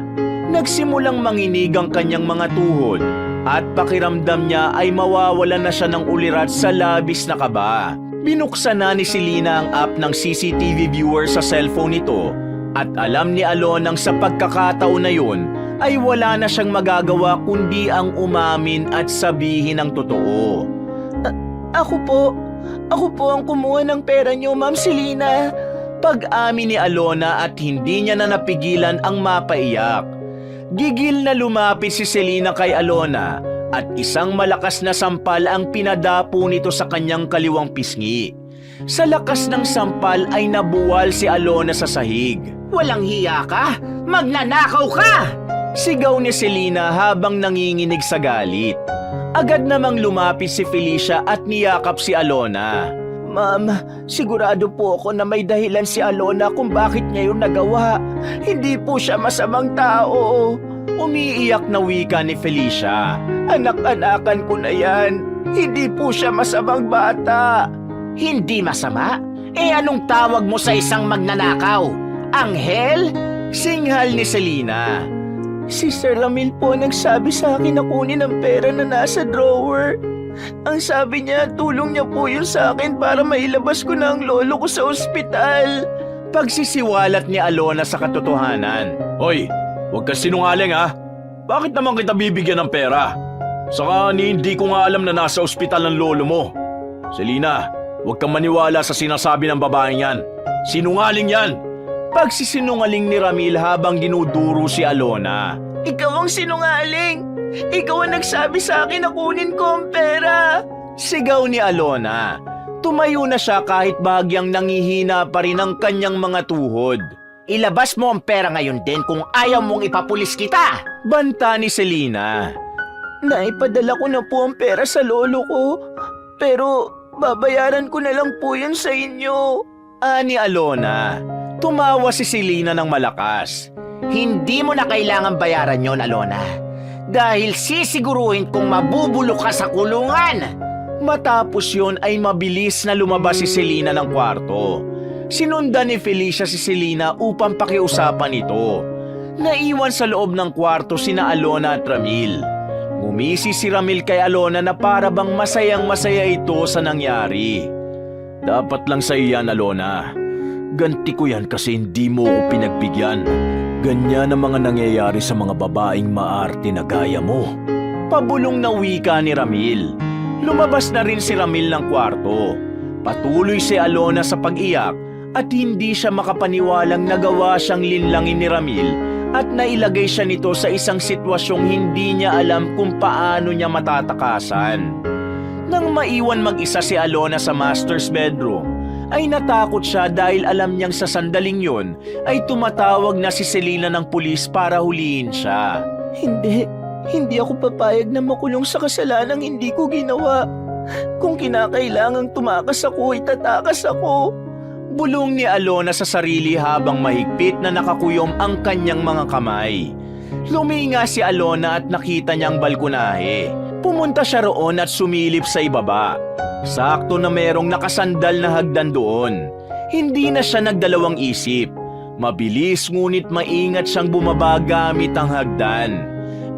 Nagsimulang manginig ang kanyang mga tuhod at pakiramdam niya ay mawawalan na siya ng ulirat sa labis na kaba. Binuksan na ni Selena ang app ng CCTV viewer sa cellphone nito at alam ni Alonang sa pagkakataon na yun ay wala na siyang magagawa kundi ang umamin at sabihin ang totoo. Ako po ang kumuha ng pera niyo, Ma'am Selena. Pag-amin ni Alona at hindi niya na napigilan ang mapaiyak. Gigil na lumapit si Selena kay Alona at isang malakas na sampal ang pinadapo nito sa kanyang kaliwang pisngi. Sa lakas ng sampal ay nabuwal si Alona sa sahig. Walang hiya ka? Magnanakaw ka! Sigaw ni Selena habang nanginginig sa galit. Agad namang lumapit si Felicia at niyakap si Alona. Ma'am, sigurado po ako na may dahilan si Alona kung bakit niya yun nagawa. Hindi po siya masamang tao. Umiiyak na wika ni Felicia. Anak-anakan ko na yan. Hindi po siya masamang bata. Hindi masama? Anong tawag mo sa isang magnanakaw? Anghel? Singhal ni Selena. Si Sir Ramil po nagsabi sa akin na kunin ang pera na nasa drawer. Ang sabi niya, tulong niya po yun sa akin para mailabas ko na ang lolo ko sa ospital. Pagsisiwalat ni Alona sa katotohanan. Hoy, huwag ka sinungaling ha. Bakit naman kita bibigyan ng pera? Saka hindi ko nga alam na nasa ospital ang lolo mo. Selena, Huwag kang maniwala sa sinasabi ng babaeng yan. Sinungaling yan! Pagsisinungaling ni Ramil habang dinuduro si Alona. Ikaw ang sinungaling! Ikaw ang nagsabi sa akin na kunin ko ang pera! Sigaw ni Alona. Tumayo na siya kahit bahagyang nangihina pa rin ang kanyang mga tuhod. Ilabas mo ang pera ngayon din kung ayaw mong ipapulis kita! Banta ni Selena. Naipadala ko na po ang pera sa lolo ko, pero babayaran ko na lang po yun sa inyo. Ani Alona. Tumawa si Selena ng malakas. Hindi mo na kailangan bayaran yon, Alona. Dahil sisiguruhin kong mabubulok ka sa kulungan. Matapos yon ay mabilis na lumabas si Selena ng kwarto. Sinundan ni Felicia si Selena upang pakiusapan ito. Naiwan sa loob ng kwarto sina Alona at Ramil. Ngumisi si Ramil kay Alona na para bang masayang-masaya ito sa nangyari. Dapat lang sa iyan, Alona. Ganti ko yan kasi hindi mo ko pinagbigyan. Ganyan ang mga nangyayari sa mga babaeng maarte na gaya mo. Pabulong na wika ni Ramil. Lumabas na rin si Ramil ng kwarto. Patuloy si Alona sa pag-iyak at hindi siya makapaniwalang nagawa siyang linlangin ni Ramil at nailagay siya nito sa isang sitwasyong hindi niya alam kung paano niya matatakasan. Nang maiwan mag-isa si Alona sa master's bedroom, ay natakot siya dahil alam niyang sa sandaling yon ay tumatawag na si Selena ng pulis para huliin siya. Hindi ako papayag na makulong sa kasalanang hindi ko ginawa. Kung kinakailangang tumakas ako, itatakas ako. Bulong ni Alona sa sarili habang mahigpit na nakakuyom ang kanyang mga kamay. Luminga si Alona at nakita niyang balkonahe. Pumunta siya roon at sumilip sa ibaba. Sakto na merong nakasandal na hagdan doon. Hindi na siya nagdalawang isip. Mabilis ngunit maingat siyang bumaba gamit ang hagdan.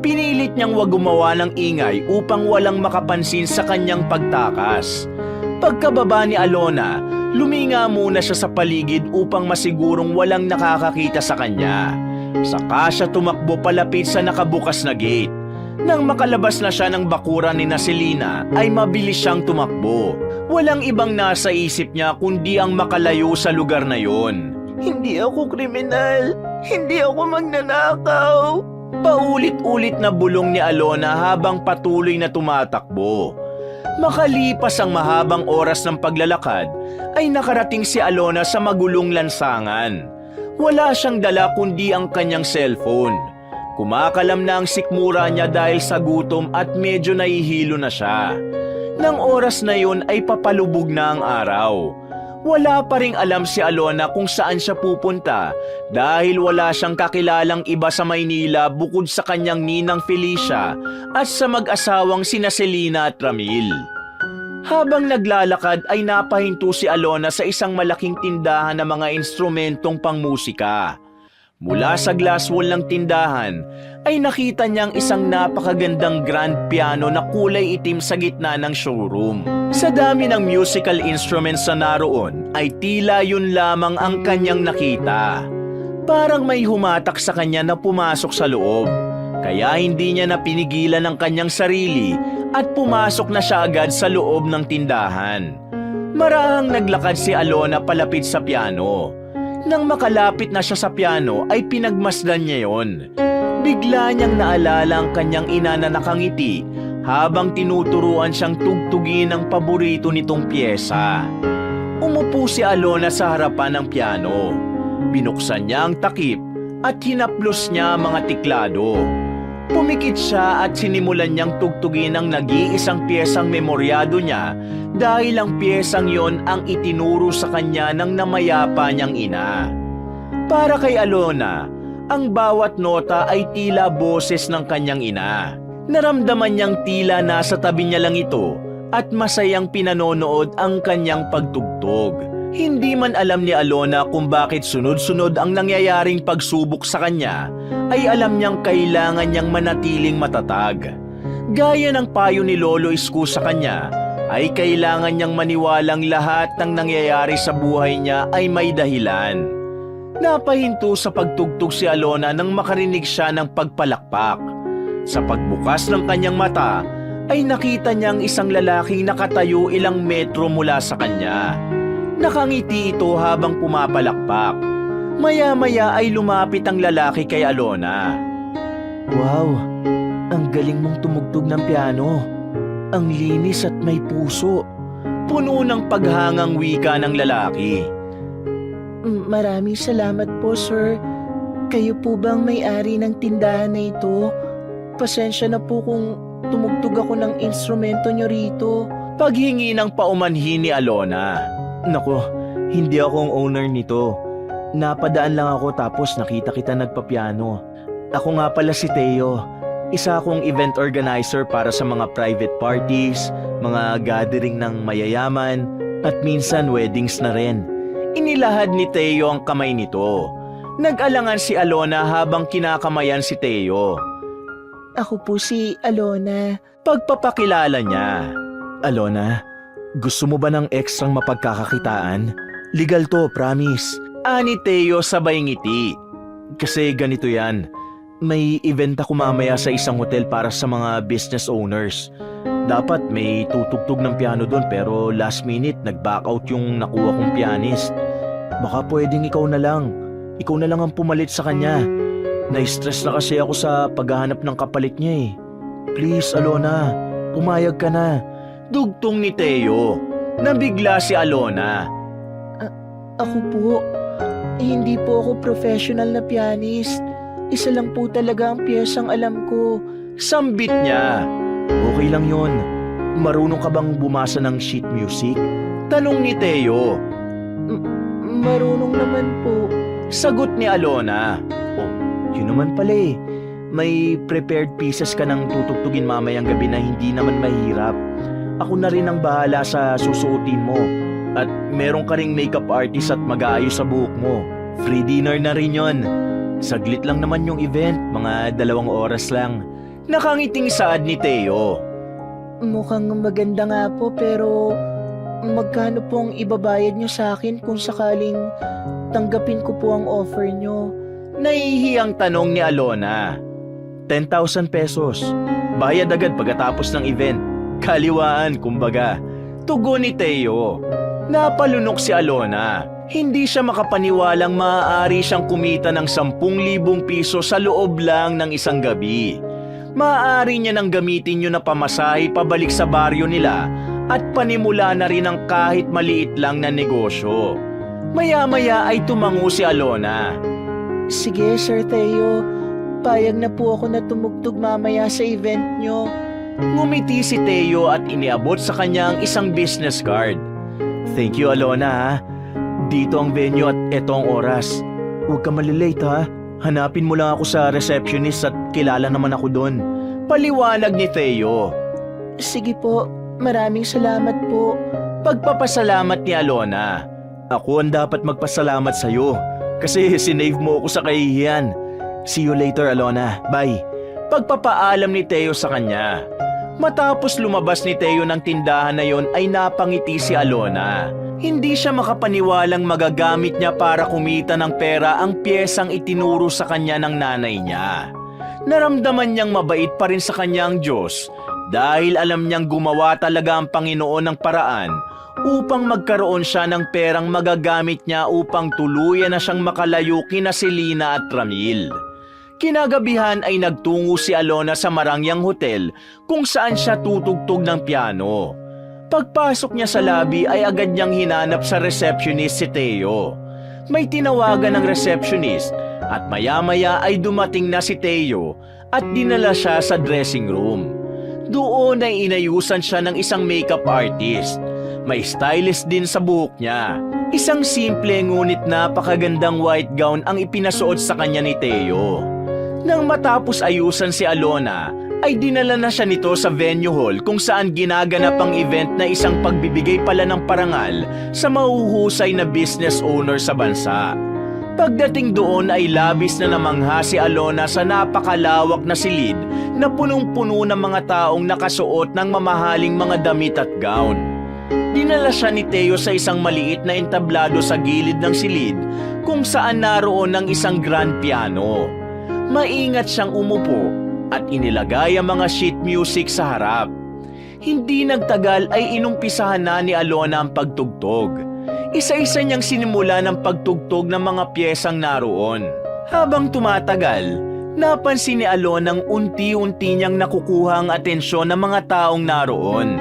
Pinilit niyang wag gumawa ng ingay upang walang makapansin sa kanyang pagtakas. Pagkababa ni Alona, luminga muna siya sa paligid upang masigurong walang nakakakita sa kanya. Saka siya tumakbo palapit sa nakabukas na gate. Nang makalabas na siya ng bakuran ni Selena, ay mabilis siyang tumakbo. Walang ibang nasa isip niya kundi ang makalayo sa lugar na yon. Hindi ako kriminal. Hindi ako magnanakaw. Paulit-ulit na bulong ni Alona habang patuloy na tumatakbo. Makalipas ang mahabang oras ng paglalakad, ay nakarating si Alona sa magulong lansangan. Wala siyang dala kundi ang kanyang cellphone. Kumakalam na ang sikmura niya dahil sa gutom at medyo nahihilo na siya. Nang oras na yun ay papalubog na ang araw. Wala pa ring alam si Alona kung saan siya pupunta dahil wala siyang kakilalang iba sa Maynila bukod sa kanyang ninang Felicia at sa mag-asawang sina Selena at Ramil. Habang naglalakad ay napahinto si Alona sa isang malaking tindahan ng mga instrumentong pangmusika. Mula sa glass wall ng tindahan ay nakita niyang isang napakagandang grand piano na kulay itim sa gitna ng showroom. Sa dami ng musical instruments na naroon ay tila yun lamang ang kanyang nakita. Parang may humatak sa kanya na pumasok sa loob. Kaya hindi niya napinigilan ang kanyang sarili at pumasok na siya agad sa loob ng tindahan. Marahang naglakad si Alona palapit sa piano. Nang makalapit na siya sa piano ay pinagmasdan niya yon. Bigla niyang naalala ang kanyang ina na nakangiti habang tinuturuan siyang tugtugin ang paborito nitong pyesa. Umupo si Alona sa harapan ng piano. Binuksan niya ang takip at hinaplos niya ang mga tiklado. Pumikit siya at sinimulan niyang tugtugin ang nag-iisang piyesang memoryado niya dahil ang piyesang yon ang itinuro sa kanya ng namayapa niyang ina. Para kay Alona, ang bawat nota ay tila boses ng kanyang ina. Naramdaman niyang tila nasa tabi niya lang ito at masayang pinanonood ang kanyang pagtugtog. Hindi man alam ni Alona kung bakit sunod-sunod ang nangyayaring pagsubok sa kanya, ay alam niyang kailangan niyang manatiling matatag. Gaya ng payo ni Lolo Isko sa kanya, ay kailangan niyang maniwalang lahat ng nangyayari sa buhay niya ay may dahilan. Napahinto sa pagtugtog si Alona nang makarinig siya ng pagpalakpak. Sa pagbukas ng kanyang mata, ay nakita niyang isang lalaking nakatayo ilang metro mula sa kanya. Nakangiti ito habang pumapalakpak. Maya-maya ay lumapit ang lalaki kay Alona. Wow, ang galing mong tumugtog ng piano. Ang linis at may puso. Puno ng paghangang wika ng lalaki. Maraming salamat po, sir. Kayo po bang may-ari ng tindahan na ito? Pasensya na po kung tumugtog ako ng instrumento nyo rito. Paghingi ng paumanhin ni Alona. Nako, hindi ako ang owner nito. Napadaan lang ako tapos nakita kita nagpapiano. Ako nga pala si Teo. Isa akong event organizer para sa mga private parties, mga gathering ng mayayaman, at minsan weddings na rin. Inilahad ni Teo ang kamay nito. Nag-alangan si Alona habang kinakamayan si Teo. Ako po si Alona. Pagpapakilala niya. Alona, gusto mo ba ng ekstrang mapagkakakitaan? Legal to, promise. Ani Teo sabay ngiti. Kasi ganito yan. May event ako mamaya sa isang hotel para sa mga business owners. Dapat may tutugtog ng piano doon pero last minute nag-back out yung nakuha kong pianist. Baka pwedeng ikaw na lang. Ikaw na lang ang pumalit sa kanya. Na-stress na kasi ako sa paghahanap ng kapalit niya eh. Please, Alona, pumayag ka na. Dugtong ni Teo. Nabigla si Alona. Ako po, hindi po ako professional na pianist. Isa lang po talaga ang piyesang alam ko. Sambit niya. Okay lang yon. Marunong ka bang bumasa ng sheet music? Tanong ni Teo. Marunong naman po. Sagot ni Alona. Oh, yun naman pala eh. May prepared pieces ka ng tutugtugin mamayang gabi na hindi naman mahirap. Ako na rin ang bahala sa susuotin mo. At meron ka ring makeup artist at mag-aayos sa buhok mo. Free dinner na rin yon. Saglit lang naman yung event, mga 2 oras lang. Nakangiting saad ni Teo. Mukhang maganda nga po pero magkano po ang ibabayad nyo sa akin kung sakaling tanggapin ko po ang offer nyo? Nahihiyang tanong ni Alona. 10,000 pesos. Bayad agad pagkatapos ng event. Kaliwaan, kumbaga. Tugon ni Teo. Napalunok si Alona. Hindi siya makapaniwalang maaari siyang kumita ng 10,000 piso sa loob lang ng isang gabi. Maaari niya nang gamitin yun na pamasahe pabalik sa baryo nila at panimula na rin ang kahit maliit lang na negosyo. Maya-maya ay tumango si Alona. Sige, Sir Teo. Payag na po ako na tumugtog mamaya sa event nyo. Ngumiti si Teo at iniabot sa kanya ang isang business card. Thank you, Alona ha. Dito ang venue at eto ang oras. Huwag ka malilate ha. Hanapin mo lang ako sa receptionist at kilala naman ako doon. Paliwanag ni Teo. Sige po, maraming salamat po. Pagpapasalamat ni Alona. Ako ang dapat magpasalamat sa'yo kasi sinave mo ako sa kahihiyan. See you later, Alona. Bye. Pagpapaalam ni Teo sa kanya. Matapos lumabas ni Teo ng tindahan na yon ay napangiti si Alona. Hindi siya makapaniwalang magagamit niya para kumita ng pera ang piyesang itinuro sa kanya ng nanay niya. Naramdaman niyang mabait pa rin sa kanya ang Diyos dahil alam niyang gumawa talaga ang Panginoon ng paraan upang magkaroon siya ng perang magagamit niya upang tuluyan na siyang makalayo kina Selena at Ramil. Kinagabihan ay nagtungo si Alona sa Marangyang Hotel kung saan siya tutugtog ng piano. Pagpasok niya sa lobby ay agad niyang hinanap sa receptionist si Teo. May tinawagan ng receptionist at maya-maya ay dumating na si Teo at dinala siya sa dressing room. Doon ay inayusan siya ng isang makeup artist. May stylist din sa buhok niya. Isang simple ngunit napakagandang white gown ang ipinasuot sa kanya ni Teo. Nang matapos ayusan si Alona, ay dinala na siya nito sa venue hall kung saan ginaganap ang event na isang pagbibigay pala ng parangal sa mahuhusay na business owner sa bansa. Pagdating doon ay labis na namangha si Alona sa napakalawak na silid na punong-puno ng mga taong nakasuot ng mamahaling mga damit at gown. Dinala siya ni Teo sa isang maliit na entablado sa gilid ng silid kung saan naroon ang isang grand piano. Maingat siyang umupo at inilagay ang mga sheet music sa harap. Hindi nagtagal ay inumpisahan na ni Alona ang pagtugtog. Isa-isa niyang sinimula ng pagtugtog ng mga piyesang naroon. Habang tumatagal, napansin ni Alonang unti-unti niyang nakukuha ang atensyon ng mga taong naroon.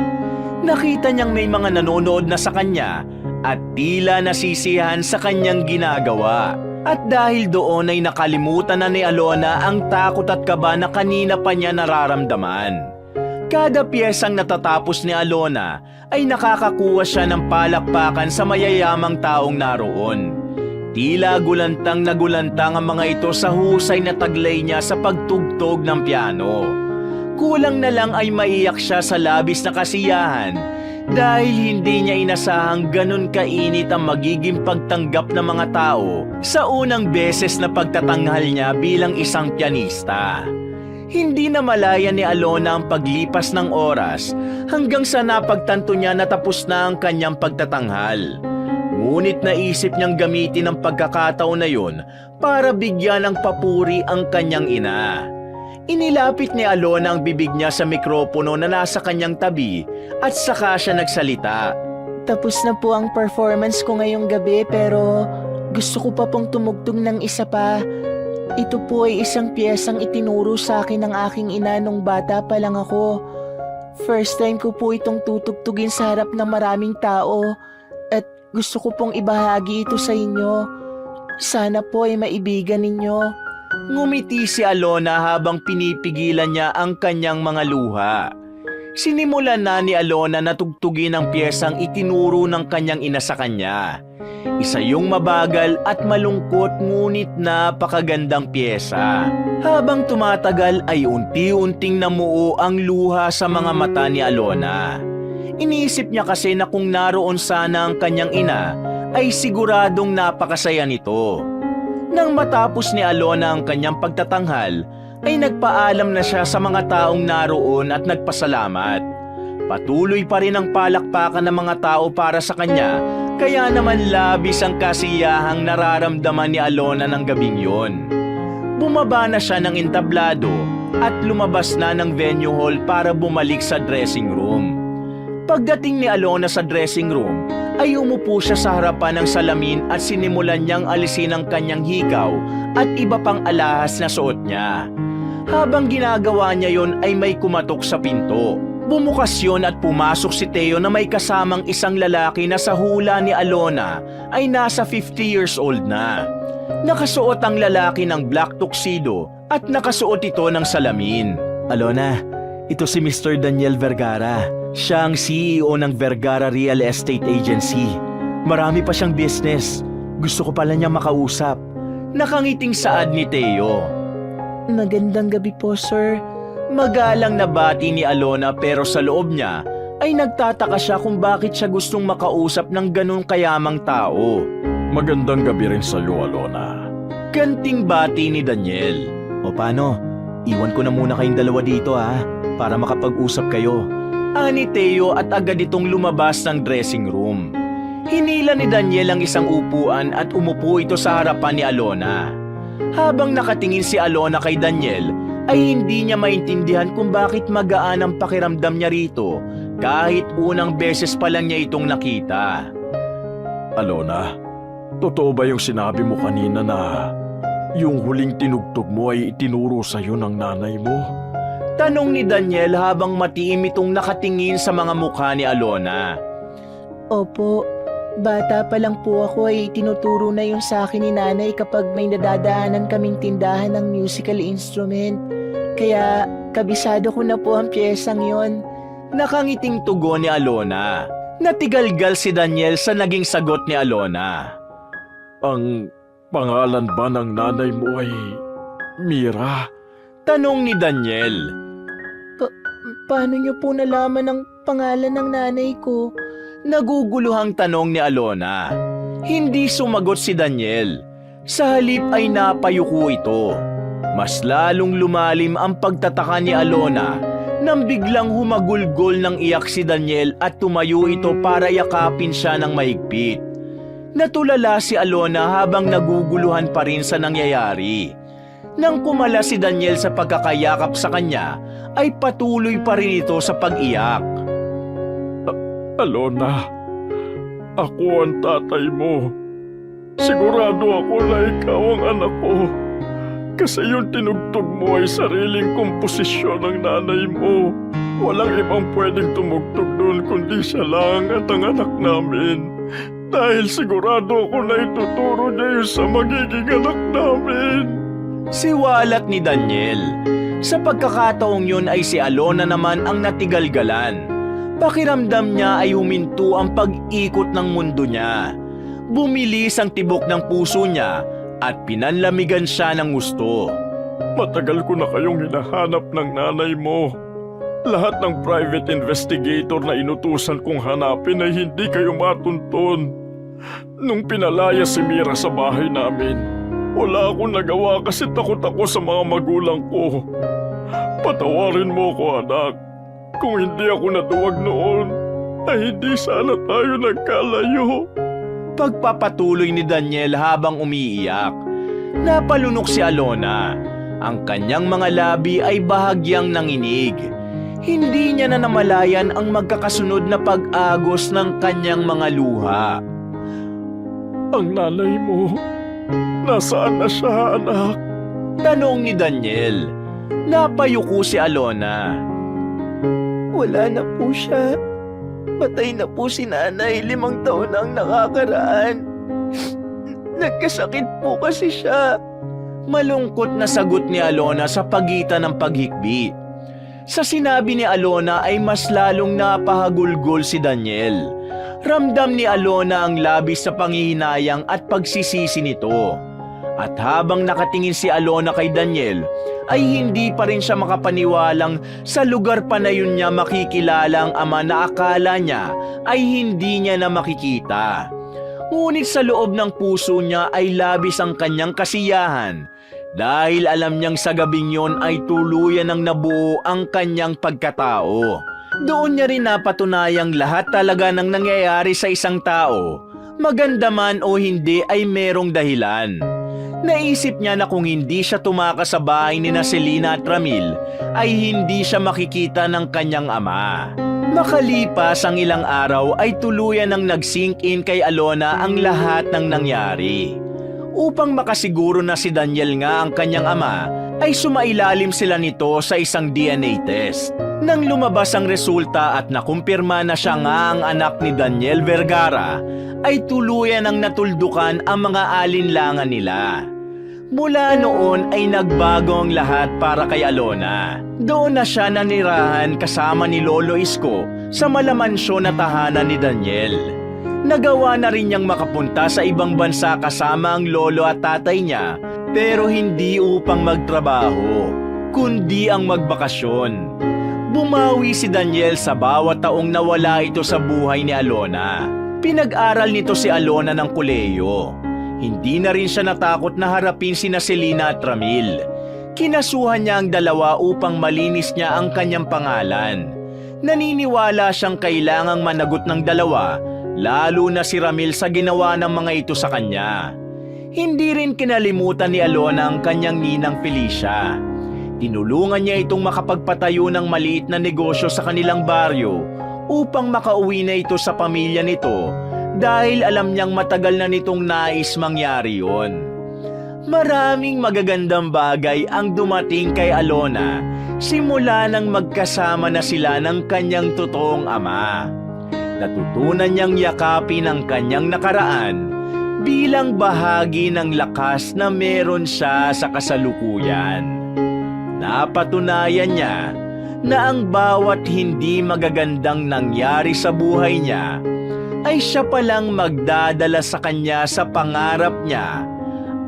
Nakita niyang may mga nanonood na sa kanya at tila nasisiyahan sa kanyang ginagawa. At dahil doon ay nakalimutan na ni Alona ang takot at kaba na kanina pa niya nararamdaman. Kada piyesang natatapos ni Alona ay nakakakuha siya ng palakpakan sa mayayamang taong naroon. Tila gulantang na gulantang ang mga ito sa husay na taglay niya sa pagtugtog ng piano. Kulang na lang ay maiyak siya sa labis na kasiyahan dahil hindi niya inasahang ganun kainit ang magiging pagtanggap ng mga tao sa unang beses na pagtatanghal niya bilang isang pianista. Hindi na malaya ni Alona ang paglipas ng oras hanggang sa napagtanto niya na tapos na ang kanyang pagtatanghal. Ngunit naisip niyang gamitin ang pagkakataon na yun para bigyan ng papuri ang kanyang ina. Inilapit ni Alona ang bibig niya sa mikropono na nasa kanyang tabi at saka siya nagsalita. Tapos na po ang performance ko ngayong gabi pero gusto ko pa pong tumugtog ng isa pa. Ito po ay isang piyesang itinuro sa akin ng aking ina nung bata pa lang ako. First time ko po itong tutugtugin sa harap ng maraming tao at gusto ko pong ibahagi ito sa inyo. Sana po ay maibigan ninyo. Ngumiti si Alona habang pinipigilan niya ang kanyang mga luha. Sinimulan na ni Alona na tugtugin ang piyesang itinuro ng kanyang ina sa kanya. Isa yung mabagal at malungkot ngunit napakagandang piyesa. Habang tumatagal ay unti-unting namuo ang luha sa mga mata ni Alona. Iniisip niya kasi na kung naroon sana ang kanyang ina ay siguradong napakasaya nito. Nang matapos ni Alona ang kanyang pagtatanghal ay nagpaalam na siya sa mga taong naroon at nagpasalamat. Patuloy pa rin ang palakpakan ng mga tao para sa kanya. Kaya naman labis ang kasiyahang nararamdaman ni Alona ng gabing yon. Bumaba na siya ng entablado at lumabas na ng venue hall para bumalik sa dressing room. Pagdating ni Alona sa dressing room, ay umupo siya sa harapan ng salamin at sinimulan niyang alisin ang kanyang hikaw at iba pang alahas na suot niya. Habang ginagawa niya yon ay may kumatok sa pinto. Bumukas yun at pumasok si Teo na may kasamang isang lalaki na sa hula ni Alona ay nasa 50 years old na. Nakasuot ang lalaki ng black tuxedo at nakasuot ito ng salamin. Alona, ito si Mr. Daniel Vergara. Siya ang CEO ng Vergara Real Estate Agency. Marami pa siyang business. Gusto ko pala niya makausap. Nakangiting saad ni Teo. Magandang gabi po, sir. Magalang na bati ni Alona pero sa loob niya ay nagtataka siya kung bakit siya gustong makausap ng ganun kayamang tao. Magandang gabi rin sa iyo, Alona. Ganting bati ni Daniel. O paano? Iwan ko na muna kayong dalawa dito para makapag-usap kayo. Ani Teo at agad itong lumabas ng dressing room. Hinila ni Daniel ang isang upuan at umupo ito sa harapan ni Alona. Habang nakatingin si Alona kay Daniel, ay hindi niya maintindihan kung bakit magaan ang pakiramdam niya rito kahit unang beses pa lang niya itong nakita. Alona, totoo ba yung sinabi mo kanina na yung huling tinugtog mo ay itinuro sa iyo ng nanay mo? Tanong ni Daniel habang matiim itong nakatingin sa mga mukha ni Alona. Opo, bata pa lang po ako ay tinuturo na yung sa akin ni nanay kapag may nadadaanan kaming tindahan ng musical instrument. Kaya kabisado ko na po ang piyesang yon. Nakangiting tugon ni Alona. Natigalgal si Daniel sa naging sagot ni Alona. Ang pangalan ba ng nanay mo ay Mira? Tanong ni Daniel. Paano niyo po nalaman ang pangalan ng nanay ko? Naguguluhang tanong ni Alona. Hindi sumagot si Daniel. Sa halip ay napayuko ito. Mas lalong lumalim ang pagtataka ni Alona nang biglang humagulgol ng iyak si Daniel at tumayo ito para yakapin siya ng mahigpit. Natulala si Alona habang naguguluhan pa rin sa nangyayari. Nang kumala si Daniel sa pagkakayakap sa kanya, ay patuloy pa rin ito sa pag-iyak. Alona, ako ang tatay mo. Sigurado ako na ikaw ang anak ko. Kasi yung tinugtog mo ay sariling komposisyon ng nanay mo. Walang ibang pwedeng tumugtog doon kundi siya lang at ang anak namin. Dahil sigurado ako na ituturo niya yun sa magiging anak namin. Siwalat ni Daniel. Sa pagkakataong yun ay si Alona naman ang natigalgalan. Pakiramdam niya ay huminto ang pag-ikot ng mundo niya. Bumilis ang tibok ng puso niya at pinanlamigan siya ng gusto. Matagal ko na kayong hinahanap ng nanay mo. Lahat ng private investigator na inutusan kong hanapin ay hindi kayo matunton. Nung pinalaya si Mira sa bahay namin, wala akong nagawa kasi takot ako sa mga magulang ko. Patawarin mo ko, anak. Kung hindi ako natuwag noon, ay hindi sana tayo nagkalayo. Pagpapatuloy ni Daniel habang umiiyak, napalunok si Alona. Ang kanyang mga labi ay bahagyang nanginig. Hindi niya na namalayan ang magkakasunod na pag-agos ng kanyang mga luha. Ang nanay mo, nasaan na siya, anak? Tanong ni Daniel. Napayuko si Alona. Wala na po siya. Patay na po si nanay, 5 taon na ang nakakaraan. Nagkasakit po kasi siya. Malungkot na sagot ni Alona sa pagitan ng paghikbi. Sa sinabi ni Alona ay mas lalong napahagulgol si Daniel. Ramdam ni Alona ang labis sa panghihinayang at pagsisisi nito. At habang nakatingin si Alona kay Daniel, ay hindi pa rin siya makapaniwalang sa lugar pa na yun niya makikilala ang ama na akala niya ay hindi niya na makikita. Ngunit sa loob ng puso niya ay labis ang kanyang kasiyahan dahil alam niyang sa gabing yon ay tuluyan ng nabuo ang kanyang pagkatao. Doon niya rin napatunayang lahat talaga ng nangyayari sa isang tao, maganda man o hindi ay merong dahilan. Naisip niya na kung hindi siya tumakas sa bahay ni Selena at Ramil, ay hindi siya makikita ng kanyang ama. Makalipas ang ilang araw ay tuluyan ng nag-sink in kay Alona ang lahat ng nangyari. Upang makasiguro na si Daniel nga ang kanyang ama, ay sumailalim sila nito sa isang DNA test. Nang lumabas ang resulta at nakumpirma na siya nga ang anak ni Daniel Vergara, ay tuluyan ang natuldukan ang mga alinlangan nila. Mula noon ay nagbago ang lahat para kay Alona. Doon na siya nanirahan kasama ni Lolo Isko sa malamansyon na tahanan ni Daniel. Nagawa na rin niyang makapunta sa ibang bansa kasama ang lolo at tatay niya, pero hindi upang magtrabaho, kundi ang magbakasyon. Bumawi si Daniel sa bawat taong nawala ito sa buhay ni Alona. Pinag-aral nito si Alona ng kolehiyo. Hindi na rin siya natakot na harapin sina Selena at Ramil. Kinasuhan niya ang dalawa upang malinis niya ang kanyang pangalan. Naniniwala siyang kailangang managot ng dalawa, lalo na si Ramil sa ginawa ng mga ito sa kanya. Hindi rin kinalimutan ni Alona ang kanyang ninang Felicia. Tinulungan niya itong makapagpatayo ng maliit na negosyo sa kanilang baryo upang makauwi na ito sa pamilya nito dahil alam niyang matagal na nitong nais mangyari yon. Maraming magagandang bagay ang dumating kay Alona simula nang magkasama na sila ng kanyang totoong ama. Natutunan niyang yakapin ang kanyang nakaraan bilang bahagi ng lakas na meron siya sa kasalukuyan. Napatunayan niya na ang bawat hindi magagandang nangyari sa buhay niya ay siya palang magdadala sa kanya sa pangarap niya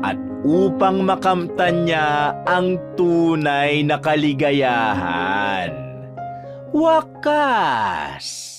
at upang makamtan niya ang tunay na kaligayahan. Wakas!